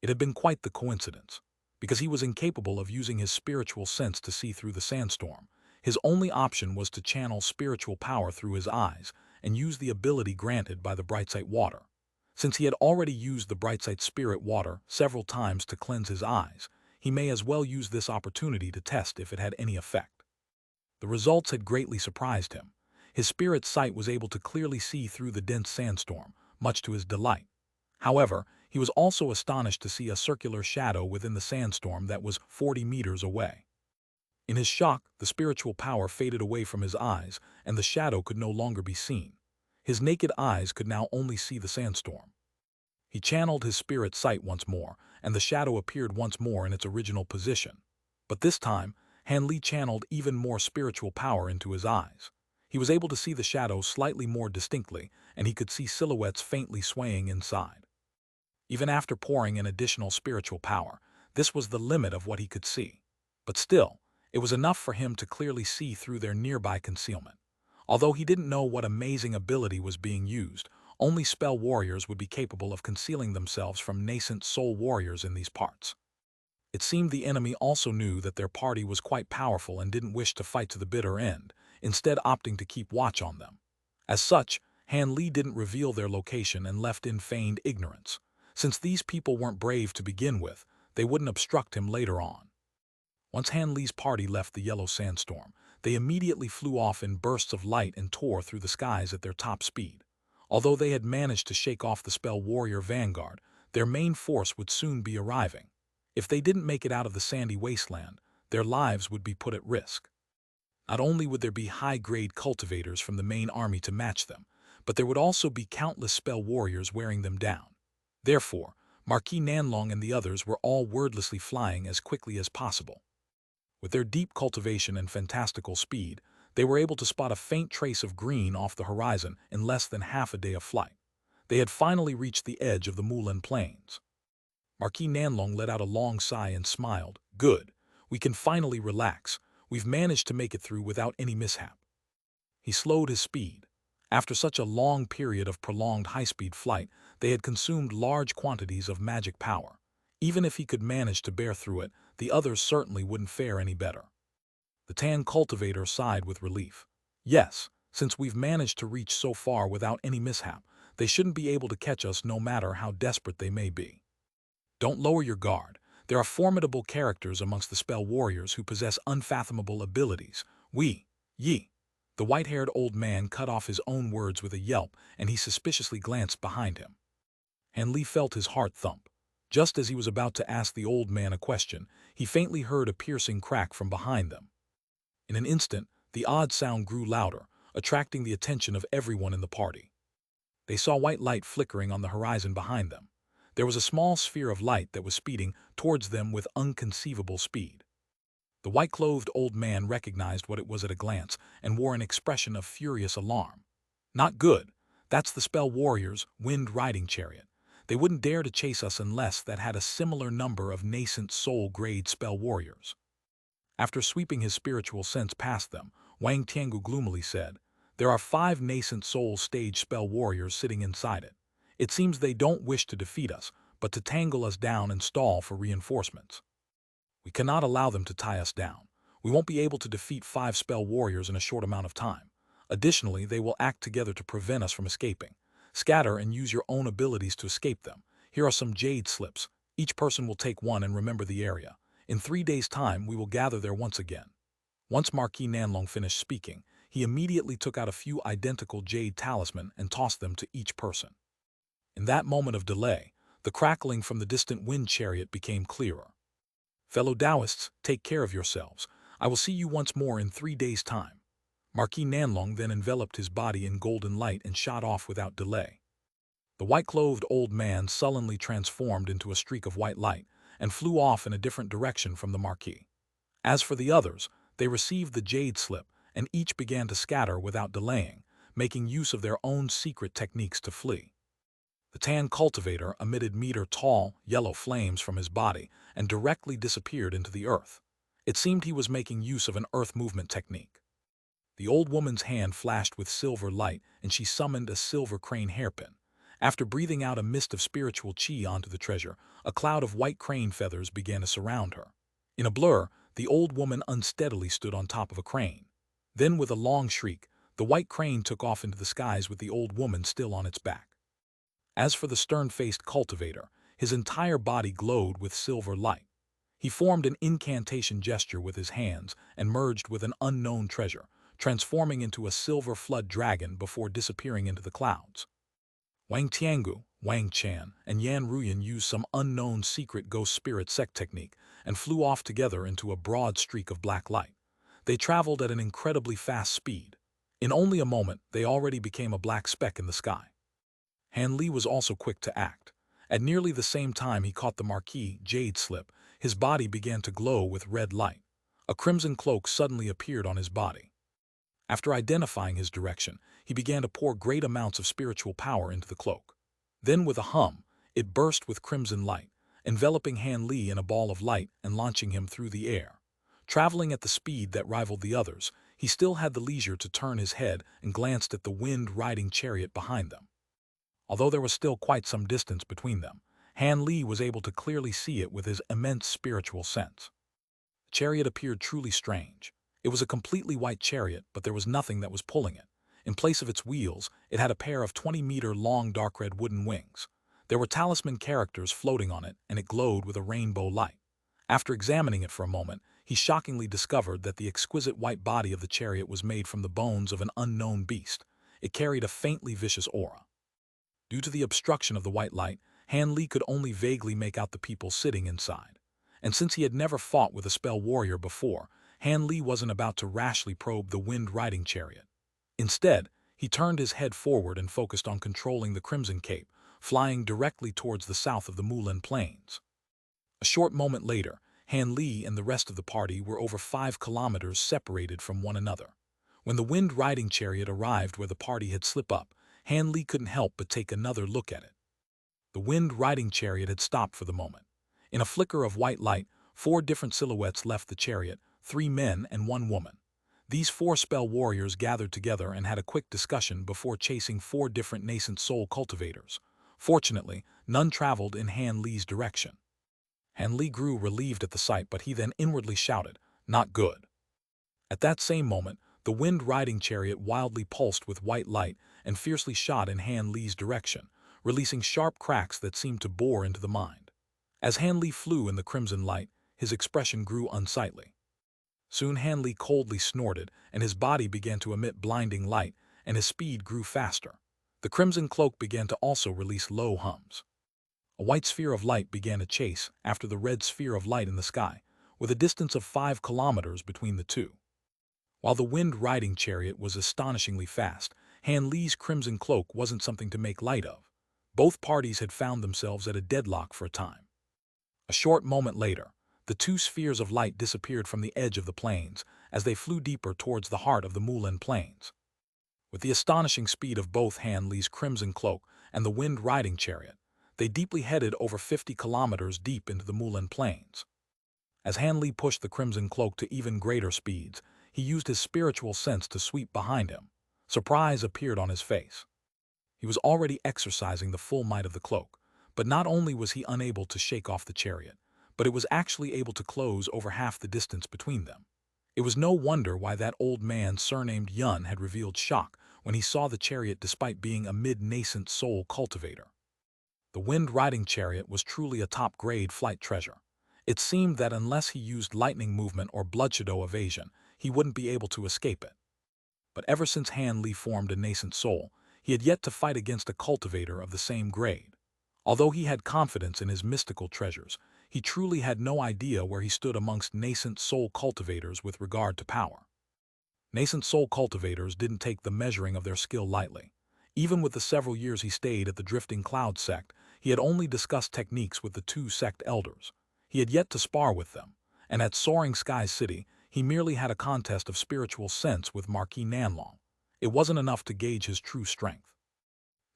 It had been quite the coincidence. Because he was incapable of using his spiritual sense to see through the sandstorm, his only option was to channel spiritual power through his eyes and use the ability granted by the Brightsite water. Since he had already used the Brightsite spirit water several times to cleanse his eyes, he may as well use this opportunity to test if it had any effect. The results had greatly surprised him. His spirit sight was able to clearly see through the dense sandstorm, much to his delight. However, he was also astonished to see a circular shadow within the sandstorm that was 40 meters away. In his shock, the spiritual power faded away from his eyes, and the shadow could no longer be seen. His naked eyes could now only see the sandstorm. He channeled his spirit sight once more, and the shadow appeared once more in its original position. But this time, Hanli channeled even more spiritual power into his eyes. He was able to see the shadow slightly more distinctly, and he could see silhouettes faintly swaying inside. Even after pouring in additional spiritual power, this was the limit of what he could see. But still, it was enough for him to clearly see through their nearby concealment. Although he didn't know what amazing ability was being used, only spell warriors would be capable of concealing themselves from nascent soul warriors in these parts. It seemed the enemy also knew that their party was quite powerful and didn't wish to fight to the bitter end, instead opting to keep watch on them. As such, Han Li didn't reveal their location and left in feigned ignorance. Since these people weren't brave to begin with, they wouldn't obstruct him later on. Once Han Li's party left the yellow sandstorm, they immediately flew off in bursts of light and tore through the skies at their top speed. Although they had managed to shake off the spell warrior vanguard, their main force would soon be arriving. If they didn't make it out of the sandy wasteland, their lives would be put at risk. Not only would there be high-grade cultivators from the main army to match them, but there would also be countless spell warriors wearing them down. Therefore, Marquis Nanlong and the others were all wordlessly flying as quickly as possible. With their deep cultivation and fantastical speed, they were able to spot a faint trace of green off the horizon in less than half a day of flight. They had finally reached the edge of the Mulan Plains. Marquis Nanlong let out a long sigh and smiled. Good. We can finally relax. We've managed to make it through without any mishap. He slowed his speed. After such a long period of prolonged high-speed flight, they had consumed large quantities of magic power. Even if he could manage to bear through it, the others certainly wouldn't fare any better. The tan cultivator sighed with relief. Yes, since we've managed to reach so far without any mishap, they shouldn't be able to catch us no matter how desperate they may be. Don't lower your guard. There are formidable characters amongst the spell warriors who possess unfathomable abilities. Ye. The white-haired old man cut off his own words with a yelp, and he suspiciously glanced behind him. Han Li felt his heart thump. Just as he was about to ask the old man a question, he faintly heard a piercing crack from behind them. In an instant, the odd sound grew louder, attracting the attention of everyone in the party. They saw white light flickering on the horizon behind them. There was a small sphere of light that was speeding towards them with inconceivable speed. The white-clothed old man recognized what it was at a glance and wore an expression of furious alarm. Not good. That's the spell warrior's wind riding chariot. They wouldn't dare to chase us unless that had a similar number of nascent soul-grade spell warriors. After sweeping his spiritual sense past them, Wang Tiangu gloomily said, There are 5 nascent soul stage spell warriors sitting inside it. It seems they don't wish to defeat us, but to tangle us down and stall for reinforcements. We cannot allow them to tie us down. We won't be able to defeat 5 spell warriors in a short amount of time. Additionally, they will act together to prevent us from escaping. Scatter and use your own abilities to escape them. Here are some Jade slips. Each person will take one and remember the area. In 3 days' time, we will gather there once again. Once Marquis Nanlong finished speaking, he immediately took out a few identical Jade talisman and tossed them to each person. In that moment of delay, the crackling from the distant wind chariot became clearer. Fellow Taoists, take care of yourselves. I will see you once more in 3 days' time. Marquis Nanlong then enveloped his body in golden light and shot off without delay. The white-clothed old man sullenly transformed into a streak of white light and flew off in a different direction from the Marquis. As for the others, they received the Jade slip and each began to scatter without delaying, making use of their own secret techniques to flee. The tan cultivator emitted meter-tall, yellow flames from his body and directly disappeared into the earth. It seemed he was making use of an earth movement technique. The old woman's hand flashed with silver light and she summoned a silver crane hairpin. After breathing out a mist of spiritual chi onto the treasure, a cloud of white crane feathers began to surround her. In a blur, the old woman unsteadily stood on top of a crane. Then, with a long shriek, the white crane took off into the skies with the old woman still on its back. As for the stern-faced cultivator, his entire body glowed with silver light. He formed an incantation gesture with his hands and merged with an unknown treasure, transforming into a silver flood dragon before disappearing into the clouds. Wang Tiangu, Wang Chan, and Yan Ruyan used some unknown secret ghost spirit sect technique and flew off together into a broad streak of black light. They traveled at an incredibly fast speed. In only a moment, they already became a black speck in the sky. Han Li was also quick to act. At nearly the same time he caught the Marquis Jade slip, his body began to glow with red light. A crimson cloak suddenly appeared on his body. After identifying his direction, he began to pour great amounts of spiritual power into the cloak. Then with a hum, it burst with crimson light, enveloping Han Li in a ball of light and launching him through the air. Traveling at the speed that rivaled the others, he still had the leisure to turn his head and glanced at the wind-riding chariot behind them. Although there was still quite some distance between them, Han Li was able to clearly see it with his immense spiritual sense. The chariot appeared truly strange. It was a completely white chariot, but there was nothing that was pulling it. In place of its wheels, it had a pair of 20-meter-long dark red wooden wings. There were talisman characters floating on it, and it glowed with a rainbow light. After examining it for a moment, he shockingly discovered that the exquisite white body of the chariot was made from the bones of an unknown beast. It carried a faintly vicious aura. Due to the obstruction of the white light, Han Li could only vaguely make out the people sitting inside. and since he had never fought with a spell warrior before, Han Li wasn't about to rashly probe the wind-riding chariot. Instead, he turned his head forward and focused on controlling the Crimson Cape, flying directly towards the south of the Mulan Plains. A short moment later, Han Li and the rest of the party were over 5 kilometers separated from one another. When the wind-riding chariot arrived where the party had slipped up, Han Li couldn't help but take another look at it. The wind-riding chariot had stopped for the moment. In a flicker of white light, 4 different silhouettes left the chariot, 3 men and 1 woman. These 4 spell warriors gathered together and had a quick discussion before chasing 4 different nascent soul cultivators. Fortunately, none traveled in Han Li's direction. Han Li grew relieved at the sight, but he then inwardly shouted, "Not good." At that same moment, the wind-riding chariot wildly pulsed with white light and fiercely shot in Han Li's direction, releasing sharp cracks that seemed to bore into the mind. As Han Li flew in the crimson light, his expression grew unsightly. Soon Han Li coldly snorted, and his body began to emit blinding light, and his speed grew faster. The crimson cloak began to also release low hums. A white sphere of light began to chase after the red sphere of light in the sky, with a distance of 5 kilometers between the two. While the wind-riding chariot was astonishingly fast, Han Li's crimson cloak wasn't something to make light of. Both parties had found themselves at a deadlock for a time. A short moment later, the 2 spheres of light disappeared from the edge of the plains as they flew deeper towards the heart of the Mulan Plains. With the astonishing speed of both Han Li's crimson cloak and the wind-riding chariot, they deeply headed over 50 kilometers deep into the Mulan Plains. As Han Li pushed the crimson cloak to even greater speeds, he used his spiritual sense to sweep behind him. Surprise appeared on his face. He was already exercising the full might of the cloak, but not only was he unable to shake off the chariot, but it was actually able to close over half the distance between them. It was no wonder why that old man surnamed Yun had revealed shock when he saw the chariot despite being a mid-nascent soul cultivator. The wind-riding chariot was truly a top-grade flight treasure. It seemed that unless he used lightning movement or bloodshadow evasion, he wouldn't be able to escape it. But ever since Han Li formed a nascent soul, he had yet to fight against a cultivator of the same grade. Although he had confidence in his mystical treasures, he truly had no idea where he stood amongst nascent soul cultivators with regard to power. Nascent soul cultivators didn't take the measuring of their skill lightly. Even with the several years he stayed at the Drifting Cloud sect, he had only discussed techniques with the 2 sect elders. He had yet to spar with them, and at Soaring Skies City, he merely had a contest of spiritual sense with Marquis Nanlong. It wasn't enough to gauge his true strength.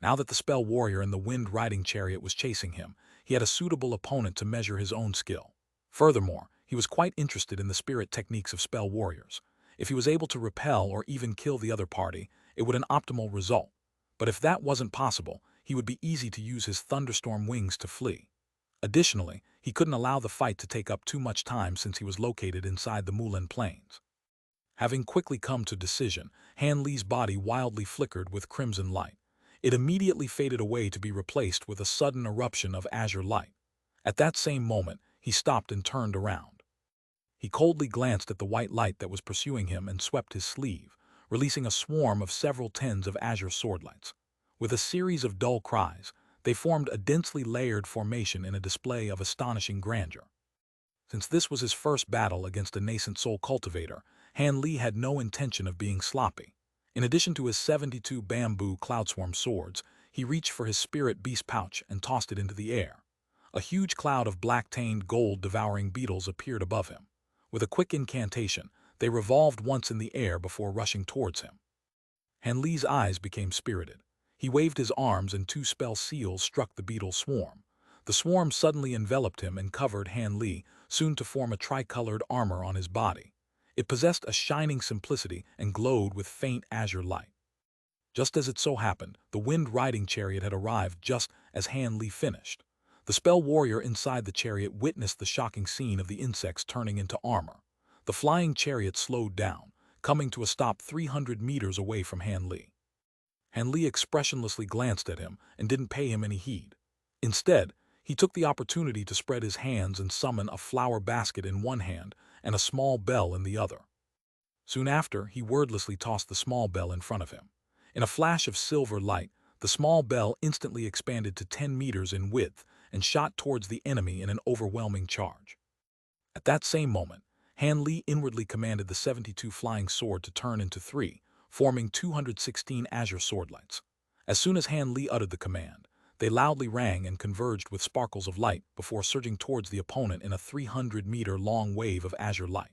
Now that the spell warrior in the wind-riding chariot was chasing him, he had a suitable opponent to measure his own skill. Furthermore, he was quite interested in the spirit techniques of spell warriors. If he was able to repel or even kill the other party, it would an optimal result. But if that wasn't possible, he would be easy to use his thunderstorm wings to flee. Additionally, he couldn't allow the fight to take up too much time since he was located inside the Mulan Plains. Having quickly come to decision, Han Li's body wildly flickered with crimson light. It immediately faded away to be replaced with a sudden eruption of azure light. At that same moment, he stopped and turned around. He coldly glanced at the white light that was pursuing him and swept his sleeve, releasing a swarm of several tens of azure swordlights. With a series of dull cries, they formed a densely layered formation in a display of astonishing grandeur. Since this was his first battle against a nascent soul cultivator, Han Li had no intention of being sloppy. In addition to his 72 bamboo cloudswarm swords, he reached for his spirit beast pouch and tossed it into the air. A huge cloud of black-tained gold-devouring beetles appeared above him. With a quick incantation, they revolved once in the air before rushing towards him. Han Li's eyes became spirited. He waved his arms and 2 spell seals struck the beetle swarm. The swarm suddenly enveloped him and covered Han Li, soon to form a tricolored armor on his body. It possessed a shining simplicity and glowed with faint azure light. Just as it so happened, the wind-riding chariot had arrived just as Han Li finished. The spell warrior inside the chariot witnessed the shocking scene of the insects turning into armor. The flying chariot slowed down, coming to a stop 300 meters away from Han Li. Han Li expressionlessly glanced at him and didn't pay him any heed. Instead, he took the opportunity to spread his hands and summon a flower basket in one hand and a small bell in the other. Soon after, he wordlessly tossed the small bell in front of him. In a flash of silver light, the small bell instantly expanded to 10 meters in width and shot towards the enemy in an overwhelming charge. At that same moment, Han Li inwardly commanded the 72 flying sword to turn into 3, forming 216 azure swordlights. As soon as Han Li uttered the command, they loudly rang and converged with sparkles of light before surging towards the opponent in a 300-meter-long wave of azure light.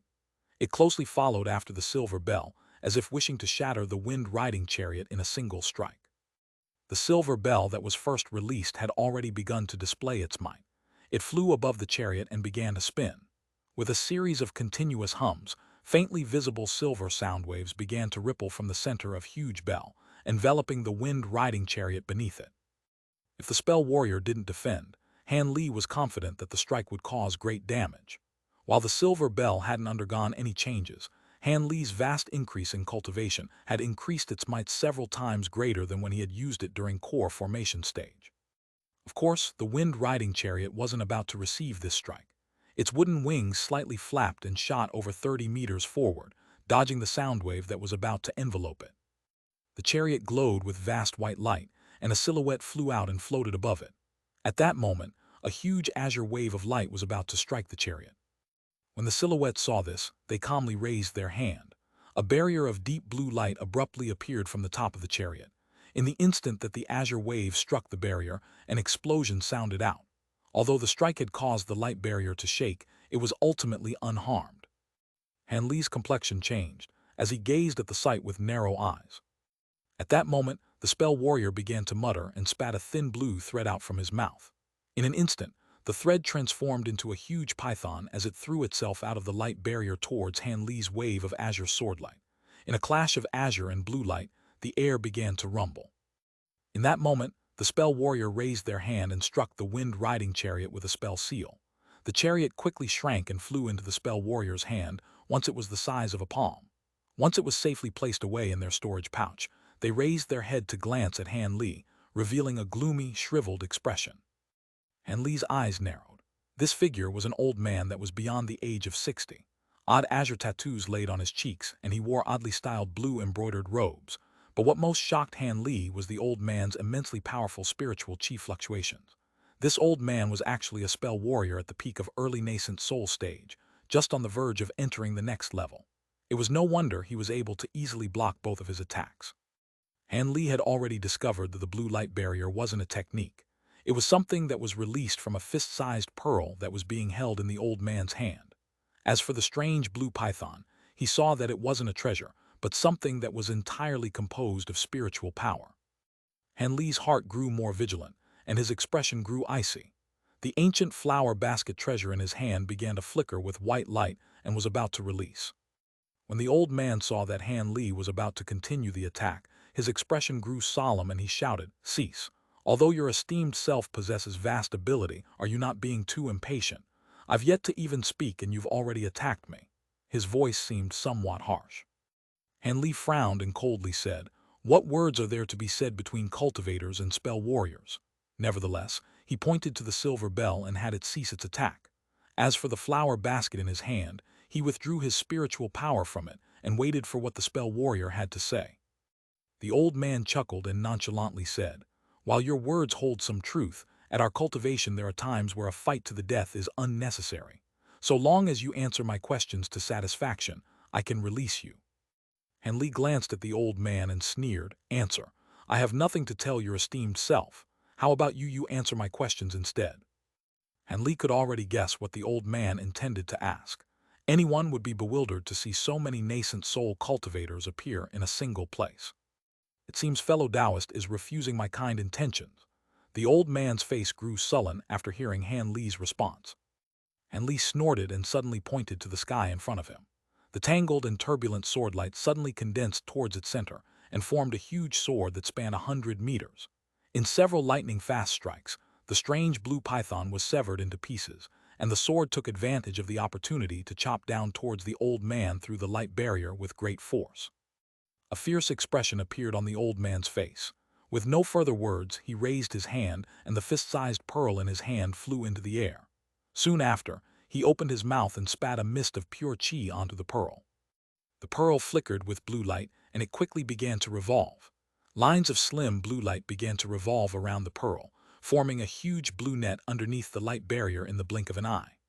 It closely followed after the silver bell, as if wishing to shatter the wind-riding chariot in a single strike. The silver bell that was first released had already begun to display its might. It flew above the chariot and began to spin. With a series of continuous hums, faintly visible silver sound waves began to ripple from the center of huge bell, enveloping the wind-riding chariot beneath it. If the spell warrior didn't defend, Han Li was confident that the strike would cause great damage. While the silver bell hadn't undergone any changes, Han Li's vast increase in cultivation had increased its might several times greater than when he had used it during core formation stage. Of course, the wind-riding chariot wasn't about to receive this strike. Its wooden wings slightly flapped and shot over 30 meters forward, dodging the sound wave that was about to envelope it. The chariot glowed with vast white light, and a silhouette flew out and floated above it. At that moment, a huge azure wave of light was about to strike the chariot. When the silhouette saw this, they calmly raised their hand. A barrier of deep blue light abruptly appeared from the top of the chariot. In the instant that the azure wave struck the barrier, an explosion sounded out. Although the strike had caused the light barrier to shake, it was ultimately unharmed. Han Li's complexion changed, as he gazed at the sight with narrow eyes. At that moment, the spell warrior began to mutter and spat a thin blue thread out from his mouth. In an instant, the thread transformed into a huge python as it threw itself out of the light barrier towards Han Li's wave of azure swordlight. In a clash of azure and blue light, the air began to rumble. In that moment, the spell warrior raised their hand and struck the wind-riding chariot with a spell seal. The chariot quickly shrank and flew into the spell warrior's hand once it was the size of a palm. Once it was safely placed away in their storage pouch, they raised their head to glance at Han Li, revealing a gloomy, shriveled expression. Han Li's eyes narrowed. This figure was an old man that was beyond the age of 60. Odd azure tattoos laid on his cheeks, and he wore oddly styled blue embroidered robes. But what most shocked Han Li was the old man's immensely powerful spiritual chi fluctuations. This old man was actually a spell warrior at the peak of early nascent soul stage, just on the verge of entering the next level. It was no wonder he was able to easily block both of his attacks. Han Li had already discovered that the blue light barrier wasn't a technique. It was something that was released from a fist-sized pearl that was being held in the old man's hand. As for the strange blue python, he saw that it wasn't a treasure, but something that was entirely composed of spiritual power. Han Li's heart grew more vigilant, and his expression grew icy. The ancient flower basket treasure in his hand began to flicker with white light and was about to release. When the old man saw that Han Li was about to continue the attack, his expression grew solemn and he shouted, "Cease. Although your esteemed self possesses vast ability, are you not being too impatient? I've yet to even speak and you've already attacked me." His voice seemed somewhat harsh. Han Li frowned and coldly said, "What words are there to be said between cultivators and spell warriors?" Nevertheless, he pointed to the silver bell and had it cease its attack. As for the flower basket in his hand, he withdrew his spiritual power from it and waited for what the spell warrior had to say. The old man chuckled and nonchalantly said, "While your words hold some truth, at our cultivation there are times where a fight to the death is unnecessary. So long as you answer my questions to satisfaction, I can release you." Han Li glanced at the old man and sneered, "Answer. I have nothing to tell your esteemed self. How about you answer my questions instead?" Han Li could already guess what the old man intended to ask. Anyone would be bewildered to see so many nascent soul cultivators appear in a single place. "It seems fellow Taoist is refusing my kind intentions." The old man's face grew sullen after hearing Han Li's response. Han Li snorted and suddenly pointed to the sky in front of him. The tangled and turbulent swordlight suddenly condensed towards its center and formed a huge sword that spanned 100 meters. In several lightning-fast strikes, the strange blue python was severed into pieces, and the sword took advantage of the opportunity to chop down towards the old man through the light barrier with great force. A fierce expression appeared on the old man's face. With no further words, he raised his hand, and the fist-sized pearl in his hand flew into the air. Soon after, he opened his mouth and spat a mist of pure chi onto the pearl. The pearl flickered with blue light, and it quickly began to revolve. Lines of slim blue light began to revolve around the pearl, forming a huge blue net underneath the light barrier in the blink of an eye.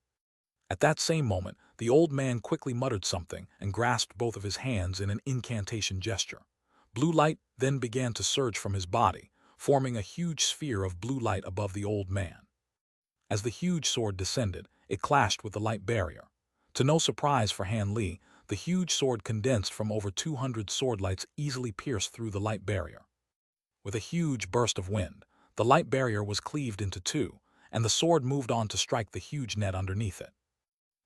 At that same moment, the old man quickly muttered something and grasped both of his hands in an incantation gesture. Blue light then began to surge from his body, forming a huge sphere of blue light above the old man. As the huge sword descended, it clashed with the light barrier. To no surprise for Han Li, the huge sword condensed from over 200 sword lights easily pierced through the light barrier. With a huge burst of wind, the light barrier was cleaved into two, and the sword moved on to strike the huge net underneath it.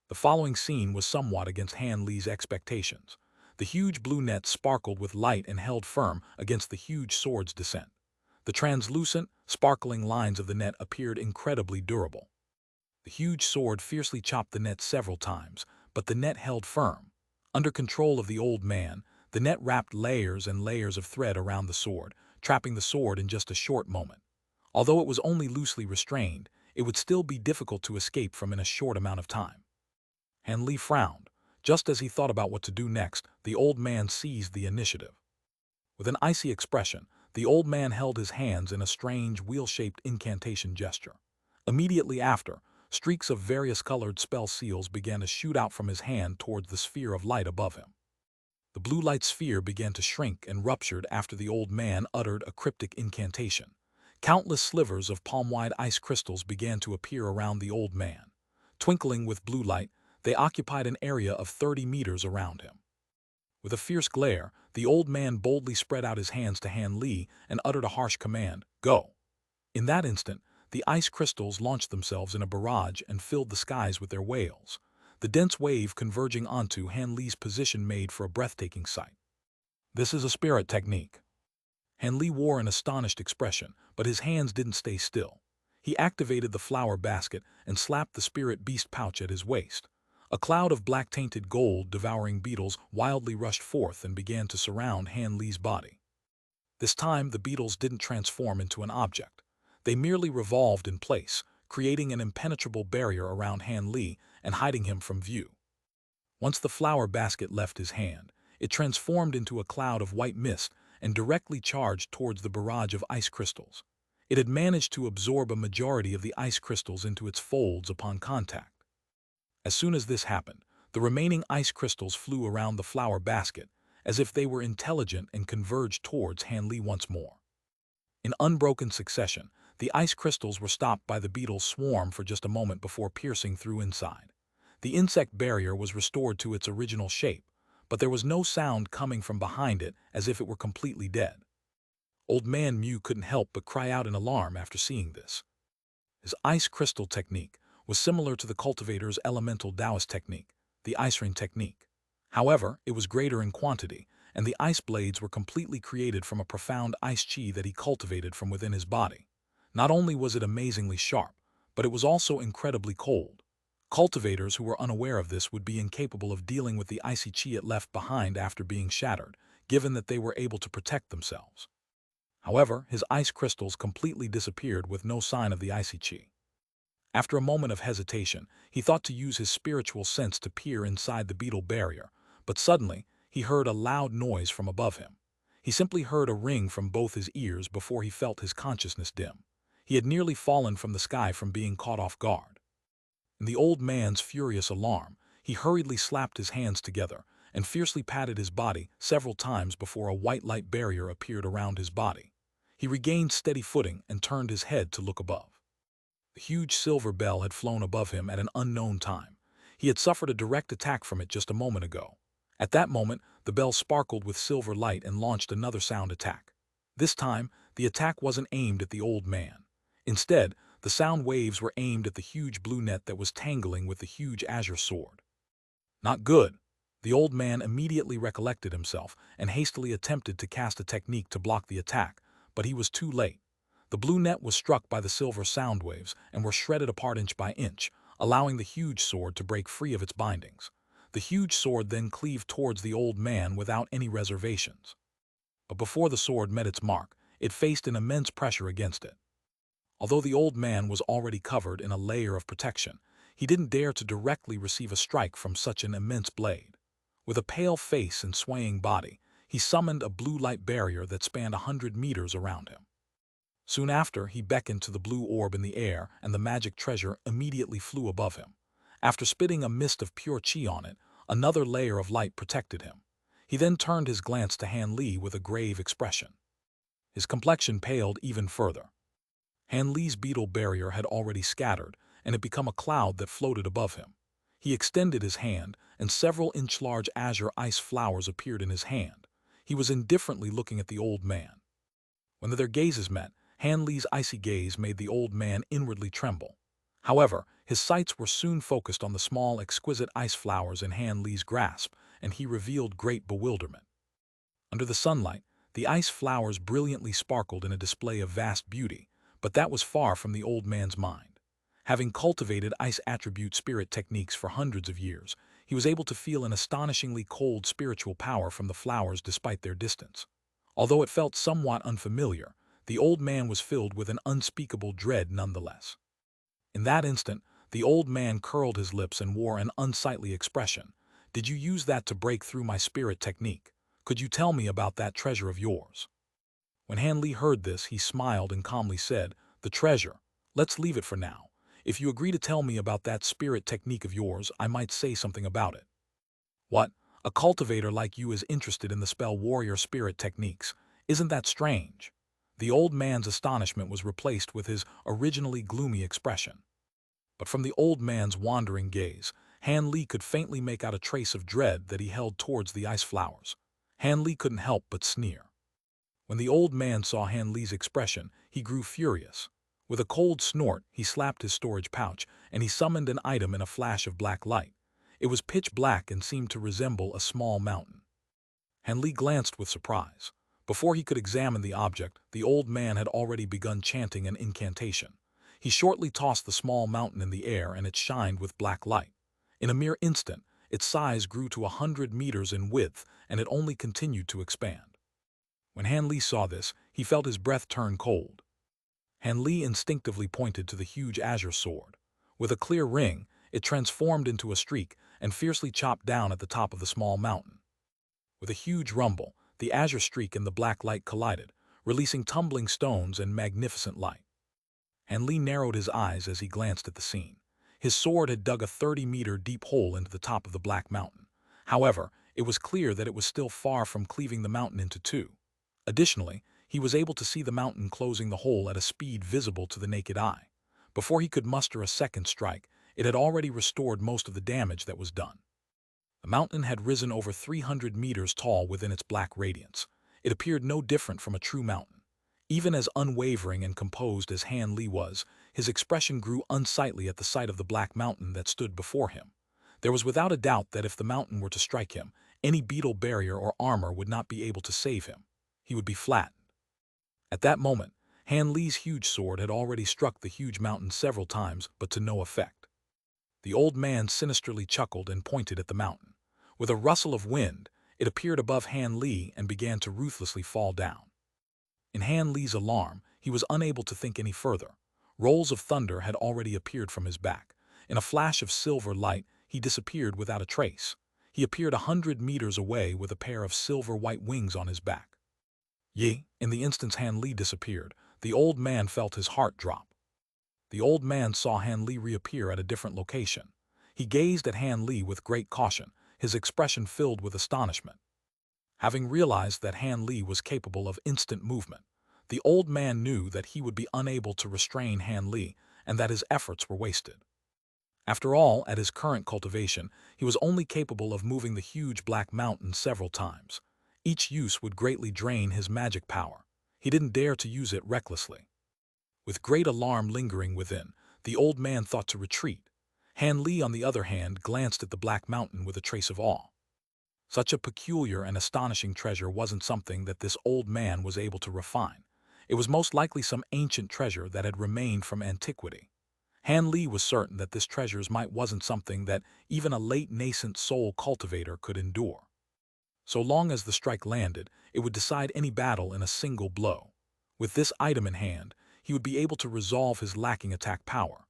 The following scene was somewhat against Han Li's expectations. The huge blue net sparkled with light and held firm against the huge sword's descent. The translucent, sparkling lines of the net appeared incredibly durable. The huge sword fiercely chopped the net several times, but the net held firm. Under control of the old man, the net wrapped layers and layers of thread around the sword, trapping the sword in just a short moment. Although it was only loosely restrained, it would still be difficult to escape from in a short amount of time. Han Li frowned. Just as he thought about what to do next, the old man seized the initiative. With an icy expression, the old man held his hands in a strange, wheel-shaped incantation gesture. Immediately after, streaks of various colored spell seals began to shoot out from his hand towards the sphere of light above him. The blue light sphere began to shrink and ruptured after the old man uttered a cryptic incantation. Countless slivers of palm-wide ice crystals began to appear around the old man. Twinkling with blue light, they occupied an area of 30 meters around him. With a fierce glare, the old man boldly spread out his hands to Han Li and uttered a harsh command, "Go!" In that instant, the ice crystals launched themselves in a barrage and filled the skies with their wails. The dense wave converging onto Han Li's position made for a breathtaking sight. This is a spirit technique. Han Li wore an astonished expression, but his hands didn't stay still. He activated the flower basket and slapped the spirit beast pouch at his waist. A cloud of black-tainted gold devouring beetles wildly rushed forth and began to surround Han Li's body. This time, the beetles didn't transform into an object. They merely revolved in place, creating an impenetrable barrier around Han Li and hiding him from view. Once the flower basket left his hand, it transformed into a cloud of white mist and directly charged towards the barrage of ice crystals. It had managed to absorb a majority of the ice crystals into its folds upon contact. As soon as this happened, the remaining ice crystals flew around the flower basket, as if they were intelligent and converged towards Han Li once more. In unbroken succession, the ice crystals were stopped by the beetle's swarm for just a moment before piercing through inside. The insect barrier was restored to its original shape, but there was no sound coming from behind it as if it were completely dead. Old Man Mew couldn't help but cry out in alarm after seeing this. His ice crystal technique was similar to the cultivator's elemental Taoist technique, the ice ring technique. However, it was greater in quantity, and the ice blades were completely created from a profound ice chi that he cultivated from within his body. Not only was it amazingly sharp, but it was also incredibly cold. Cultivators who were unaware of this would be incapable of dealing with the icy chi it left behind after being shattered, given that they were able to protect themselves. However, his ice crystals completely disappeared with no sign of the icy chi. After a moment of hesitation, he thought to use his spiritual sense to peer inside the beetle barrier, but suddenly, he heard a loud noise from above him. He simply heard a ring from both his ears before he felt his consciousness dim. He had nearly fallen from the sky from being caught off guard. In the old man's furious alarm, he hurriedly slapped his hands together and fiercely patted his body several times before a white light barrier appeared around his body. He regained steady footing and turned his head to look above. The huge silver bell had flown above him at an unknown time. He had suffered a direct attack from it just a moment ago. At that moment, the bell sparkled with silver light and launched another sound attack. This time, the attack wasn't aimed at the old man. Instead, the sound waves were aimed at the huge blue net that was tangling with the huge azure sword. Not good. The old man immediately recollected himself and hastily attempted to cast a technique to block the attack, but he was too late. The blue net was struck by the silver sound waves and were shredded apart inch by inch, allowing the huge sword to break free of its bindings. The huge sword then cleaved towards the old man without any reservations. But before the sword met its mark, it faced an immense pressure against it. Although the old man was already covered in a layer of protection, he didn't dare to directly receive a strike from such an immense blade. With a pale face and swaying body, he summoned a blue light barrier that spanned 100 meters around him. Soon after, he beckoned to the blue orb in the air, and the magic treasure immediately flew above him. After spitting a mist of pure chi on it, another layer of light protected him. He then turned his glance to Han Li with a grave expression. His complexion paled even further. Han Li's beetle barrier had already scattered, and had become a cloud that floated above him. He extended his hand, and several inch-large azure ice flowers appeared in his hand. He was indifferently looking at the old man. When their gazes met, Han Li's icy gaze made the old man inwardly tremble. However, his sights were soon focused on the small, exquisite ice flowers in Han Li's grasp, and he revealed great bewilderment. Under the sunlight, the ice flowers brilliantly sparkled in a display of vast beauty, but that was far from the old man's mind. Having cultivated ice attribute spirit techniques for hundreds of years, he was able to feel an astonishingly cold spiritual power from the flowers despite their distance. Although it felt somewhat unfamiliar, the old man was filled with an unspeakable dread nonetheless. In that instant, the old man curled his lips and wore an unsightly expression. "Did you use that to break through my spirit technique? Could you tell me about that treasure of yours?" When Han Li heard this, he smiled and calmly said, "The treasure. Let's leave it for now. If you agree to tell me about that spirit technique of yours, I might say something about it." "What? A cultivator like you is interested in the spell warrior spirit techniques? Isn't that strange?" The old man's astonishment was replaced with his originally gloomy expression. But from the old man's wandering gaze, Han Li could faintly make out a trace of dread that he held towards the ice flowers. Han Li couldn't help but sneer. When the old man saw Han Li's expression, he grew furious. With a cold snort, he slapped his storage pouch, and he summoned an item in a flash of black light. It was pitch black and seemed to resemble a small mountain. Han Li glanced with surprise. Before he could examine the object, the old man had already begun chanting an incantation. He shortly tossed the small mountain in the air, and it shined with black light. In a mere instant, its size grew to 100 meters in width, and it only continued to expand. When Han Li saw this, he felt his breath turn cold. Han Li instinctively pointed to the huge azure sword. With a clear ring, it transformed into a streak and fiercely chopped down at the top of the small mountain. With a huge rumble, the azure streak and the black light collided, releasing tumbling stones and magnificent light. Han Li narrowed his eyes as he glanced at the scene. His sword had dug a 30-meter deep hole into the top of the black mountain. However, it was clear that it was still far from cleaving the mountain into two. Additionally, he was able to see the mountain closing the hole at a speed visible to the naked eye. Before he could muster a second strike, it had already restored most of the damage that was done. The mountain had risen over 300 meters tall within its black radiance. It appeared no different from a true mountain. Even as unwavering and composed as Han Li was, his expression grew unsightly at the sight of the black mountain that stood before him. There was without a doubt that if the mountain were to strike him, any beetle barrier or armor would not be able to save him. He would be flattened. At that moment, Han Li's huge sword had already struck the huge mountain several times, but to no effect. The old man sinisterly chuckled and pointed at the mountain. With a rustle of wind, it appeared above Han Li and began to ruthlessly fall down. In Han Li's alarm, he was unable to think any further. Rolls of thunder had already appeared from his back. In a flash of silver light, he disappeared without a trace. He appeared 100 meters away with a pair of silver-white wings on his back. Yea, in the instant Han Li disappeared, the old man felt his heart drop. The old man saw Han Li reappear at a different location. He gazed at Han Li with great caution, his expression filled with astonishment. Having realized that Han Li was capable of instant movement, the old man knew that he would be unable to restrain Han Li and that his efforts were wasted. After all, at his current cultivation, he was only capable of moving the huge black mountain several times. Each use would greatly drain his magic power. He didn't dare to use it recklessly. With great alarm lingering within, the old man thought to retreat. Han Li, on the other hand, glanced at the black mountain with a trace of awe. Such a peculiar and astonishing treasure wasn't something that this old man was able to refine. It was most likely some ancient treasure that had remained from antiquity. Han Li was certain that this treasure wasn't something that even a late nascent soul cultivator could endure. So long as the strike landed, it would decide any battle in a single blow. With this item in hand, he would be able to resolve his lacking attack power.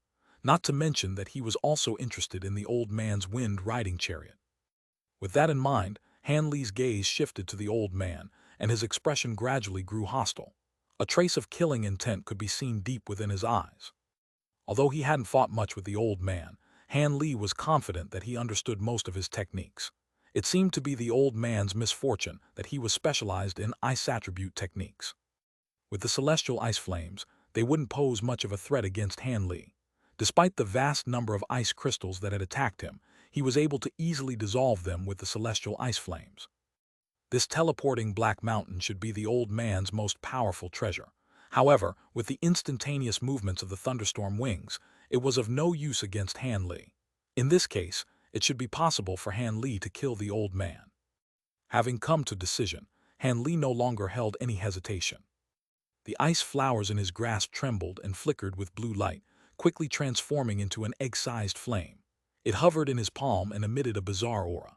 Not to mention that he was also interested in the old man's wind riding chariot. With that in mind, Han Li's gaze shifted to the old man, and his expression gradually grew hostile. A trace of killing intent could be seen deep within his eyes. Although he hadn't fought much with the old man, Han Li was confident that he understood most of his techniques. It seemed to be the old man's misfortune that he was specialized in ice attribute techniques. With the celestial ice flames, they wouldn't pose much of a threat against Han Li. Despite the vast number of ice crystals that had attacked him, he was able to easily dissolve them with the celestial ice flames. This teleporting black mountain should be the old man's most powerful treasure. However, with the instantaneous movements of the thunderstorm wings, it was of no use against Han Li. In this case, it should be possible for Han Li to kill the old man. Having come to decision, Han Li no longer held any hesitation. The ice flowers in his grasp trembled and flickered with blue light, quickly transforming into an egg-sized flame. It hovered in his palm and emitted a bizarre aura.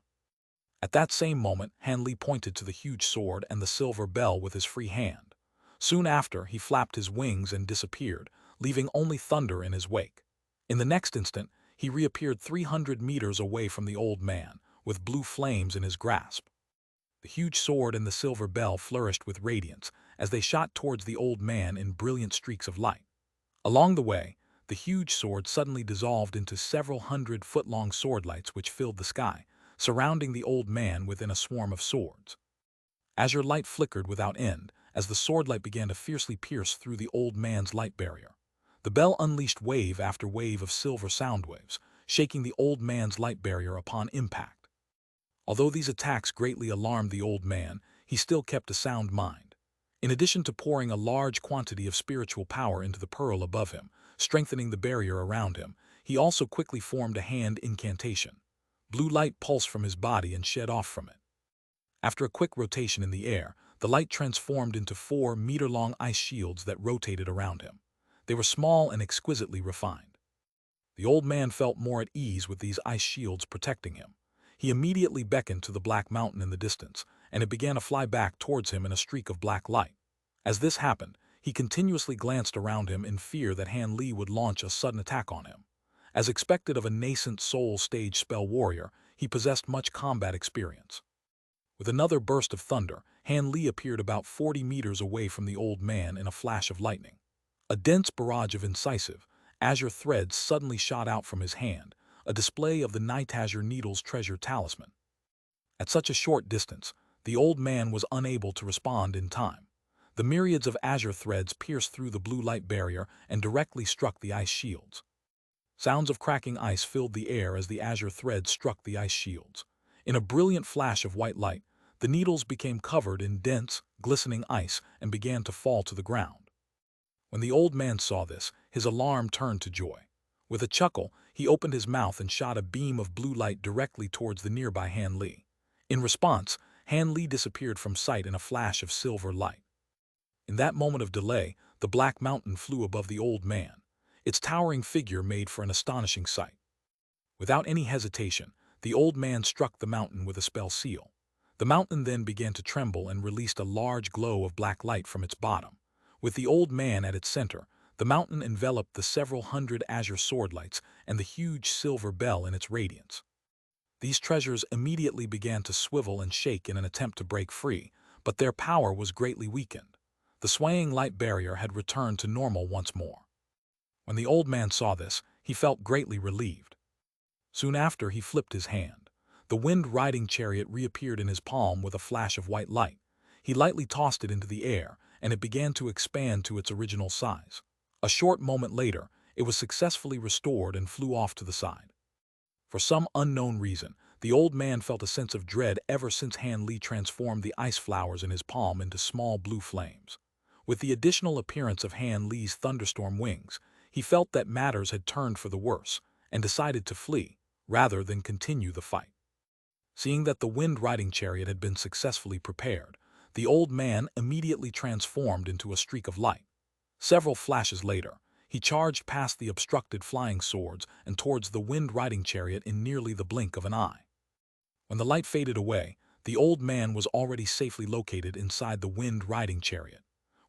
At that same moment, Han Li pointed to the huge sword and the silver bell with his free hand. Soon after, he flapped his wings and disappeared, leaving only thunder in his wake. In the next instant, he reappeared 300 meters away from the old man, with blue flames in his grasp. The huge sword and the silver bell flourished with radiance as they shot towards the old man in brilliant streaks of light. Along the way, the huge sword suddenly dissolved into several 100-foot-long sword lights which filled the sky, surrounding the old man within a swarm of swords. Azure light flickered without end as the sword light began to fiercely pierce through the old man's light barrier. The bell unleashed wave after wave of silver sound waves, shaking the old man's light barrier upon impact. Although these attacks greatly alarmed the old man, he still kept a sound mind. In addition to pouring a large quantity of spiritual power into the pearl above him, strengthening the barrier around him, he also quickly formed a hand incantation. Blue light pulsed from his body and shed off from it. After a quick rotation in the air, the light transformed into 4-meter-long ice shields that rotated around him. They were small and exquisitely refined. The old man felt more at ease with these ice shields protecting him. He immediately beckoned to the black mountain in the distance, and it began to fly back towards him in a streak of black light. As this happened, he continuously glanced around him in fear that Han Li would launch a sudden attack on him. As expected of a nascent soul stage spell warrior, he possessed much combat experience. With another burst of thunder, Han Li appeared about 40 meters away from the old man in a flash of lightning. A dense barrage of incisive, azure threads suddenly shot out from his hand, a display of the Night Azure Needle's treasure talisman. At such a short distance, the old man was unable to respond in time. The myriads of azure threads pierced through the blue light barrier and directly struck the ice shields. Sounds of cracking ice filled the air as the azure threads struck the ice shields. In a brilliant flash of white light, the needles became covered in dense, glistening ice and began to fall to the ground. When the old man saw this, his alarm turned to joy. With a chuckle, he opened his mouth and shot a beam of blue light directly towards the nearby Han Li. In response, Han Li disappeared from sight in a flash of silver light. In that moment of delay, the black mountain flew above the old man. Its towering figure made for an astonishing sight. Without any hesitation, the old man struck the mountain with a spell seal. The mountain then began to tremble and released a large glow of black light from its bottom. With the old man at its center, the mountain enveloped the several hundred azure sword lights and the huge silver bell in its radiance. These treasures immediately began to swivel and shake in an attempt to break free, but their power was greatly weakened. The swaying light barrier had returned to normal once more. When the old man saw this, he felt greatly relieved. Soon after, he flipped his hand. The wind-riding chariot reappeared in his palm with a flash of white light. He lightly tossed it into the air, and it began to expand to its original size. A short moment later, it was successfully restored and flew off to the side. For some unknown reason, the old man felt a sense of dread ever since Han Li transformed the ice flowers in his palm into small blue flames. With the additional appearance of Han Li's thunderstorm wings, he felt that matters had turned for the worse, and decided to flee, rather than continue the fight. Seeing that the wind-riding chariot had been successfully prepared, the old man immediately transformed into a streak of light. Several flashes later, he charged past the obstructed flying swords and towards the wind-riding chariot in nearly the blink of an eye. When the light faded away, the old man was already safely located inside the wind-riding chariot.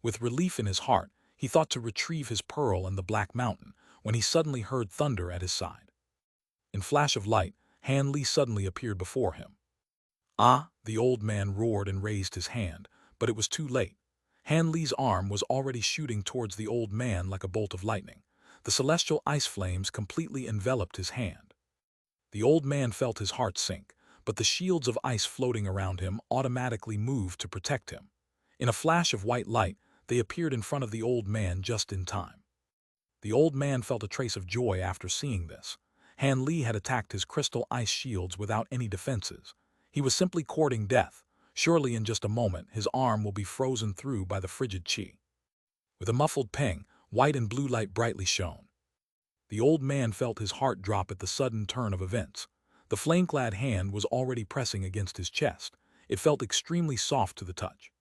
With relief in his heart, he thought to retrieve his pearl and the Black Mountain, when he suddenly heard thunder at his side. In flash of light, Han Li suddenly appeared before him. "Ah!" the old man roared and raised his hand, but it was too late. Han Li's arm was already shooting towards the old man like a bolt of lightning. The celestial ice flames completely enveloped his hand. The old man felt his heart sink, but the shields of ice floating around him automatically moved to protect him. In a flash of white light, they appeared in front of the old man just in time. The old man felt a trace of joy after seeing this. Han Li had attacked his crystal ice shields without any defenses. He was simply courting death. Surely in just a moment his arm will be frozen through by the frigid qi. With a muffled ping, white and blue light brightly shone. The old man felt his heart drop at the sudden turn of events. The flame-clad hand was already pressing against his chest. It felt extremely soft to the touch.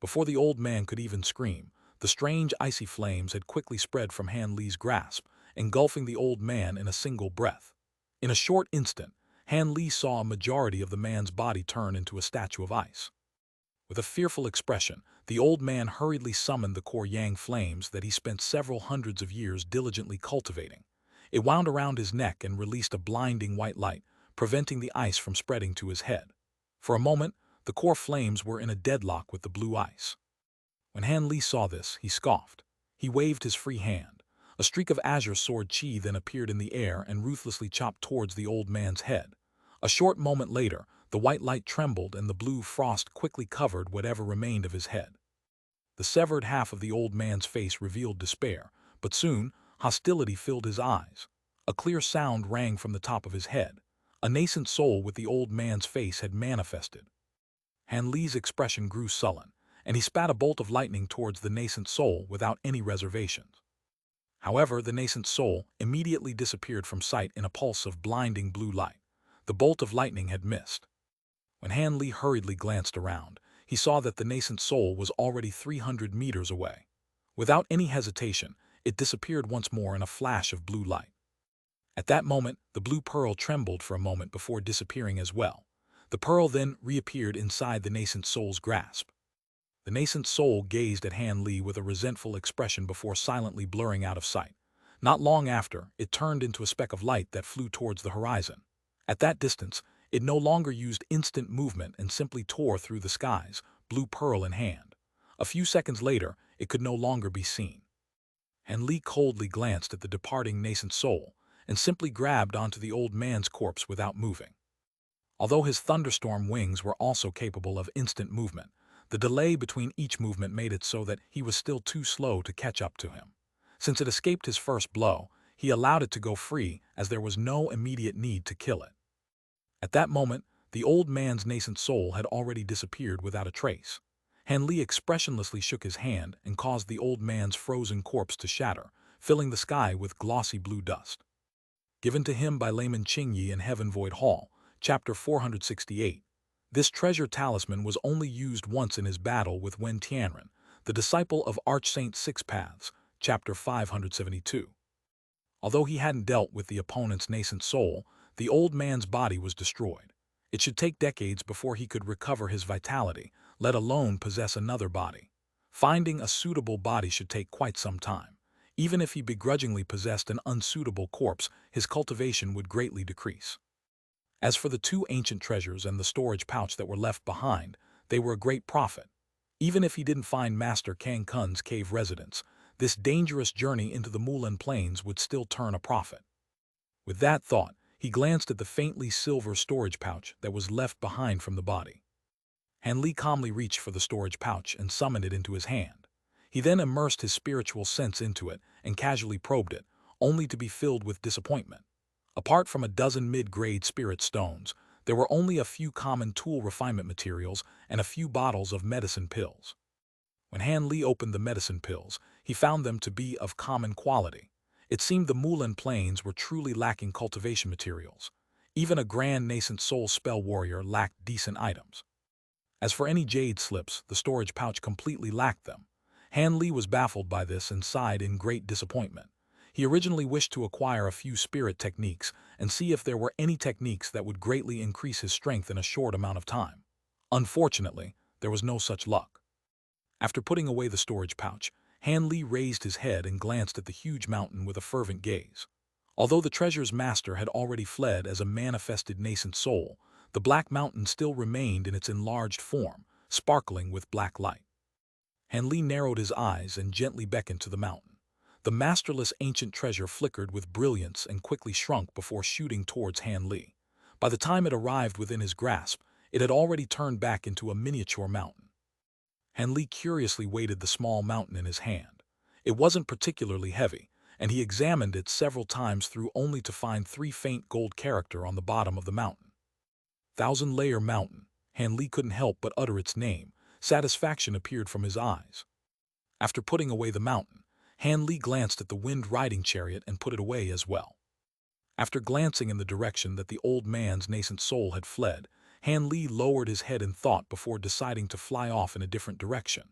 Before the old man could even scream, the strange icy flames had quickly spread from Han Li's grasp, engulfing the old man in a single breath. In a short instant, Han Li saw a majority of the man's body turn into a statue of ice. With a fearful expression, the old man hurriedly summoned the core yang flames that he spent several hundreds of years diligently cultivating. It wound around his neck and released a blinding white light, preventing the ice from spreading to his head. For a moment, the core flames were in a deadlock with the blue ice. When Han Li saw this, he scoffed. He waved his free hand. A streak of azure sword qi then appeared in the air and ruthlessly chopped towards the old man's head. A short moment later, the white light trembled and the blue frost quickly covered whatever remained of his head. The severed half of the old man's face revealed despair, but soon, hostility filled his eyes. A clear sound rang from the top of his head. A nascent soul with the old man's face had manifested. Han Li's expression grew sullen, and he spat a bolt of lightning towards the nascent soul without any reservations. However, the nascent soul immediately disappeared from sight in a pulse of blinding blue light. The bolt of lightning had missed. When Han Li hurriedly glanced around, he saw that the nascent soul was already 300 meters away. Without any hesitation, it disappeared once more in a flash of blue light. At that moment, the blue pearl trembled for a moment before disappearing as well. The pearl then reappeared inside the nascent soul's grasp. The nascent soul gazed at Han Li with a resentful expression before silently blurring out of sight. Not long after, it turned into a speck of light that flew towards the horizon. At that distance, it no longer used instant movement and simply tore through the skies, blue pearl in hand. A few seconds later, it could no longer be seen. Han Li coldly glanced at the departing nascent soul and simply grabbed onto the old man's corpse without moving. Although his thunderstorm wings were also capable of instant movement, the delay between each movement made it so that he was still too slow to catch up to him. Since it escaped his first blow, he allowed it to go free as there was no immediate need to kill it. At that moment, the old man's nascent soul had already disappeared without a trace. Han Li expressionlessly shook his hand and caused the old man's frozen corpse to shatter, filling the sky with glossy blue dust. Given to him by layman Qingyi in Heaven Void Hall, Chapter 468. This treasure talisman was only used once in his battle with Wen Tianren, the disciple of Archsaint Six Paths, Chapter 572. Although he hadn't dealt with the opponent's nascent soul, the old man's body was destroyed. It should take decades before he could recover his vitality, let alone possess another body. Finding a suitable body should take quite some time. Even if he begrudgingly possessed an unsuitable corpse, his cultivation would greatly decrease. As for the two ancient treasures and the storage pouch that were left behind, they were a great profit. Even if he didn't find Master Kang Kun's cave residence, this dangerous journey into the Mulan Plains would still turn a profit. With that thought, he glanced at the faintly silver storage pouch that was left behind from the body. Han Li calmly reached for the storage pouch and summoned it into his hand. He then immersed his spiritual sense into it and casually probed it, only to be filled with disappointment. Apart from a dozen mid-grade spirit stones, there were only a few common tool refinement materials and a few bottles of medicine pills. When Han Li opened the medicine pills, he found them to be of common quality. It seemed the Mulan Plains were truly lacking cultivation materials. Even a grand nascent soul spell warrior lacked decent items. As for any jade slips, the storage pouch completely lacked them. Han Li was baffled by this and sighed in great disappointment. He originally wished to acquire a few spirit techniques and see if there were any techniques that would greatly increase his strength in a short amount of time. Unfortunately, there was no such luck. After putting away the storage pouch, Han Li raised his head and glanced at the huge mountain with a fervent gaze. Although the treasure's master had already fled as a manifested nascent soul, the black mountain still remained in its enlarged form, sparkling with black light. Han Li narrowed his eyes and gently beckoned to the mountain. The masterless ancient treasure flickered with brilliance and quickly shrunk before shooting towards Han Li. By the time it arrived within his grasp, it had already turned back into a miniature mountain. Han Li curiously weighted the small mountain in his hand. It wasn't particularly heavy, and he examined it several times through only to find 3 faint gold characters on the bottom of the mountain. Thousand-layer mountain. Han Li couldn't help but utter its name. Satisfaction appeared from his eyes. After putting away the mountain, Han Li glanced at the wind-riding chariot and put it away as well. After glancing in the direction that the old man's nascent soul had fled, Han Li lowered his head in thought before deciding to fly off in a different direction.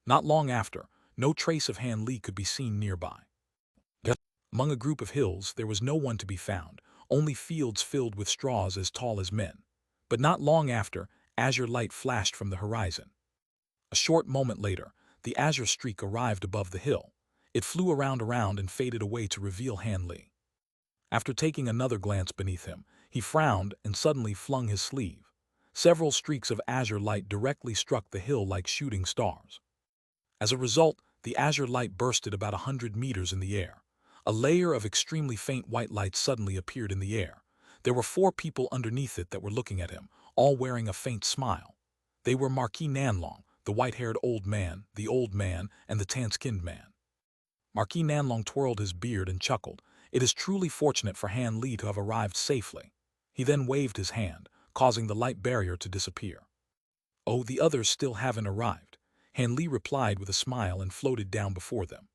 Not long after, no trace of Han Li could be seen nearby. Among a group of hills, there was no one to be found, only fields filled with straws as tall as men. But not long after, azure light flashed from the horizon. A short moment later, the azure streak arrived above the hill. It flew around and faded away to reveal Han Li. After taking another glance beneath him, he frowned and suddenly flung his sleeve. Several streaks of azure light directly struck the hill like shooting stars. As a result, the azure light bursted about 100 meters in the air. A layer of extremely faint white light suddenly appeared in the air. There were 4 people underneath it that were looking at him, all wearing a faint smile. They were Marquis Nanlong, the white-haired old man, and the tan-skinned man. Marquis Nanlong twirled his beard and chuckled. It is truly fortunate for Han Li to have arrived safely. He then waved his hand, causing the light barrier to disappear. Oh, the others still haven't arrived. Han Li replied with a smile and floated down before them.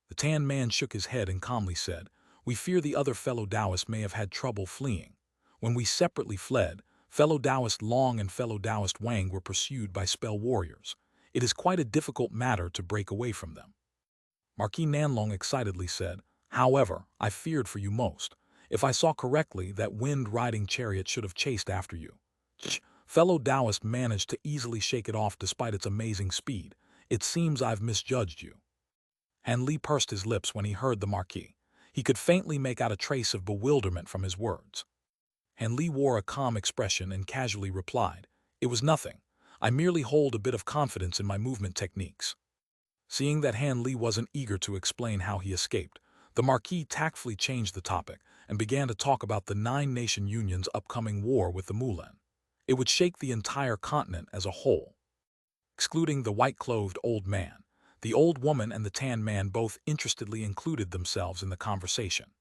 The tan man shook his head and calmly said, "We fear the other fellow Taoists may have had trouble fleeing. When we separately fled, fellow Taoist Long and fellow Taoist Wang were pursued by spell warriors. It is quite a difficult matter to break away from them." Marquis Nanlong excitedly said, "However, I feared for you most. If I saw correctly, that wind-riding chariot should have chased after you. Fellow Taoist managed to easily shake it off despite its amazing speed. It seems I've misjudged you." Han Li pursed his lips when he heard the Marquis. He could faintly make out a trace of bewilderment from his words. Han Li wore a calm expression and casually replied, "It was nothing. I merely hold a bit of confidence in my movement techniques." Seeing that Han Li wasn't eager to explain how he escaped, the Marquis tactfully changed the topic and began to talk about the 9-nation union's upcoming war with the Mulan. It would shake the entire continent as a whole. Excluding the white-clothed old man, the old woman and the tan man both interestedly included themselves in the conversation.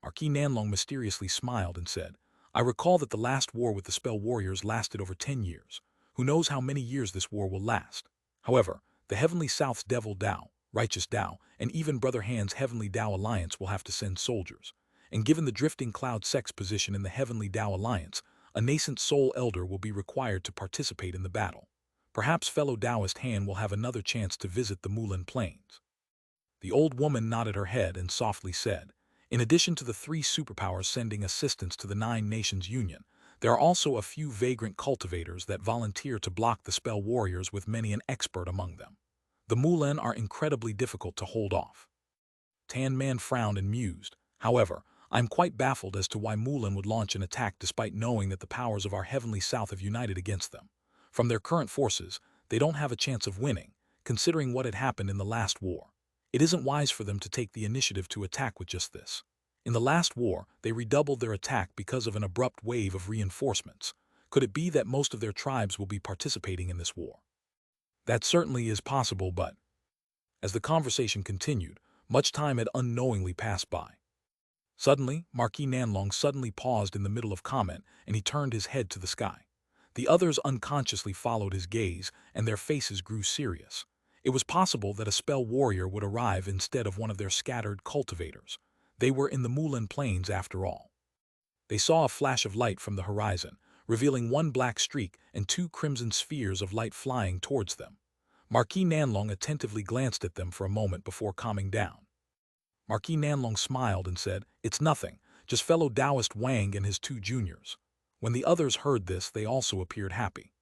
Marquis Nanlong mysteriously smiled and said, "I recall that the last war with the spell warriors lasted over 10 years. Who knows how many years this war will last? However, the Heavenly South's Devil Dao, Righteous Dao, and even Brother Han's Heavenly Dao Alliance will have to send soldiers. And given the Drifting Cloud Sect's position in the Heavenly Dao Alliance, a nascent soul elder will be required to participate in the battle. Perhaps fellow Taoist Han will have another chance to visit the Mulan Plains." The old woman nodded her head and softly said, "In addition to the 3 superpowers sending assistance to the 9 Nations Union, there are also a few vagrant cultivators that volunteer to block the spell warriors, with many an expert among them. The Mulan are incredibly difficult to hold off." Tan Man frowned and mused. "However, I'm quite baffled as to why Mulan would launch an attack despite knowing that the powers of our Heavenly South have united against them. From their current forces, they don't have a chance of winning, considering what had happened in the last war. It isn't wise for them to take the initiative to attack with just this. In the last war, they redoubled their attack because of an abrupt wave of reinforcements. Could it be that most of their tribes will be participating in this war? That certainly is possible, but..." As the conversation continued, much time had unknowingly passed by. Suddenly, Marquis Nanlong suddenly paused in the middle of comment, and he turned his head to the sky. The others unconsciously followed his gaze, and their faces grew serious. It was possible that a spell warrior would arrive instead of one of their scattered cultivators. They were in the Mulan Plains after all. They saw a flash of light from the horizon, revealing 1 black streak and 2 crimson spheres of light flying towards them. Marquis Nanlong attentively glanced at them for a moment before calming down. Marquis Nanlong smiled and said, "It's nothing, just fellow Taoist Wang and his 2 juniors." When the others heard this, they also appeared happy.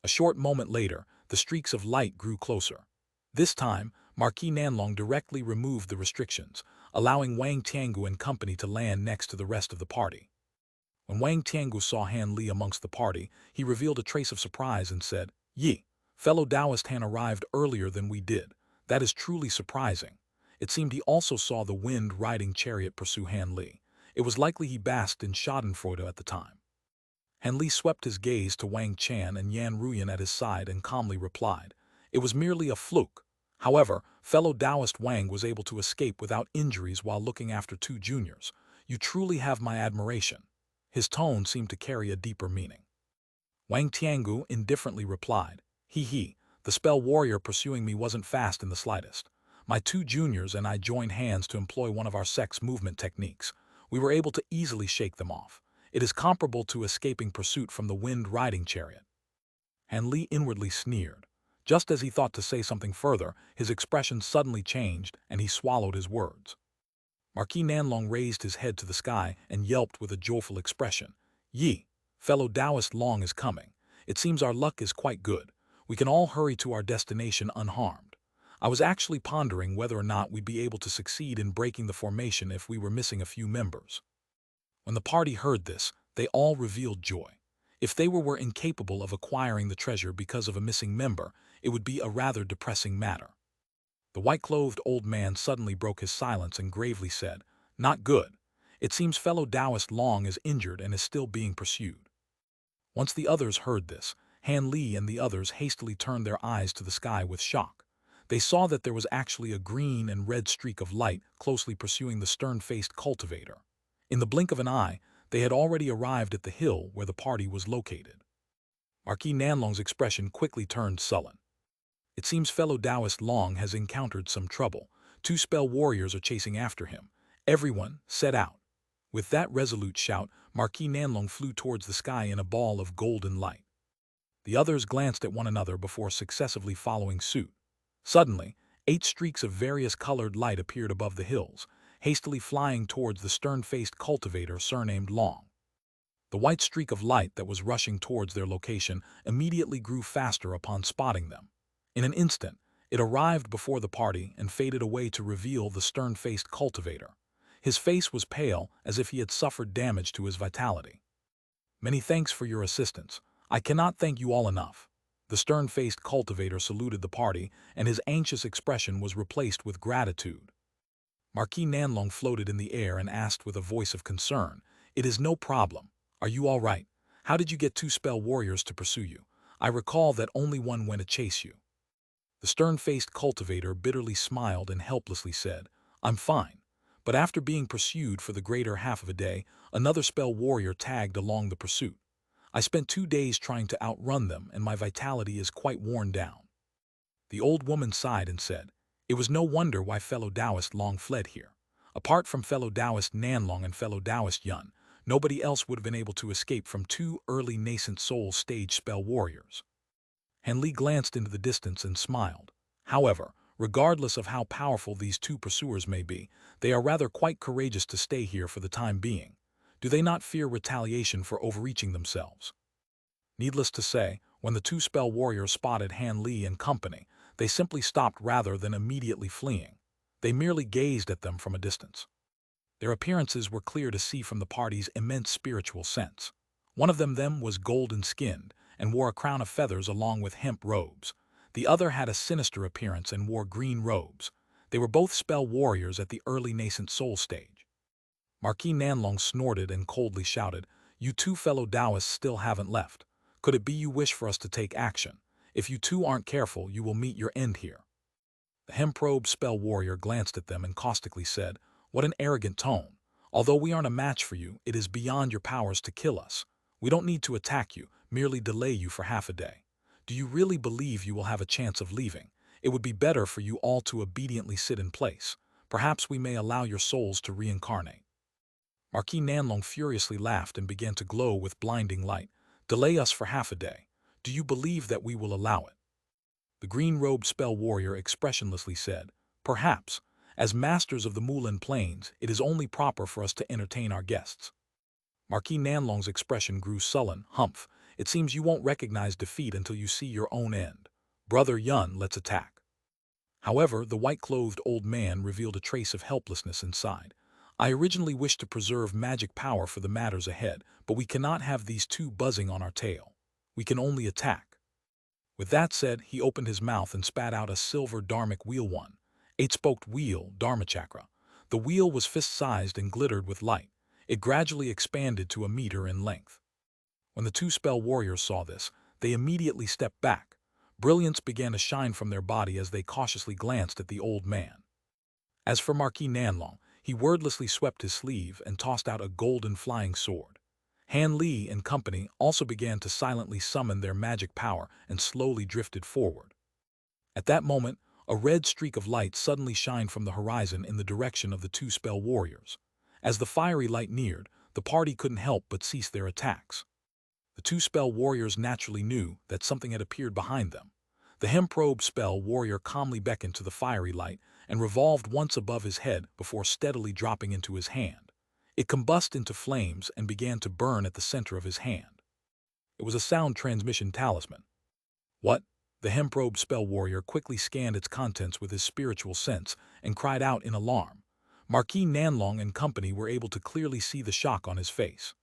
A short moment later, the streaks of light grew closer. This time, Marquis Nanlong directly removed the restrictions, allowing Wang Tiangu and company to land next to the rest of the party. When Wang Tiangu saw Han Li amongst the party, he revealed a trace of surprise and said, "Yi, fellow Taoist Han arrived earlier than we did. That is truly surprising. It seemed he also saw the wind-riding chariot pursue Han Li. It was likely he basked in schadenfreude at the time. Han Li swept his gaze to Wang Chan and Yan Ruyan at his side and calmly replied, "It was merely a fluke." However, fellow Taoist Wang was able to escape without injuries while looking after two juniors. "You truly have my admiration." His tone seemed to carry a deeper meaning. Wang Tiangu indifferently replied, "He, the spell warrior pursuing me wasn't fast in the slightest. My two juniors and I joined hands to employ one of our sect's movement techniques. We were able to easily shake them off. It is comparable to escaping pursuit from the wind-riding chariot." Han Li inwardly sneered. Just as he thought to say something further, his expression suddenly changed and he swallowed his words. Marquis Nanlong raised his head to the sky and yelped with a joyful expression, "Yi, fellow Taoist Long is coming. It seems our luck is quite good. We can all hurry to our destination unharmed. I was actually pondering whether or not we'd be able to succeed in breaking the formation if we were missing a few members." When the party heard this, they all revealed joy. If they were incapable of acquiring the treasure because of a missing member, it would be a rather depressing matter. The white-clothed old man suddenly broke his silence and gravely said, "Not good. It seems fellow Taoist Long is injured and is still being pursued." Once the others heard this, Han Li and the others hastily turned their eyes to the sky with shock. They saw that there was actually a green and red streak of light closely pursuing the stern-faced cultivator. In the blink of an eye, they had already arrived at the hill where the party was located. Marquis Nanlong's expression quickly turned sullen. "It seems fellow Taoist Long has encountered some trouble. Two spell warriors are chasing after him. Everyone, set out." With that resolute shout, Marquis Nanlong flew towards the sky in a ball of golden light. The others glanced at one another before successively following suit. Suddenly, 8 streaks of various colored light appeared above the hills, hastily flying towards the stern-faced cultivator surnamed Long. The white streak of light that was rushing towards their location immediately grew faster upon spotting them. In an instant, it arrived before the party and faded away to reveal the stern-faced cultivator. His face was pale, as if he had suffered damage to his vitality. "Many thanks for your assistance. I cannot thank you all enough." The stern-faced cultivator saluted the party, and his anxious expression was replaced with gratitude. Marquis Nanlong floated in the air and asked with a voice of concern, "It is no problem. Are you all right? How did you get 2 spell warriors to pursue you? I recall that only one went to chase you." The stern-faced cultivator bitterly smiled and helplessly said, "I'm fine. But after being pursued for the greater half of a day, another spell warrior tagged along the pursuit. I spent 2 days trying to outrun them and my vitality is quite worn down." The old woman sighed and said, "It was no wonder why fellow Taoist Long fled here. Apart from fellow Taoist Nanlong and fellow Taoist Yun, nobody else would have been able to escape from 2 early nascent soul stage spell warriors." Han Li glanced into the distance and smiled. However, regardless of how powerful these 2 pursuers may be, they are rather quite courageous to stay here for the time being. Do they not fear retaliation for overreaching themselves? Needless to say, when the 2 spell warriors spotted Han Li and company, they simply stopped rather than immediately fleeing. They merely gazed at them from a distance. Their appearances were clear to see from the party's immense spiritual sense. One of them was golden-skinned and wore a crown of feathers along with hemp robes. The other had a sinister appearance and wore green robes. They were both spell warriors at the early nascent soul stage. Marquis Nanlong snorted and coldly shouted, "You 2 fellow Taoists still haven't left. Could it be you wish for us to take action? If you 2 aren't careful, you will meet your end here." The hemp-robed spell warrior glanced at them and caustically said, "What an arrogant tone. Although we aren't a match for you, it is beyond your powers to kill us. We don't need to attack you, merely delay you for half a day. Do you really believe you will have a chance of leaving? It would be better for you all to obediently sit in place. Perhaps we may allow your souls to reincarnate." Marquis Nanlong furiously laughed and began to glow with blinding light. "Delay us for half a day. Do you believe that we will allow it?" The green-robed spell warrior expressionlessly said, "Perhaps. As masters of the Mulan Plains, it is only proper for us to entertain our guests." Marquis Nanlong's expression grew sullen. "Humph, it seems you won't recognize defeat until you see your own end. Brother Yun, let's attack." However, the white-clothed old man revealed a trace of helplessness inside. "I originally wished to preserve magic power for the matters ahead, but we cannot have these 2 buzzing on our tail. We can only attack." With that said, he opened his mouth and spat out a silver dharmic wheel. Eight-spoked wheel, Dharma chakra. The wheel was fist-sized and glittered with light. It gradually expanded to a meter in length. When the two spell warriors saw this, they immediately stepped back. Brilliance began to shine from their body as they cautiously glanced at the old man. As for Marquis Nanlong, he wordlessly swept his sleeve and tossed out a golden flying sword. Han Li and company also began to silently summon their magic power and slowly drifted forward. At that moment, a red streak of light suddenly shined from the horizon in the direction of the two spell warriors. As the fiery light neared, the party couldn't help but cease their attacks. The two spell warriors naturally knew that something had appeared behind them. The hemprobe spell warrior calmly beckoned to the fiery light and revolved once above his head before steadily dropping into his hand. It combusted into flames and began to burn at the center of his hand. It was a sound transmission talisman. What? The hemprobe spell warrior quickly scanned its contents with his spiritual sense and cried out in alarm. Marquis Nanlong and company were able to clearly see the shock on his face.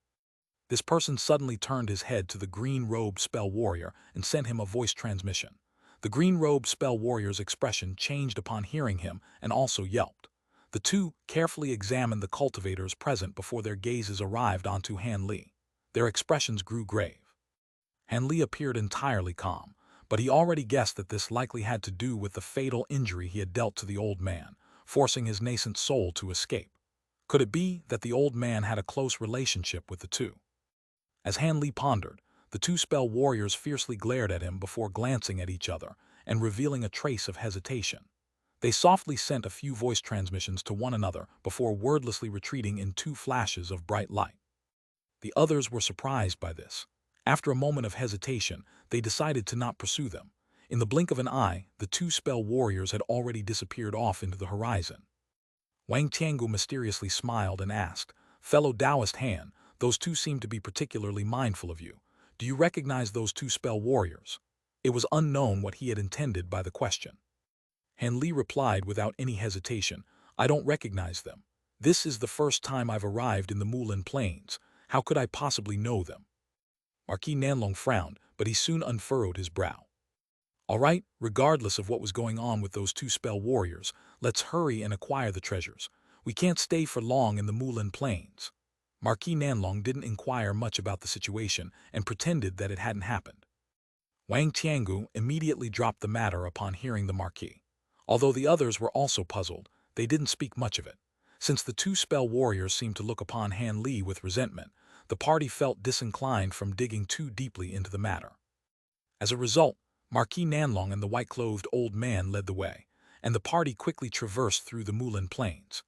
This person suddenly turned his head to the green-robed spell warrior and sent him a voice transmission. The green-robed spell warrior's expression changed upon hearing him and also yelped. The two carefully examined the cultivators present before their gazes arrived onto Han Li. Their expressions grew grave. Han Li appeared entirely calm, but he already guessed that this likely had to do with the fatal injury he had dealt to the old man, forcing his nascent soul to escape. Could it be that the old man had a close relationship with the two? As Han Li pondered, the two spell warriors fiercely glared at him before glancing at each other and revealing a trace of hesitation. They softly sent a few voice transmissions to one another before wordlessly retreating in two flashes of bright light. The others were surprised by this. After a moment of hesitation, they decided to not pursue them. In the blink of an eye, the two spell warriors had already disappeared off into the horizon. Wang Tiangu mysteriously smiled and asked, "Fellow Taoist Han, those two seem to be particularly mindful of you. Do you recognize those two spell warriors?" It was unknown what he had intended by the question. Han Li replied without any hesitation, "I don't recognize them. This is the first time I've arrived in the Mulan Plains. How could I possibly know them?" Marquis Nanlong frowned, but he soon unfurrowed his brow. "All right, regardless of what was going on with those two spell warriors, let's hurry and acquire the treasures. We can't stay for long in the Mulan Plains." Marquis Nanlong didn't inquire much about the situation and pretended that it hadn't happened. Wang Tiangu immediately dropped the matter upon hearing the Marquis. Although the others were also puzzled, they didn't speak much of it. Since the two spell warriors seemed to look upon Han Li with resentment, the party felt disinclined from digging too deeply into the matter. As a result, Marquis Nanlong and the white-clothed old man led the way, and the party quickly traversed through the Mulan Plains.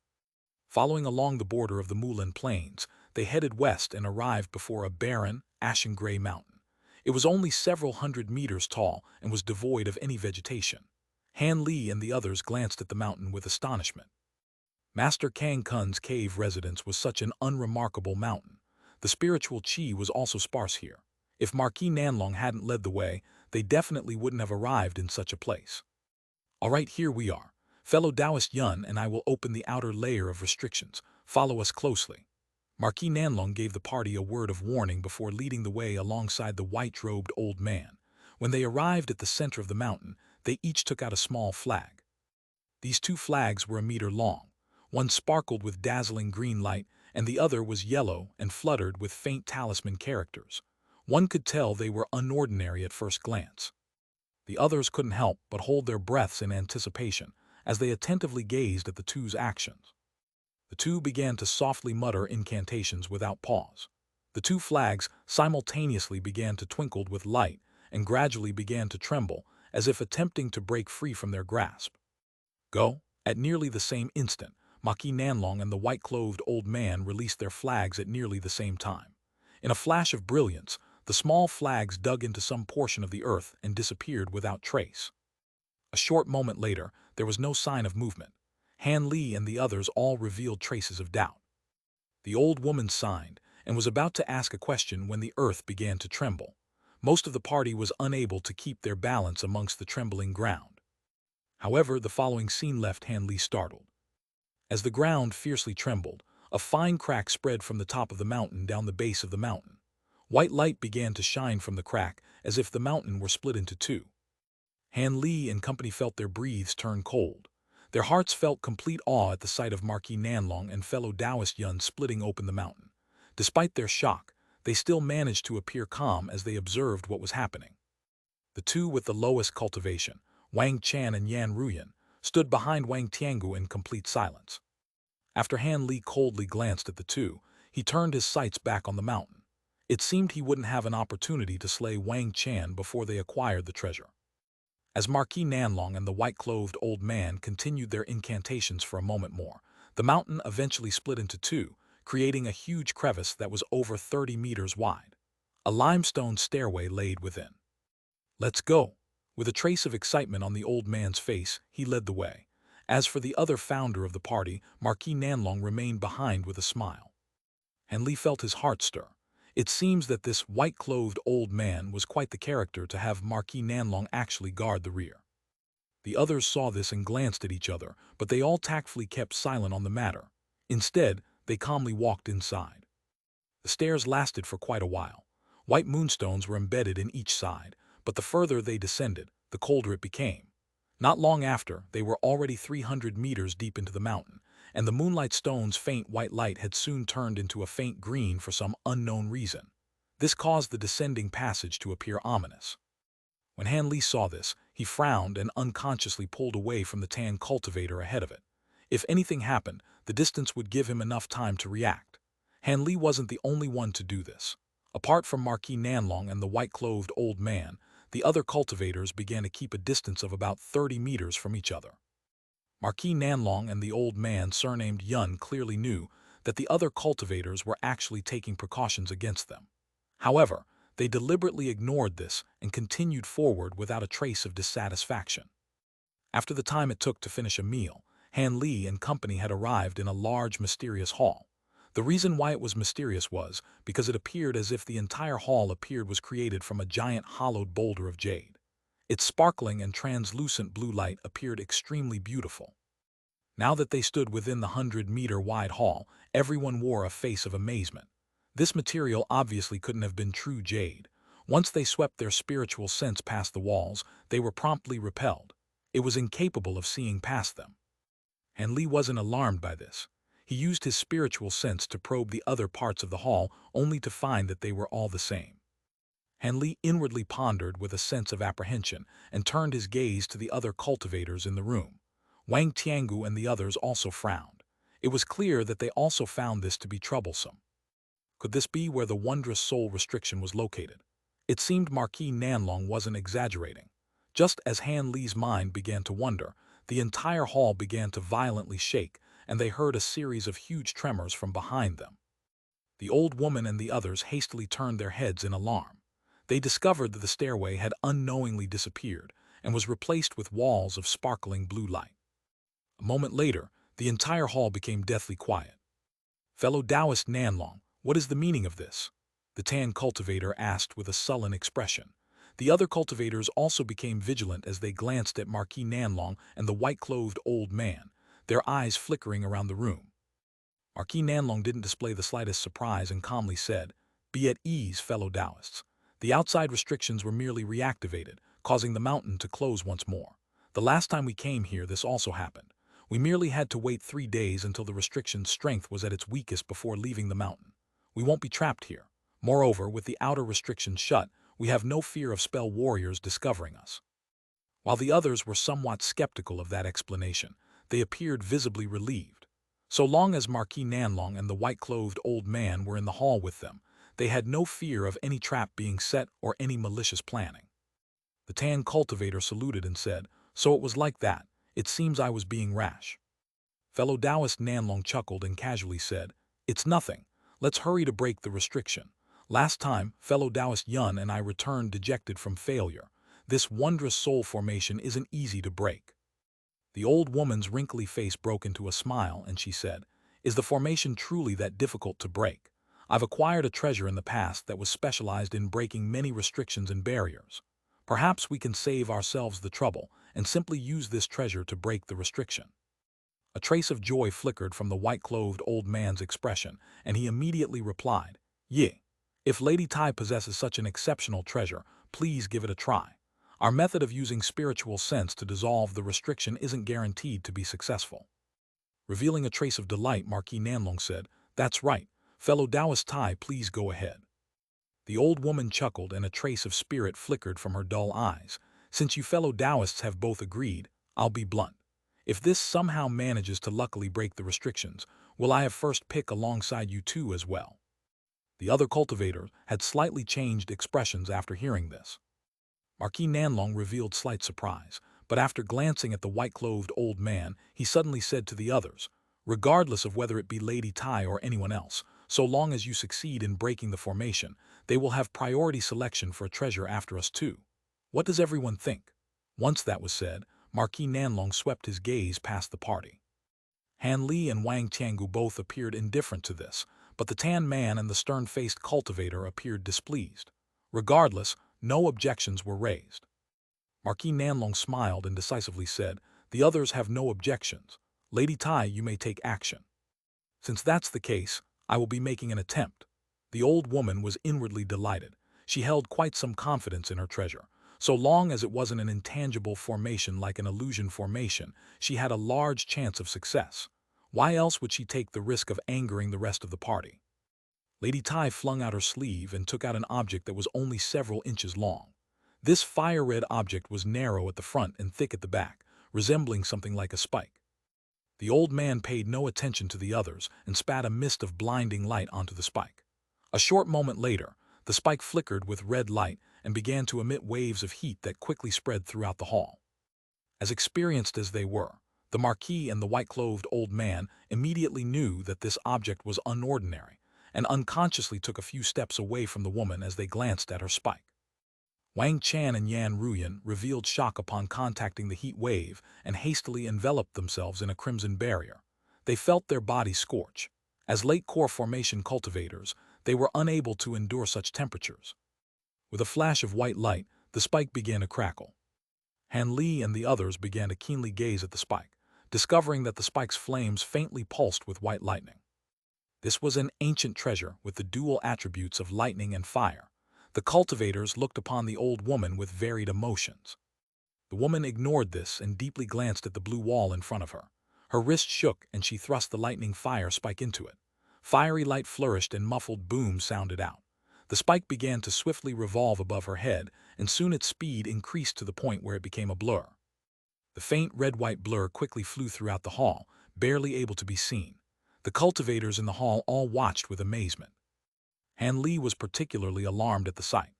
Following along the border of the Mulan Plains, they headed west and arrived before a barren, ashen-gray mountain. It was only several hundred meters tall and was devoid of any vegetation. Han Li and the others glanced at the mountain with astonishment. Master Kang Kun's cave residence was such an unremarkable mountain. The spiritual qi was also sparse here. If Marquis Nanlong hadn't led the way, they definitely wouldn't have arrived in such a place. "All right, here we are. Fellow Taoist Yun and I will open the outer layer of restrictions. Follow us closely." Marquis Nanlong gave the party a word of warning before leading the way alongside the white-robed old man. When they arrived at the center of the mountain, they each took out a small flag. These two flags were a meter long. One sparkled with dazzling green light, and the other was yellow and fluttered with faint talisman characters. One could tell they were unordinary at first glance. The others couldn't help but hold their breaths in anticipation as they attentively gazed at the two's actions. The two began to softly mutter incantations without pause. The two flags simultaneously began to twinkle with light and gradually began to tremble, as if attempting to break free from their grasp. Go! At nearly the same instant, Marquis Nanlong and the white-clothed old man released their flags at nearly the same time. In a flash of brilliance, the small flags dug into some portion of the earth and disappeared without trace. A short moment later, there was no sign of movement. Han Li and the others all revealed traces of doubt. The old woman sighed and was about to ask a question when the earth began to tremble. Most of the party was unable to keep their balance amongst the trembling ground. However, the following scene left Han Li startled. As the ground fiercely trembled, a fine crack spread from the top of the mountain down the base of the mountain. White light began to shine from the crack as if the mountain were split into two. Han Li and company felt their breaths turn cold. Their hearts felt complete awe at the sight of Marquis Nanlong and fellow Taoist Yun splitting open the mountain. Despite their shock, they still managed to appear calm as they observed what was happening. The two with the lowest cultivation, Wang Chan and Yan Ruyan, stood behind Wang Tiangu in complete silence. After Han Li coldly glanced at the two, he turned his sights back on the mountain. It seemed he wouldn't have an opportunity to slay Wang Chan before they acquired the treasure. As Marquis Nanlong and the white-clothed old man continued their incantations for a moment more, the mountain eventually split into two, creating a huge crevice that was over 30 meters wide. A limestone stairway laid within. "Let's go." With a trace of excitement on the old man's face, he led the way. As for the other founder of the party, Marquis Nanlong remained behind with a smile. Han Li felt his heart stir. It seems that this white-clothed old man was quite the character to have Marquis Nanlong actually guard the rear. The others saw this and glanced at each other, but they all tactfully kept silent on the matter. Instead, they calmly walked inside. The stairs lasted for quite a while. White moonstones were embedded in each side, but the further they descended, the colder it became. Not long after, they were already 300 meters deep into the mountain, and the moonlight stone's faint white light had soon turned into a faint green for some unknown reason. This caused the descending passage to appear ominous. When Han Li saw this, he frowned and unconsciously pulled away from the tan cultivator ahead of it. If anything happened, the distance would give him enough time to react. Han Li wasn't the only one to do this. Apart from Marquis Nanlong and the white-clothed old man, the other cultivators began to keep a distance of about 30 meters from each other. Marquis Nanlong and the old man surnamed Yun clearly knew that the other cultivators were actually taking precautions against them. However, they deliberately ignored this and continued forward without a trace of dissatisfaction. After the time it took to finish a meal, Han Li and company had arrived in a large mysterious hall. The reason why it was mysterious was because it appeared as if the entire hall was created from a giant hollowed boulder of jade. Its sparkling and translucent blue light appeared extremely beautiful. Now that they stood within the 100-meter-wide hall, everyone wore a face of amazement. This material obviously couldn't have been true jade. Once they swept their spiritual sense past the walls, they were promptly repelled. It was incapable of seeing past them. Han Li wasn't alarmed by this. He used his spiritual sense to probe the other parts of the hall, only to find that they were all the same. Han Li inwardly pondered with a sense of apprehension and turned his gaze to the other cultivators in the room. Wang Tiangu and the others also frowned. It was clear that they also found this to be troublesome. Could this be where the wondrous soul restriction was located? It seemed Marquis Nanlong wasn't exaggerating. Just as Han Li's mind began to wonder, the entire hall began to violently shake, and they heard a series of huge tremors from behind them. The old woman and the others hastily turned their heads in alarm. They discovered that the stairway had unknowingly disappeared and was replaced with walls of sparkling blue light. A moment later, the entire hall became deathly quiet. "Fellow Taoist Nanlong, what is the meaning of this?" the tan cultivator asked with a sullen expression. The other cultivators also became vigilant as they glanced at Marquis Nanlong and the white-clothed old man, their eyes flickering around the room. Marquis Nanlong didn't display the slightest surprise and calmly said, "Be at ease, fellow Taoists. The outside restrictions were merely reactivated, causing the mountain to close once more. The last time we came here, this also happened. We merely had to wait 3 days until the restriction's strength was at its weakest before leaving the mountain. We won't be trapped here. Moreover, with the outer restrictions shut, we have no fear of spell warriors discovering us." While the others were somewhat skeptical of that explanation, they appeared visibly relieved. So long as Marquis Nanlong and the white-clothed old man were in the hall with them, they had no fear of any trap being set or any malicious planning. The tan cultivator saluted and said, "So it was like that. It seems I was being rash." Fellow Taoist Nanlong chuckled and casually said, "It's nothing. Let's hurry to break the restriction. Last time, fellow Taoist Yun and I returned dejected from failure. This wondrous soul formation isn't easy to break." The old woman's wrinkly face broke into a smile, and she said, "Is the formation truly that difficult to break? I've acquired a treasure in the past that was specialized in breaking many restrictions and barriers. Perhaps we can save ourselves the trouble and simply use this treasure to break the restriction." A trace of joy flickered from the white-clothed old man's expression, and he immediately replied, "Yeah. If Lady Tai possesses such an exceptional treasure, please give it a try. Our method of using spiritual sense to dissolve the restriction isn't guaranteed to be successful. Revealing a trace of delight, Marquis Nanlong said, "That's right. Fellow Taoist Tai, please go ahead." The old woman chuckled and a trace of spirit flickered from her dull eyes. "Since you fellow Taoists have both agreed, I'll be blunt. If this somehow manages to luckily break the restrictions, will I have first pick alongside you two as well?" The other cultivator had slightly changed expressions after hearing this. Marquis Nanlong revealed slight surprise, but after glancing at the white-clothed old man, he suddenly said to the others, "Regardless of whether it be Lady Tai or anyone else, so long as you succeed in breaking the formation, they will have priority selection for a treasure after us too. What does everyone think?" Once that was said, Marquis Nanlong swept his gaze past the party. Han Li and Wang Tiangu both appeared indifferent to this, but the tan man and the stern-faced cultivator appeared displeased. Regardless, no objections were raised. Marquis Nanlong smiled and decisively said, "The others have no objections. Lady Tai, you may take action." "Since that's the case, I will be making an attempt." The old woman was inwardly delighted. She held quite some confidence in her treasure. So long as it wasn't an intangible formation like an illusion formation, she had a large chance of success. Why else would she take the risk of angering the rest of the party? Lady Tai flung out her sleeve and took out an object that was only several inches long. This fire-red object was narrow at the front and thick at the back, resembling something like a spike. The old man paid no attention to the others and spat a mist of blinding light onto the spike. A short moment later, the spike flickered with red light and began to emit waves of heat that quickly spread throughout the hall. As experienced as they were, the Marquis and the white-clothed old man immediately knew that this object was unordinary, and unconsciously took a few steps away from the woman as they glanced at her spike. Wang Chan and Yan Ruyan revealed shock upon contacting the heat wave and hastily enveloped themselves in a crimson barrier. They felt their bodies scorch. As late core formation cultivators, they were unable to endure such temperatures. With a flash of white light, the spike began to crackle. Han Li and the others began to keenly gaze at the spike, discovering that the spike's flames faintly pulsed with white lightning. This was an ancient treasure with the dual attributes of lightning and fire. The cultivators looked upon the old woman with varied emotions. The woman ignored this and deeply glanced at the blue wall in front of her. Her wrist shook and she thrust the lightning fire spike into it. Fiery light flourished and muffled booms sounded out. The spike began to swiftly revolve above her head, and soon its speed increased to the point where it became a blur. The faint red-white blur quickly flew throughout the hall, barely able to be seen. The cultivators in the hall all watched with amazement. Han Li was particularly alarmed at the sight.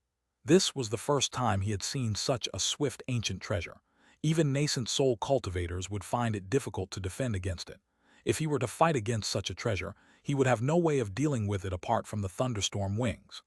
This was the first time he had seen such a swift ancient treasure. Even nascent soul cultivators would find it difficult to defend against it. If he were to fight against such a treasure, he would have no way of dealing with it apart from the thunderstorm wings.